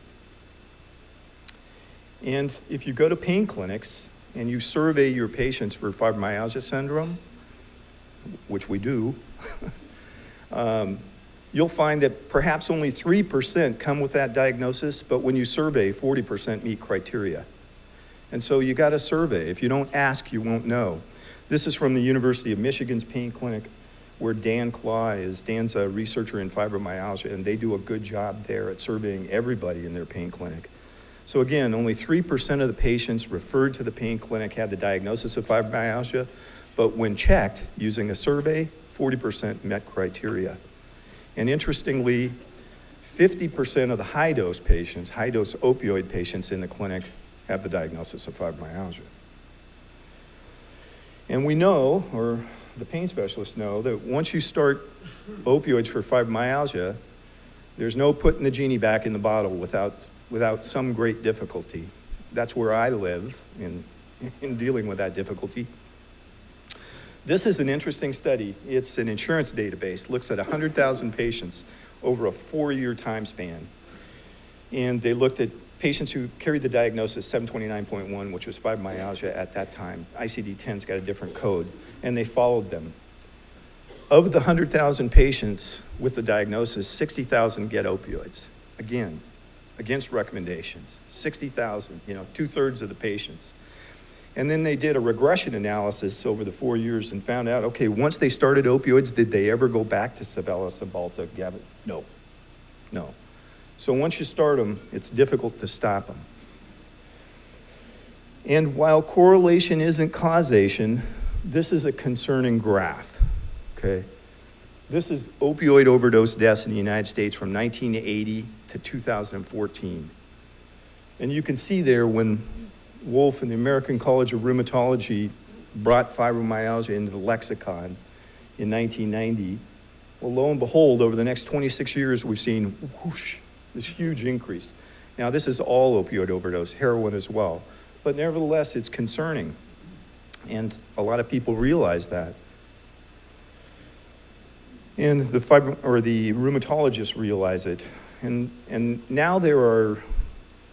I: And if you go to pain clinics and you survey your patients for fibromyalgia syndrome, which we do, you'll find that perhaps only 3% come with that diagnosis, but when you survey, 40% meet criteria. And so you got to survey. If you don't ask, you won't know. This is from the University of Michigan's pain clinic, where Dan Claw is. Dan's a researcher in fibromyalgia, and they do a good job there at surveying everybody in their pain clinic. So again, only 3% of the patients referred to the pain clinic had the diagnosis of fibromyalgia, but when checked using a survey, 40% met criteria. And interestingly, 50% of the high-dose patients, high-dose opioid patients in the clinic, have the diagnosis of fibromyalgia. And we know, or the pain specialists know, that once you start opioids for fibromyalgia, there's no putting the genie back in the bottle without some great difficulty. That's where I live in dealing with that difficulty. This is an interesting study. It's an insurance database, looks at 100,000 patients over a 4-year time span. And they looked at patients who carried the diagnosis 729.1, which was fibromyalgia at that time. ICD-10's got a different code, and they followed them. Of the 100,000 patients with the diagnosis, 60,000 get opioids. Again, against recommendations. 60,000, 2/3 of the patients. And then they did a regression analysis over the 4 years and found out, okay, once they started opioids, did they ever go back to Cybella, Cymbalta, Gabapentin? No. So once you start them, it's difficult to stop them. And while correlation isn't causation, this is a concerning graph, okay? This is opioid overdose deaths in the United States from 1980 to 2014. And you can see there when Wolf and the American College of Rheumatology brought fibromyalgia into the lexicon in 1990. Well, lo and behold, over the next 26 years, we've seen whoosh, this huge increase. Now, this is all opioid overdose, heroin as well. But nevertheless, it's concerning. And a lot of people realize that. And the rheumatologists realize it. And now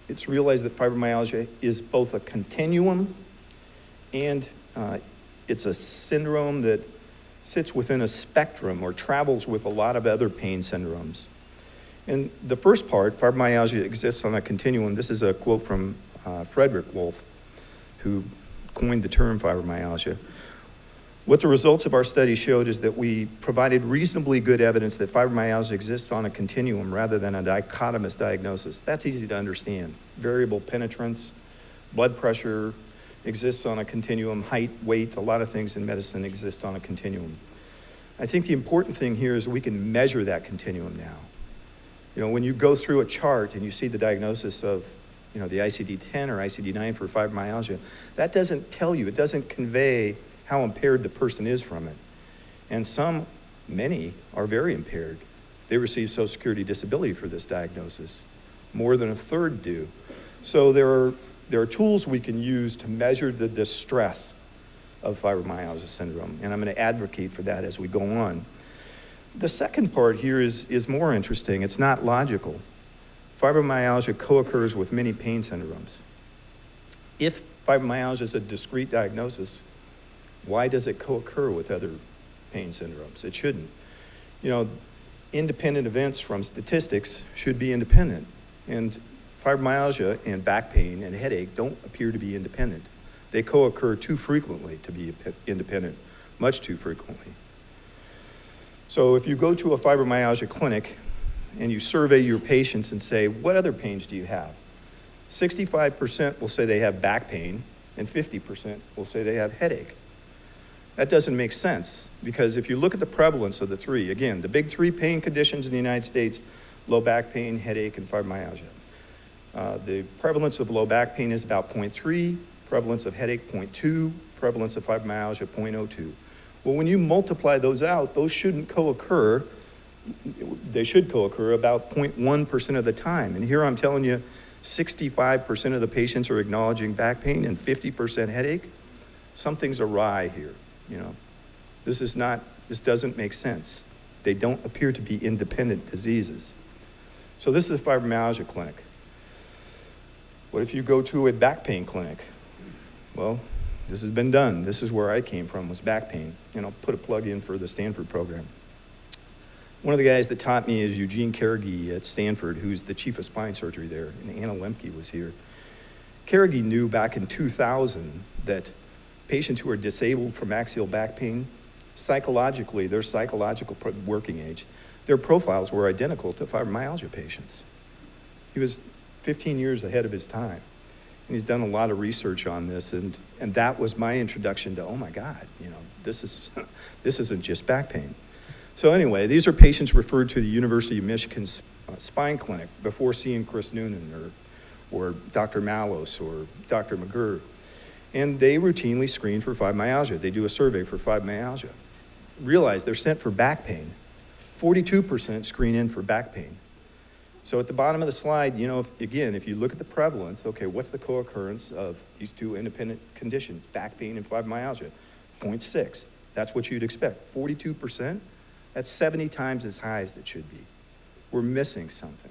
I: it's realized that fibromyalgia is both a continuum and it's a syndrome that sits within a spectrum or travels with a lot of other pain syndromes. And the first part, fibromyalgia exists on a continuum. This is a quote from Frederick Wolf, who coined the term fibromyalgia. What the results of our study showed is that we provided reasonably good evidence that fibromyalgia exists on a continuum rather than a dichotomous diagnosis. That's easy to understand. Variable penetrance, blood pressure exists on a continuum, height, weight, a lot of things in medicine exist on a continuum. I think the important thing here is we can measure that continuum now. When you go through a chart and you see the diagnosis of the ICD-10 or ICD-9 for fibromyalgia, that doesn't tell you, it doesn't convey how impaired the person is from it. And many are very impaired. They receive Social Security disability for this diagnosis. More than a third do. So there are tools we can use to measure the distress of fibromyalgia syndrome, and I'm going to advocate for that as we go on. The second part here is more interesting. It's not logical. Fibromyalgia co-occurs with many pain syndromes. If fibromyalgia is a discrete diagnosis, why does it co-occur with other pain syndromes? It shouldn't. Independent events from statistics should be independent. And fibromyalgia and back pain and headache don't appear to be independent. They co-occur too frequently to be independent, much too frequently. So if you go to a fibromyalgia clinic and you survey your patients and say, what other pains do you have? 65% will say they have back pain and 50% will say they have headache. That doesn't make sense because if you look at the prevalence of the three, again, the big three pain conditions in the United States, low back pain, headache, and fibromyalgia. The prevalence of low back pain is about 0.3, prevalence of headache 0.2, prevalence of fibromyalgia 0.02. Well, when you multiply those out, those shouldn't co-occur. They should co-occur about 0.1% of the time. And here I'm telling you, 65% of the patients are acknowledging back pain and 50% headache. Something's awry here. This doesn't make sense. They don't appear to be independent diseases. So this is a fibromyalgia clinic. What if you go to a back pain clinic? Well, this has been done. This is where I came from, was back pain. And I'll put a plug in for the Stanford program. One of the guys that taught me is Eugene Carnegie at Stanford, who's the chief of spine surgery there, and Anna Lembke was here. Carnegie knew back in 2000 that patients who are disabled from axial back pain, psychologically, their psychological working age, their profiles were identical to fibromyalgia patients. He was 15 years ahead of his time. And he's done a lot of research on this, and that was my introduction to, oh my God, you know, this isn't just back pain. So anyway, these are patients referred to the University of Michigan's spine clinic before seeing Chris Noonan or Dr. Mallos or Dr. McGurr. And they routinely screen for fibromyalgia. They do a survey for fibromyalgia. Realize they're sent for back pain. 42% screen in for back pain. So at the bottom of the slide, you know, again, if you look at the prevalence, okay, what's the co-occurrence of these two independent conditions, back pain and fibromyalgia? 0.6. That's what you'd expect. 42%, that's 70 times as high as it should be. We're missing something.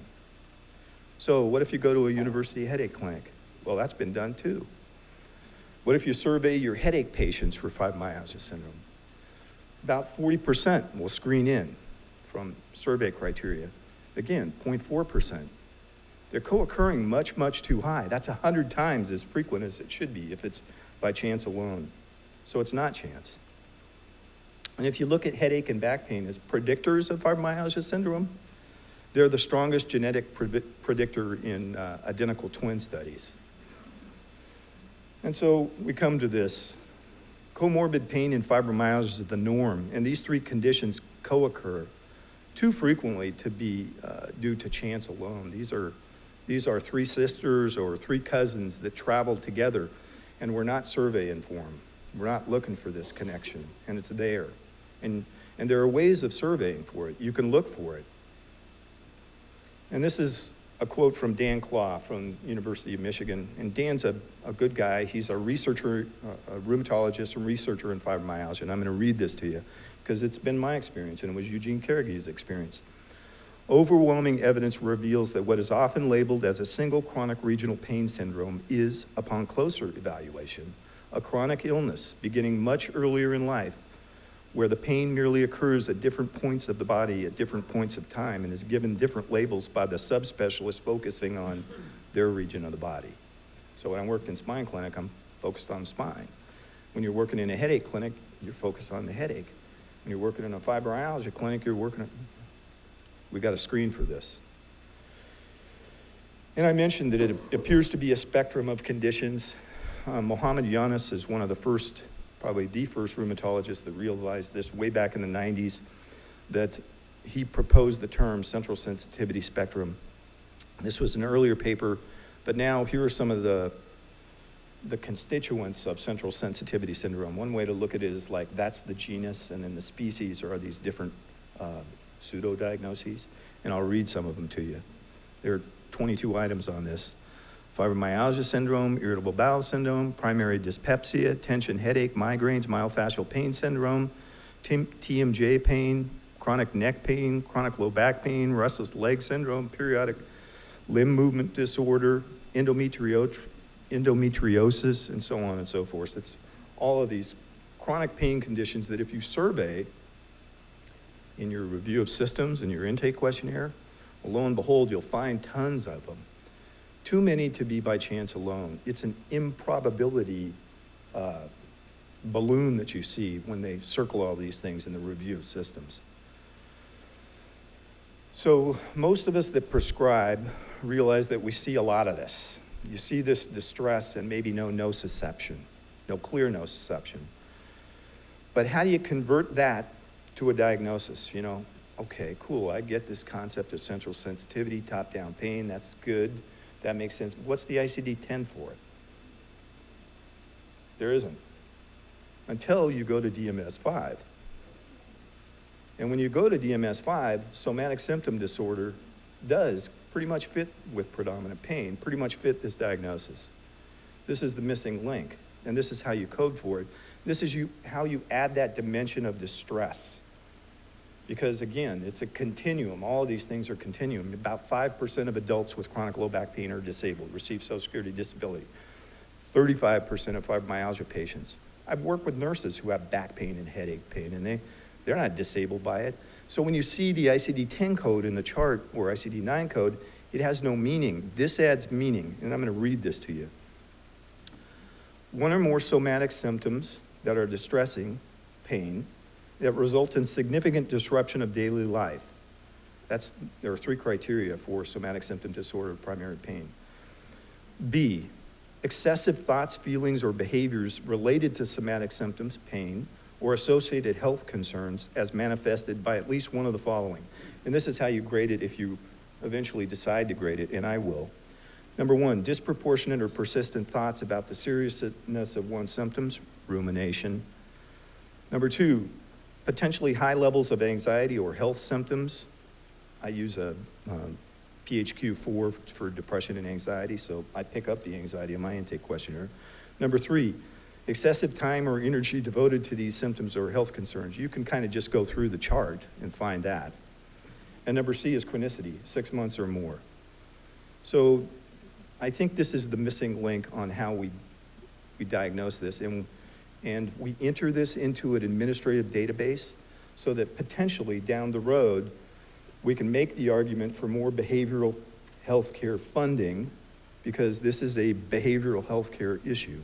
I: So what if you go to a university headache clinic? Well, that's been done too. What if you survey your headache patients for fibromyalgia syndrome? About 40% will screen in from survey criteria. Again, 0.4%. They're co-occurring much, much too high. That's 100 times as frequent as it should be if it's by chance alone. So it's not chance. And if you look at headache and back pain as predictors of fibromyalgia syndrome, they're the strongest genetic predictor in identical twin studies. And so we come to this. Comorbid pain and fibromyalgia is the norm, and these three conditions co-occur too frequently to be due to chance alone. These are three sisters or three cousins that traveled together, and we're not surveying for them. We're not looking for this connection, and it's there. And there are ways of surveying for it. You can look for it. And this is a quote from Dan Claw from University of Michigan. And Dan's a good guy. He's a researcher, a rheumatologist and researcher in fibromyalgia. And I'm going to read this to you because it's been my experience and it was Eugene Carnegie's experience. Overwhelming evidence reveals that what is often labeled as a single chronic regional pain syndrome is, upon closer evaluation, a chronic illness beginning much earlier in life, where the pain merely occurs at different points of the body at different points of time and is given different labels by the subspecialist focusing on their region of the body. So when I worked in spine clinic, I'm focused on spine. When you're working in a headache clinic, you're focused on the headache. When you're working in a fibromyalgia clinic, you're working on, we got to screen for this. And I mentioned that it appears to be a spectrum of conditions. Mohammed Yunus is one of the first, probably the first rheumatologist that realized this way back in the 90s, that he proposed the term central sensitivity spectrum. This was an earlier paper, but now here are some of the constituents of central sensitivity syndrome. One way to look at it is like that's the genus, and then the species are these different pseudo-diagnoses, and I'll read some of them to you. There are 22 items on this. Fibromyalgia syndrome, irritable bowel syndrome, primary dyspepsia, tension headache, migraines, myofascial pain syndrome, TMJ pain, chronic neck pain, chronic low back pain, restless leg syndrome, periodic limb movement disorder, endometriosis, and so on and so forth. It's all of these chronic pain conditions that if you survey in your review of systems and your intake questionnaire, well, lo and behold, you'll find tons of them. Too many to be by chance alone. It's an improbability balloon that you see when they circle all these things in the review of systems. So most of us that prescribe realize that we see a lot of this. You see this distress and maybe no nociception, no clear nociception. But how do you convert that to a diagnosis? You know, okay, cool, I get this concept of central sensitivity, top-down pain, that's good. That makes sense. What's the ICD-10 for it? There isn't. Until you go to DMS-5. And when you go to DMS-5, somatic symptom disorder does pretty much fit with predominant pain, pretty much fit this diagnosis. This is the missing link, and this is how you code for it. This is how you add that dimension of distress. Because again, it's a continuum. All of these things are continuum. About 5% of adults with chronic low back pain are disabled, receive Social Security disability. 35% of fibromyalgia patients. I've worked with nurses who have back pain and headache pain, and they're not disabled by it. So when you see the ICD-10 code in the chart, or ICD-9 code, it has no meaning. This adds meaning, and I'm gonna read this to you. One or more somatic symptoms that are distressing, pain, that result in significant disruption of daily life. There are 3 criteria for somatic symptom disorder of primary pain. B, excessive thoughts, feelings, or behaviors related to somatic symptoms, pain, or associated health concerns as manifested by at least one of the following. And this is how you grade it if you eventually decide to grade it, and I will. Number 1, disproportionate or persistent thoughts about the seriousness of one's symptoms, rumination. Number 2, potentially high levels of anxiety or health symptoms. I use a PHQ-4 for depression and anxiety, so I pick up the anxiety in my intake questionnaire. Number 3, excessive time or energy devoted to these symptoms or health concerns. You can kind of just go through the chart and find that. And number C is chronicity, 6 months or more. So I think this is the missing link on how we diagnose this. And we enter this into an administrative database so that potentially down the road, we can make the argument for more behavioral health care funding, because this is a behavioral health care issue.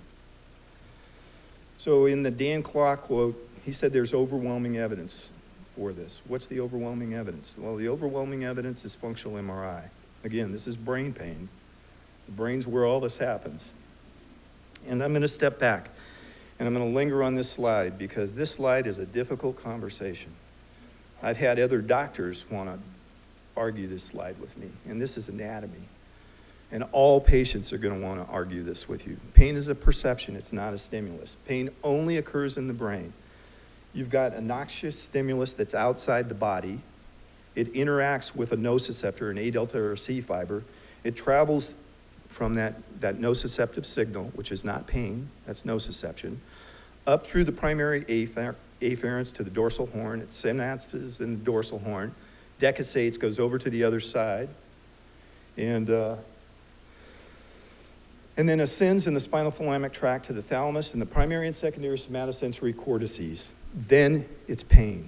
I: So in the Dan Claw quote, he said there's overwhelming evidence for this. What's the overwhelming evidence? Well, the overwhelming evidence is functional MRI. Again, this is brain pain. The brain's where all this happens. And I'm going to step back, and I'm going to linger on this slide, because this slide is a difficult conversation. I've had other doctors want to argue this slide with me, and this is anatomy. And all patients are going to want to argue this with you. Pain is a perception, it's not a stimulus. Pain only occurs in the brain. You've got a noxious stimulus that's outside the body. It interacts with a nociceptor, an A delta or a C fiber. It travels from that nociceptive signal, which is not pain, that's nociception, up through the primary afferents to the dorsal horn. It synapses in the dorsal horn, decussates, goes over to the other side, and then ascends in the spinal thalamic tract to the thalamus and the primary and secondary somatosensory cortices. Then it's pain.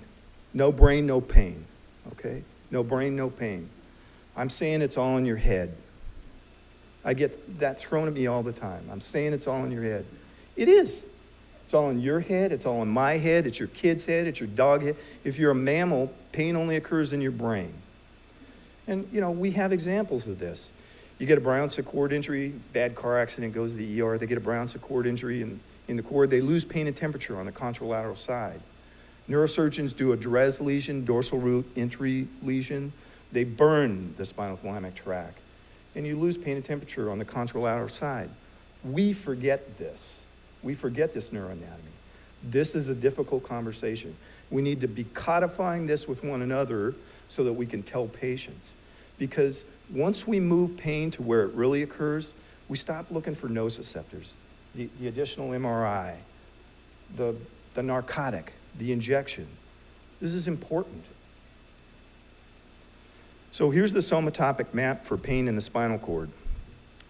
I: No brain, no pain, okay? No brain, no pain. I'm saying it's all in your head. I get that thrown at me all the time. I'm saying it's all in your head. It is. It's all in your head, it's all in my head, it's your kid's head, it's your dog head. If you're a mammal, pain only occurs in your brain. And we have examples of this. You get a Brown's cord injury, bad car accident, goes to the ER, they get a Brown's cord injury in the cord, they lose pain and temperature on the contralateral side. Neurosurgeons do a DRES lesion, dorsal root entry lesion. They burn the spinal thalamic tract, and you lose pain and temperature on the contralateral side. We forget this. We forget this neuroanatomy. This is a difficult conversation. We need to be codifying this with one another so that we can tell patients. Because once we move pain to where it really occurs, we stop looking for nociceptors, the additional MRI, the narcotic, the injection. This is important. So here's the somatopic map for pain in the spinal cord.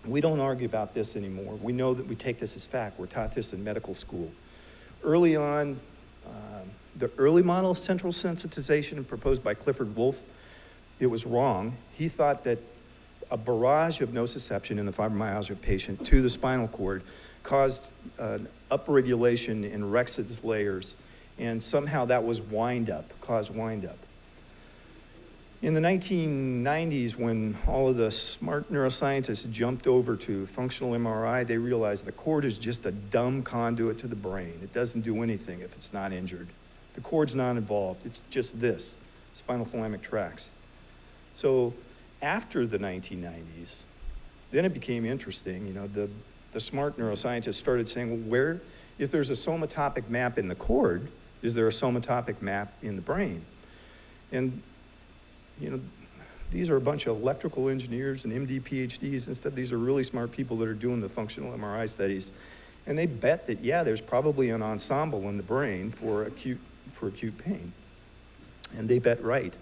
I: We don't argue about this anymore. We know that we take this as fact. We're taught this in medical school. Early on, the early model of central sensitization proposed by Clifford Wolff, it was wrong. He thought that a barrage of nociception in the fibromyalgia patient to the spinal cord caused an upregulation in Rex's layers, and somehow that was caused wind-up. In the 1990s, when all of the smart neuroscientists jumped over to functional MRI, they realized the cord is just a dumb conduit to the brain. It doesn't do anything if it's not injured. The cord's not involved. It's just this, spinal thalamic tracts. So after the 1990s, then it became interesting. The smart neuroscientists started saying, well, if there's a somatopic map in the cord, is there a somatopic map in the brain? And these are a bunch of electrical engineers and MD PhDs and stuff. These are really smart people that are doing the functional MRI studies. And they bet that, there's probably an ensemble in the brain for acute pain. And they bet right.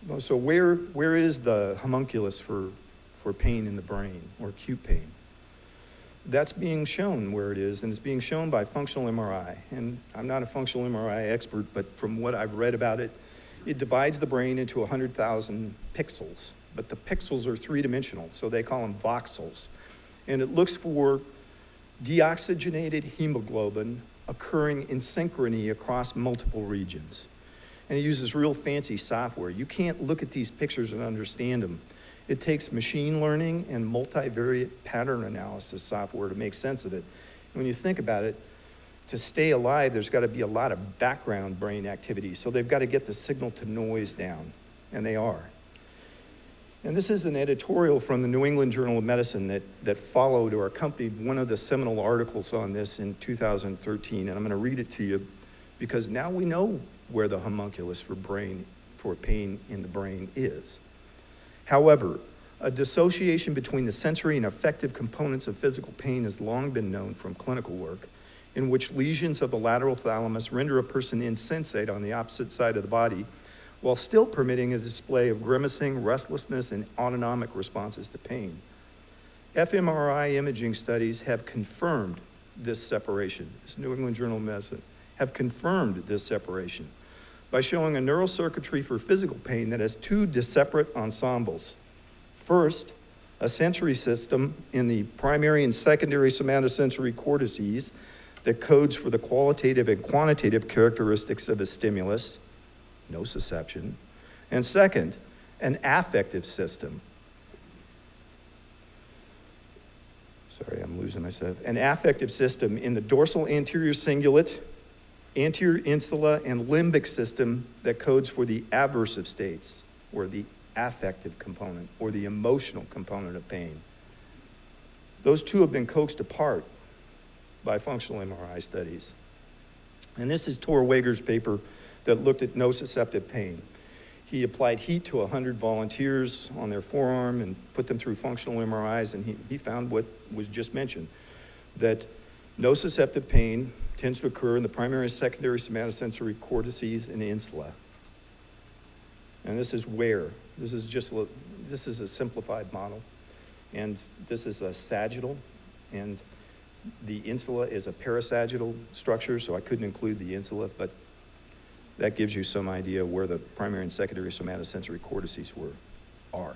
I: Well, so where is the homunculus for pain in the brain, or acute pain? That's being shown where it is, and it's being shown by functional MRI. And I'm not a functional MRI expert, but from what I've read about it, it divides the brain into 100,000 pixels. But the pixels are three-dimensional, so they call them voxels. And it looks for deoxygenated hemoglobin occurring in synchrony across multiple regions. And it uses real fancy software. You can't look at these pictures and understand them. It takes machine learning and multivariate pattern analysis software to make sense of it. And when you think about it, to stay alive, there's got to be a lot of background brain activity. So they've got to get the signal to noise down, and they are. And this is an editorial from the New England Journal of Medicine that followed or accompanied one of the seminal articles on this in 2013. And I'm going to read it to you because now we know where the homunculus for pain in the brain is. However, a dissociation between the sensory and affective components of physical pain has long been known from clinical work, in which lesions of the lateral thalamus render a person insensate on the opposite side of the body, while still permitting a display of grimacing, restlessness, and autonomic responses to pain. fMRI imaging studies have confirmed this separation. This New England Journal of Medicine have confirmed this separation by showing a neurocircuitry for physical pain that has two separate ensembles. First, a sensory system in the primary and secondary somatosensory cortices that codes for the qualitative and quantitative characteristics of a stimulus, nociception. And second, an affective system. Sorry, I'm losing myself. An affective system in the dorsal anterior cingulate, anterior insula, and limbic system that codes for the aversive states, or the affective component, or the emotional component of pain. Those two have been coaxed apart by functional MRI studies. And this is Tor Wager's paper that looked at nociceptive pain. He applied heat to 100 volunteers on their forearm and put them through functional MRIs, and he found what was just mentioned, that nociceptive pain tends to occur in the primary and secondary somatosensory cortices and insula. And this is where. This is a simplified model. And this is a sagittal, and the insula is a parasagittal structure, so I couldn't include the insula, but that gives you some idea where the primary and secondary somatosensory cortices are.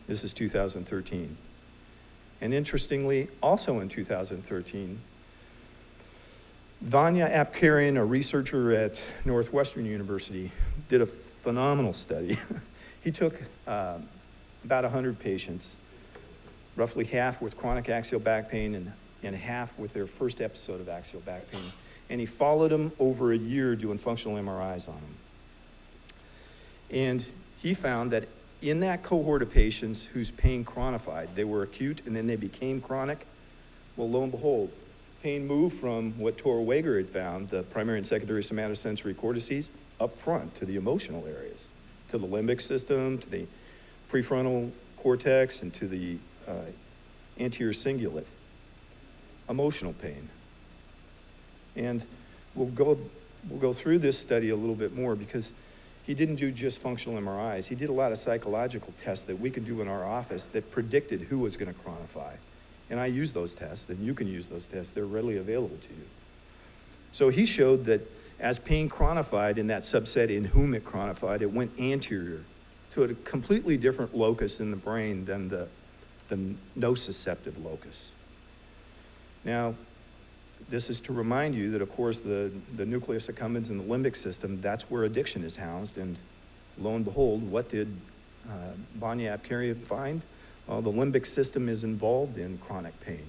I: This is 2013. And interestingly, also in 2013, Vanya Apkarian, a researcher at Northwestern University, did a phenomenal study. He took about 100 patients, roughly half with chronic axial back pain and half with their first episode of axial back pain. And he followed them over a year doing functional MRIs on them. And he found that in that cohort of patients whose pain chronified, they were acute and then they became chronic, well, lo and behold, pain moved from what Tor Wager had found, the primary and secondary somatosensory cortices, up front to the emotional areas, to the limbic system, to the prefrontal cortex, and to the anterior cingulate. Emotional pain. And we'll go through this study a little bit more because he didn't do just functional MRIs. He did a lot of psychological tests that we could do in our office that predicted who was going to chronify. And I use those tests, and you can use those tests. They're readily available to you. So he showed that as pain chronified in that subset in whom it chronified, it went anterior to a completely different locus in the brain than the nociceptive locus. Now, this is to remind you that, of course, the nucleus accumbens in the limbic system, that's where addiction is housed. And lo and behold, what did Vanya Apkarian find? Well, the limbic system is involved in chronic pain.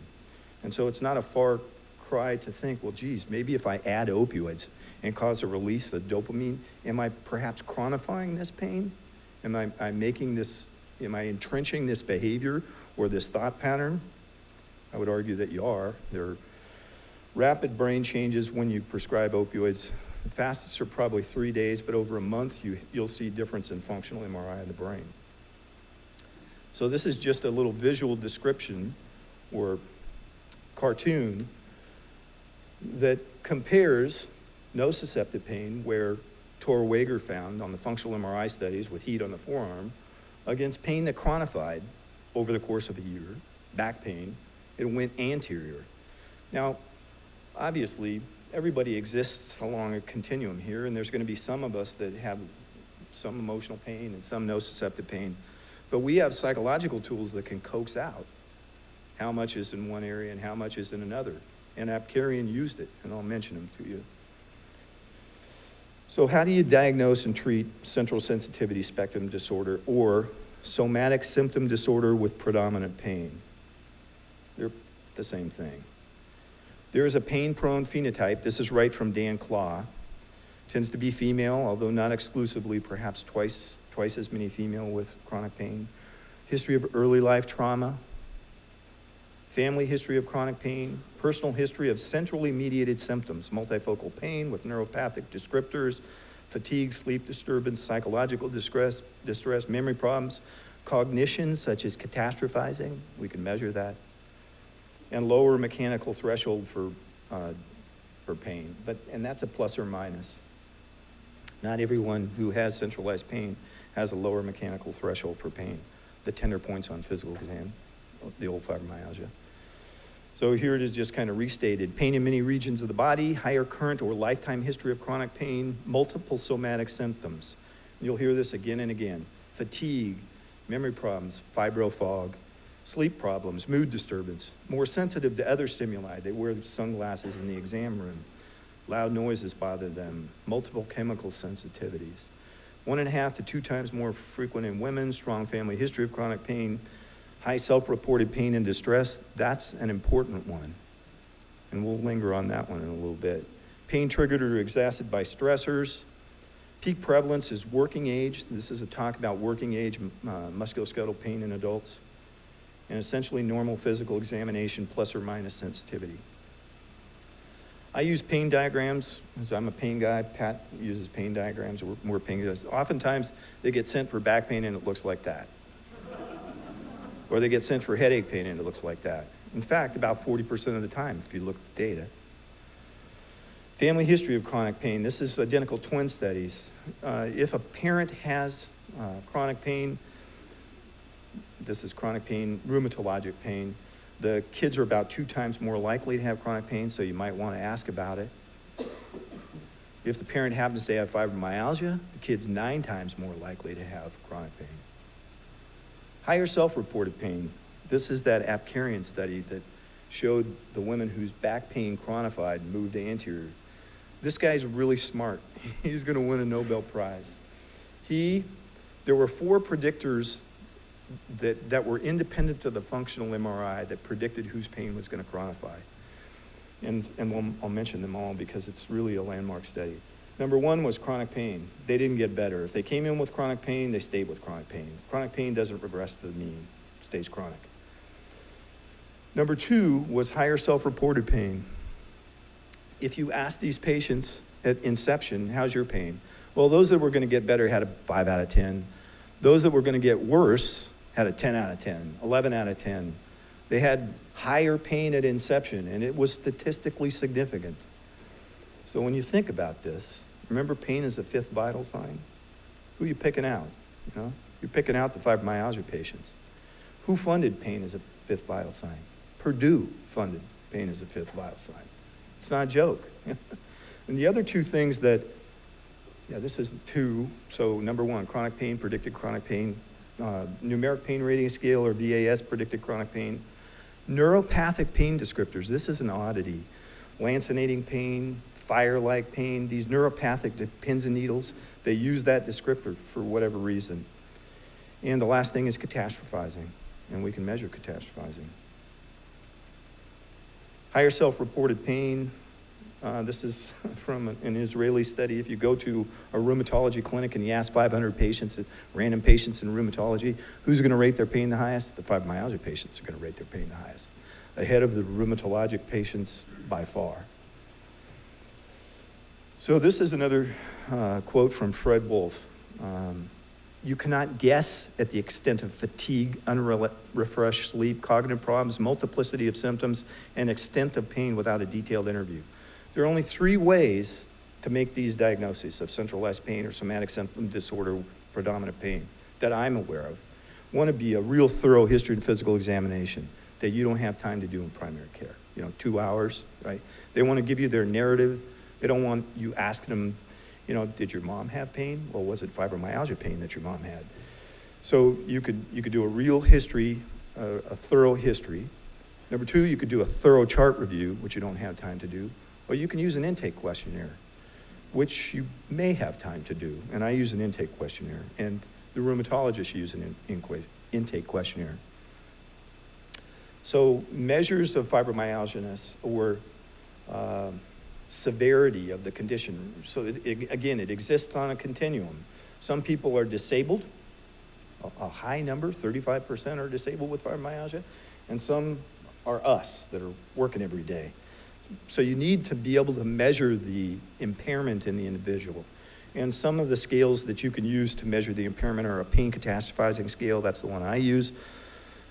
I: And so it's not a far cry to think, well, geez, maybe if I add opioids and cause a release of dopamine, am I perhaps chronifying this pain? Am I entrenching this behavior or this thought pattern? I would argue that you are. There are rapid brain changes when you prescribe opioids. The fastest are probably 3 days, but over a month, you'll see difference in functional MRI of the brain. So this is just a little visual description or cartoon that compares nociceptive pain, where Torwager found on the functional MRI studies with heat on the forearm against pain that chronified over the course of a year, back pain, it went anterior. Now, obviously, everybody exists along a continuum here, and there's going to be some of us that have some emotional pain and some nociceptive pain. But we have psychological tools that can coax out how much is in one area and how much is in another. And Apkarian used it, and I'll mention them to you. So how do you diagnose and treat central sensitivity spectrum disorder or somatic symptom disorder with predominant pain? They're the same thing. There is a pain-prone phenotype. This is right from Dan Claw. Tends to be female, although not exclusively, perhaps twice as many female with chronic pain. History of early life trauma. Family history of chronic pain. Personal history of centrally mediated symptoms, multifocal pain with neuropathic descriptors, fatigue, sleep disturbance, psychological distress, memory problems, cognition such as catastrophizing, we can measure that, and lower mechanical threshold for pain, and that's a plus or minus. Not everyone who has centralized pain has a lower mechanical threshold for pain. The tender points on physical exam, the old fibromyalgia. So here it is just kind of restated. Pain in many regions of the body, higher current or lifetime history of chronic pain, multiple somatic symptoms. You'll hear this again and again. Fatigue, memory problems, fibrofog, sleep problems, mood disturbance, more sensitive to other stimuli. They wear sunglasses in the exam room. Loud noises bother them, multiple chemical sensitivities. 1.5 to 2 times more frequent in women, strong family history of chronic pain, high self-reported pain and distress. That's an important one. And we'll linger on that one in a little bit. Pain triggered or exacerbated by stressors. Peak prevalence is working age. This is a talk about working age musculoskeletal pain in adults. And essentially normal physical examination plus or minus sensitivity. I use pain diagrams, because I'm a pain guy. Pat uses pain diagrams, or more pain guys. Oftentimes, they get sent for back pain and it looks like that. Or they get sent for headache pain and it looks like that. In fact, about 40% of the time, if you look at the data. Family history of chronic pain. This is identical twin studies. If a parent has chronic pain, this is chronic pain, rheumatologic pain, the kids are about 2 times more likely to have chronic pain, so you might want to ask about it. If the parent happens to have fibromyalgia, the kid's 9 times more likely to have chronic pain. Higher self-reported pain. This is that Apkarian study that showed the women whose back pain chronified moved to anterior. This guy's really smart. He's going to win a Nobel Prize. There were 4 predictors that were independent of the functional MRI that predicted whose pain was going to chronify. And I'll mention them all because it's really a landmark study. Number 1 was chronic pain. They didn't get better. If they came in with chronic pain, they stayed with chronic pain. Chronic pain doesn't regress to the mean, stays chronic. Number 2 was higher self-reported pain. If you ask these patients at inception, how's your pain? Well, those that were going to get better had a 5 out of 10. Those that were going to get worse had a 10 out of 10, 11 out of 10. They had higher pain at inception, and it was statistically significant. So when you think about this, remember pain is the 5th vital sign? Who are you picking out? You know? You're picking out the fibromyalgia patients. Who funded pain as a 5th vital sign? Purdue funded pain as a 5th vital sign. It's not a joke. And the other 2 things that, this is 2. So number 1, chronic pain, predicted chronic pain. Numeric pain rating scale, or VAS, predicted chronic pain. Neuropathic pain descriptors. This is an oddity. Lancinating pain, fire-like pain, these neuropathic pins and needles, they use that descriptor for whatever reason. And the last thing is catastrophizing, and we can measure catastrophizing. Higher self-reported pain. This is from an Israeli study. If you go to a rheumatology clinic and you ask 500 patients, random patients in rheumatology, who's going to rate their pain the highest? The fibromyalgia patients are going to rate their pain the highest, ahead of the rheumatologic patients by far. So this is another quote from Fred Wolf. You cannot guess at the extent of fatigue, unrefreshed sleep, cognitive problems, multiplicity of symptoms, and extent of pain without a detailed interview. There are only 3 ways to make these diagnoses of centralized pain or somatic symptom disorder, predominant pain that I'm aware of, want to be a real thorough history and physical examination that you don't have time to do in primary care. 2 hours, right? They want to give you their narrative. They don't want you asking them, did your mom have pain? Well, was it fibromyalgia pain that your mom had? So you could do a real history, a thorough history. Number 2, you could do a thorough chart review, which you don't have time to do. Or you can use an intake questionnaire, which you may have time to do. And I use an intake questionnaire. And the rheumatologists use an intake questionnaire. So measures of fibromyalgia or severity of the condition. So again, it exists on a continuum. Some people are disabled, a high number, 35% are disabled with fibromyalgia, and some are us that are working every day. So you need to be able to measure the impairment in the individual. And some of the scales that you can use to measure the impairment are a pain catastrophizing scale, that's the one I use.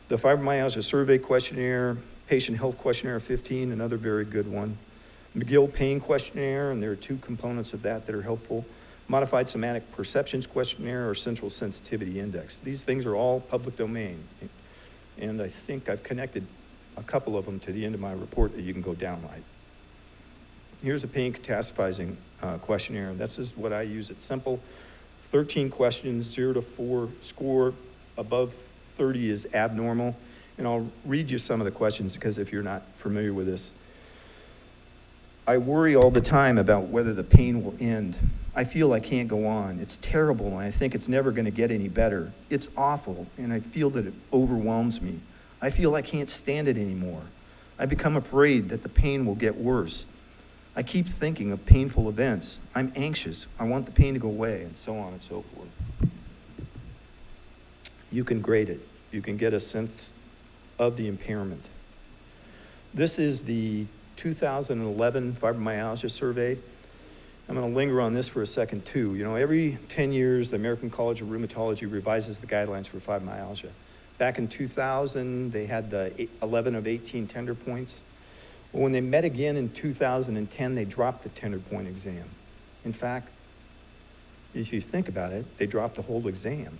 I: The Fibromyalgia Survey Questionnaire, Patient Health Questionnaire 15, another very good one. McGill Pain Questionnaire, and there are 2 components of that are helpful. Modified Somatic Perceptions Questionnaire or Central Sensitivity Index. These things are all public domain. And I think I've connected a couple of them to the end of my report that you can go download. Here's a pain catastrophizing questionnaire. This is what I use. It's simple. 13 questions, 0 to 4 score. Above 30 is abnormal. And I'll read you some of the questions because if you're not familiar with this. I worry all the time about whether the pain will end. I feel I can't go on. It's terrible and I think it's never going to get any better. It's awful and I feel that it overwhelms me. I feel I can't stand it anymore. I become afraid that the pain will get worse. I keep thinking of painful events. I'm anxious. I want the pain to go away, and so on and so forth. You can grade it. You can get a sense of the impairment. This is the 2011 Fibromyalgia Survey. I'm going to linger on this for a second, too. Every 10 years, the American College of Rheumatology revises the guidelines for fibromyalgia. Back in 2000, they had the 11 of 18 tender points. Well, when they met again in 2010, they dropped the tender point exam. In fact, if you think about it, they dropped the whole exam.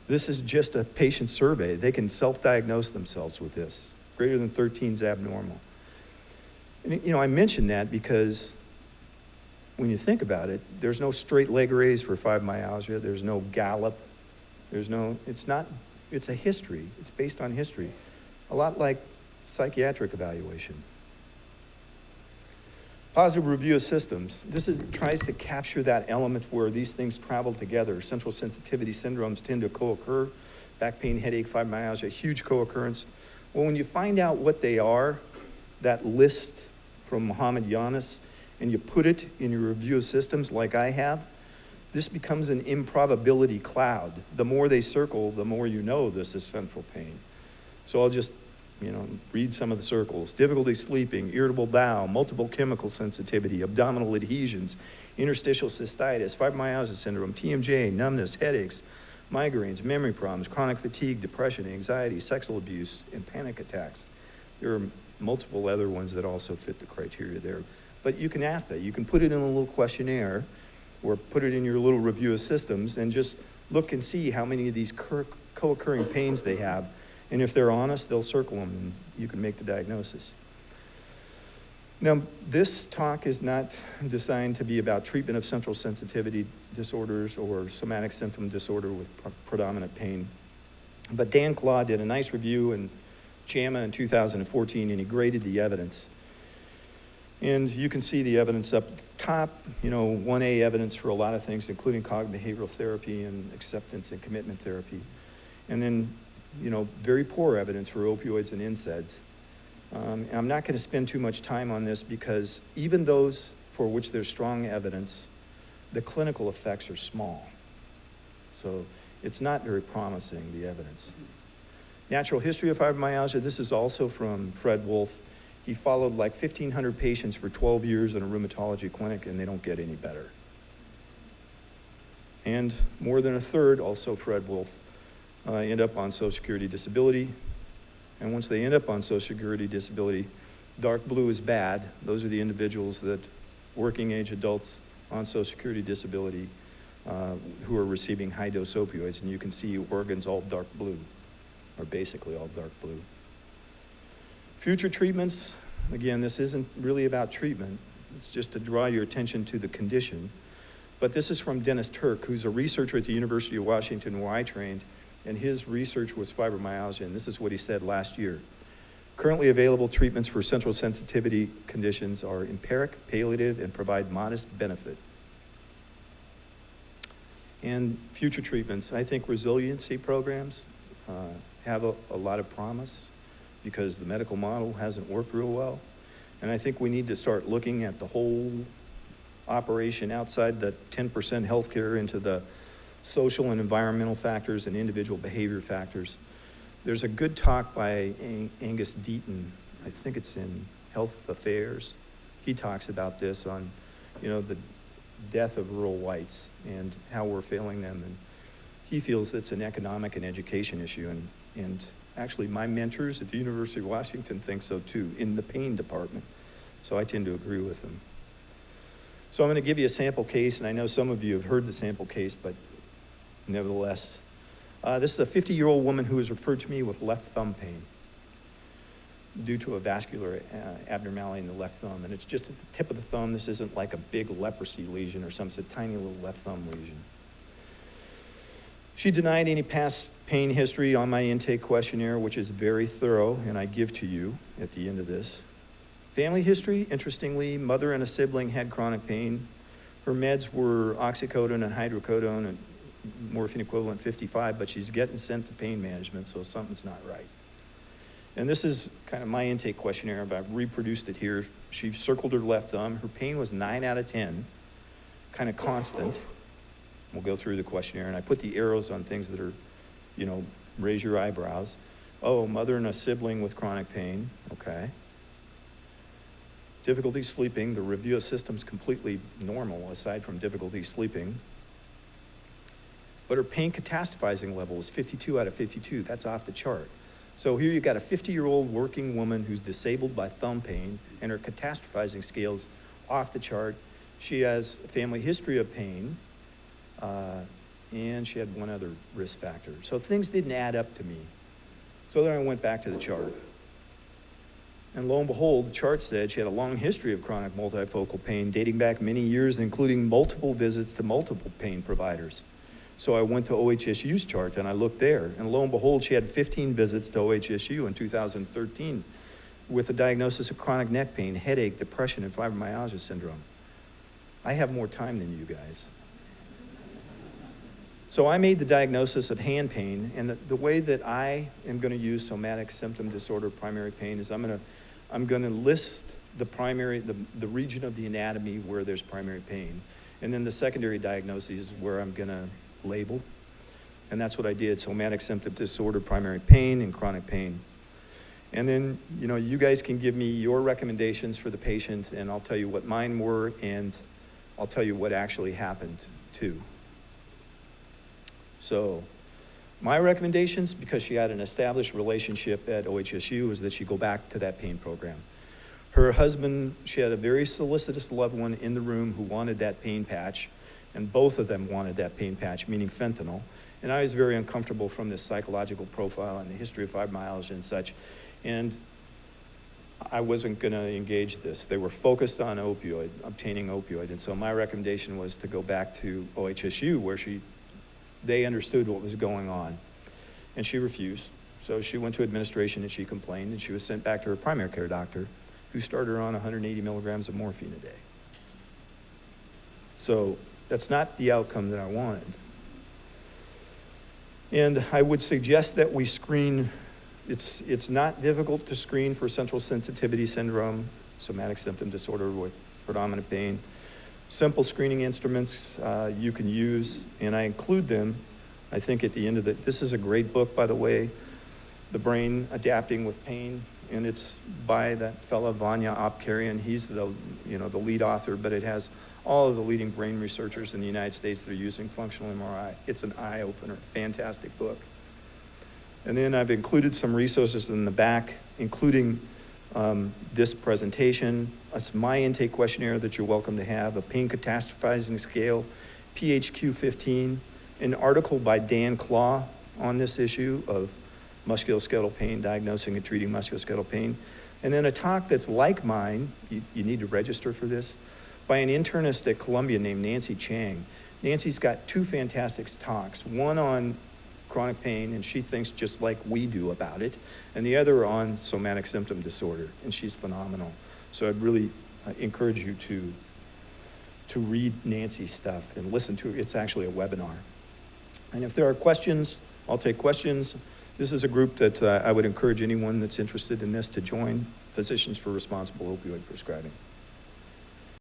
I: This is just a patient survey. They can self-diagnose themselves with this. Greater than 13 is abnormal. And, I mention that because when you think about it, there's no straight leg raise for fibromyalgia. There's no gallop. It's a history. It's based on history. A lot like psychiatric evaluation. Positive review of systems. This tries to capture that element where these things travel together. Central sensitivity syndromes tend to co-occur. Back pain, headache, fibromyalgia, huge co-occurrence. Well, when you find out what they are, that list from Muhammad Yunus, and you put it in your review of systems like I have, this becomes an improbability cloud. The more they circle, the more you know this is central pain. So I'll just read some of the circles. Difficulty sleeping, irritable bowel, multiple chemical sensitivity, abdominal adhesions, interstitial cystitis, fibromyalgia syndrome, TMJ, numbness, headaches, migraines, memory problems, chronic fatigue, depression, anxiety, sexual abuse, and panic attacks. There are multiple other ones that also fit the criteria there. But you can ask that. You can put it in a little questionnaire or put it in your little review of systems and just look and see how many of these co-occurring pains they have. And if they're honest, they'll circle them and you can make the diagnosis. Now, this talk is not designed to be about treatment of central sensitivity disorders or somatic symptom disorder with predominant pain. But Dan Claw did a nice review in JAMA in 2014 and he graded the evidence. And you can see the evidence up top, 1A evidence for a lot of things, including cognitive behavioral therapy and acceptance and commitment therapy. And then, very poor evidence for opioids and NSAIDs. And I'm not going to spend too much time on this because even those for which there's strong evidence, the clinical effects are small. So it's not very promising, the evidence. Natural history of fibromyalgia, this is also from Fred Wolf. He followed like 1,500 patients for 12 years in a rheumatology clinic and they don't get any better. And more than a third, also Fred Wolf, end up on Social Security disability. And once they end up on Social Security disability, dark blue is bad. Those are the individuals that working age adults on Social Security disability who are receiving high-dose opioids, and you can see Oregon's all dark blue, or basically all dark blue. Future treatments, again, this isn't really about treatment. It's just to draw your attention to the condition. But this is from Dennis Turk, who's a researcher at the University of Washington where I trained, and his research was fibromyalgia, and this is what he said last year. Currently available treatments for central sensitivity conditions are empiric, palliative, and provide modest benefit. And future treatments, I think resiliency programs have a lot of promise because the medical model hasn't worked real well. And I think we need to start looking at the whole operation outside the 10% healthcare into the social and environmental factors and individual behavior factors. There's a good talk by Angus Deaton, I think it's in Health Affairs. He talks about this on, the death of rural whites and how we're failing them. And he feels it's an economic and education issue. And actually my mentors at the University of Washington think so too, in the pain department. So I tend to agree with them. So I'm going to give you a sample case, and I know some of you have heard the sample case, but nevertheless. This is a 50-year-old woman who was referred to me with left thumb pain due to a vascular abnormality in the left thumb. And it's just at the tip of the thumb. This isn't like a big leprosy lesion or something. It's a tiny little left thumb lesion. She denied any past pain history on my intake questionnaire, which is very thorough, and I give to you at the end of this. Family history, interestingly, mother and a sibling had chronic pain. Her meds were oxycodone and hydrocodone and morphine equivalent 55, but she's getting sent to pain management, so something's not right. And this is kind of my intake questionnaire, but I've reproduced it here. She circled her left thumb. Her pain was 9 out of 10, kind of constant. We'll go through the questionnaire, and I put the arrows on things that are, raise your eyebrows. Oh, mother and a sibling with chronic pain, okay. Difficulty sleeping, the review system's completely normal aside from difficulty sleeping. But her pain catastrophizing level was 52 out of 52. That's off the chart. So here you've got a 50-year-old working woman who's disabled by thumb pain, and her catastrophizing scale's off the chart. She has a family history of pain, and she had one other risk factor. So things didn't add up to me. So then I went back to the chart. And lo and behold, the chart said she had a long history of chronic multifocal pain dating back many years, including multiple visits to multiple pain providers. So I went to OHSU's chart and I looked there, and lo and behold, she had 15 visits to OHSU in 2013 with a diagnosis of chronic neck pain, headache, depression, and fibromyalgia syndrome. I have more time than you guys. So I made the diagnosis of hand pain, and the way that I am going to use somatic symptom disorder primary pain is I'm going to list the region of the anatomy where there's primary pain, and then the secondary diagnoses where I'm going to label, and that's what I did: somatic symptom disorder, primary pain, and chronic pain. And then, you guys can give me your recommendations for the patient, and I'll tell you what mine were, and I'll tell you what actually happened too. So my recommendations, because she had an established relationship at OHSU, was that she go back to that pain program. Her husband, she had a very solicitous loved one in the room who wanted that pain patch, and both of them wanted that pain patch, meaning fentanyl. And I was very uncomfortable from this psychological profile and the history of fibromyalgia and such. And I wasn't going to engage this. They were focused on obtaining opioid. And so my recommendation was to go back to OHSU, where they understood what was going on. And she refused. So she went to administration and she complained, and she was sent back to her primary care doctor, who started her on 180 milligrams of morphine a day. So that's not the outcome that I wanted. And I would suggest that we screen. It's not difficult to screen for central sensitivity syndrome, somatic symptom disorder with predominant pain. Simple screening instruments you can use, and I include them, I think, at the end of this is a great book, by the way, The Brain Adapting with Pain, and it's by that fellow Vanya Opkarian. He's the lead author, but it has all of the leading brain researchers in the United States that are using functional MRI. It's an eye-opener, fantastic book. And then I've included some resources in the back, including this presentation, my intake questionnaire that you're welcome to have, a pain catastrophizing scale, PHQ-15, an article by Dan Claw on this issue of musculoskeletal pain, diagnosing and treating musculoskeletal pain, and then a talk that's like mine, you need to register for this, by an internist at Columbia named Nancy Chang. Nancy's got 2 fantastic talks, one on chronic pain, and she thinks just like we do about it, and the other on somatic symptom disorder, and she's phenomenal. So I'd really encourage you to read Nancy's stuff and listen to it. It's actually a webinar. And if there are questions, I'll take questions. This is a group that I would encourage anyone that's interested in this to join, Physicians for Responsible Opioid Prescribing.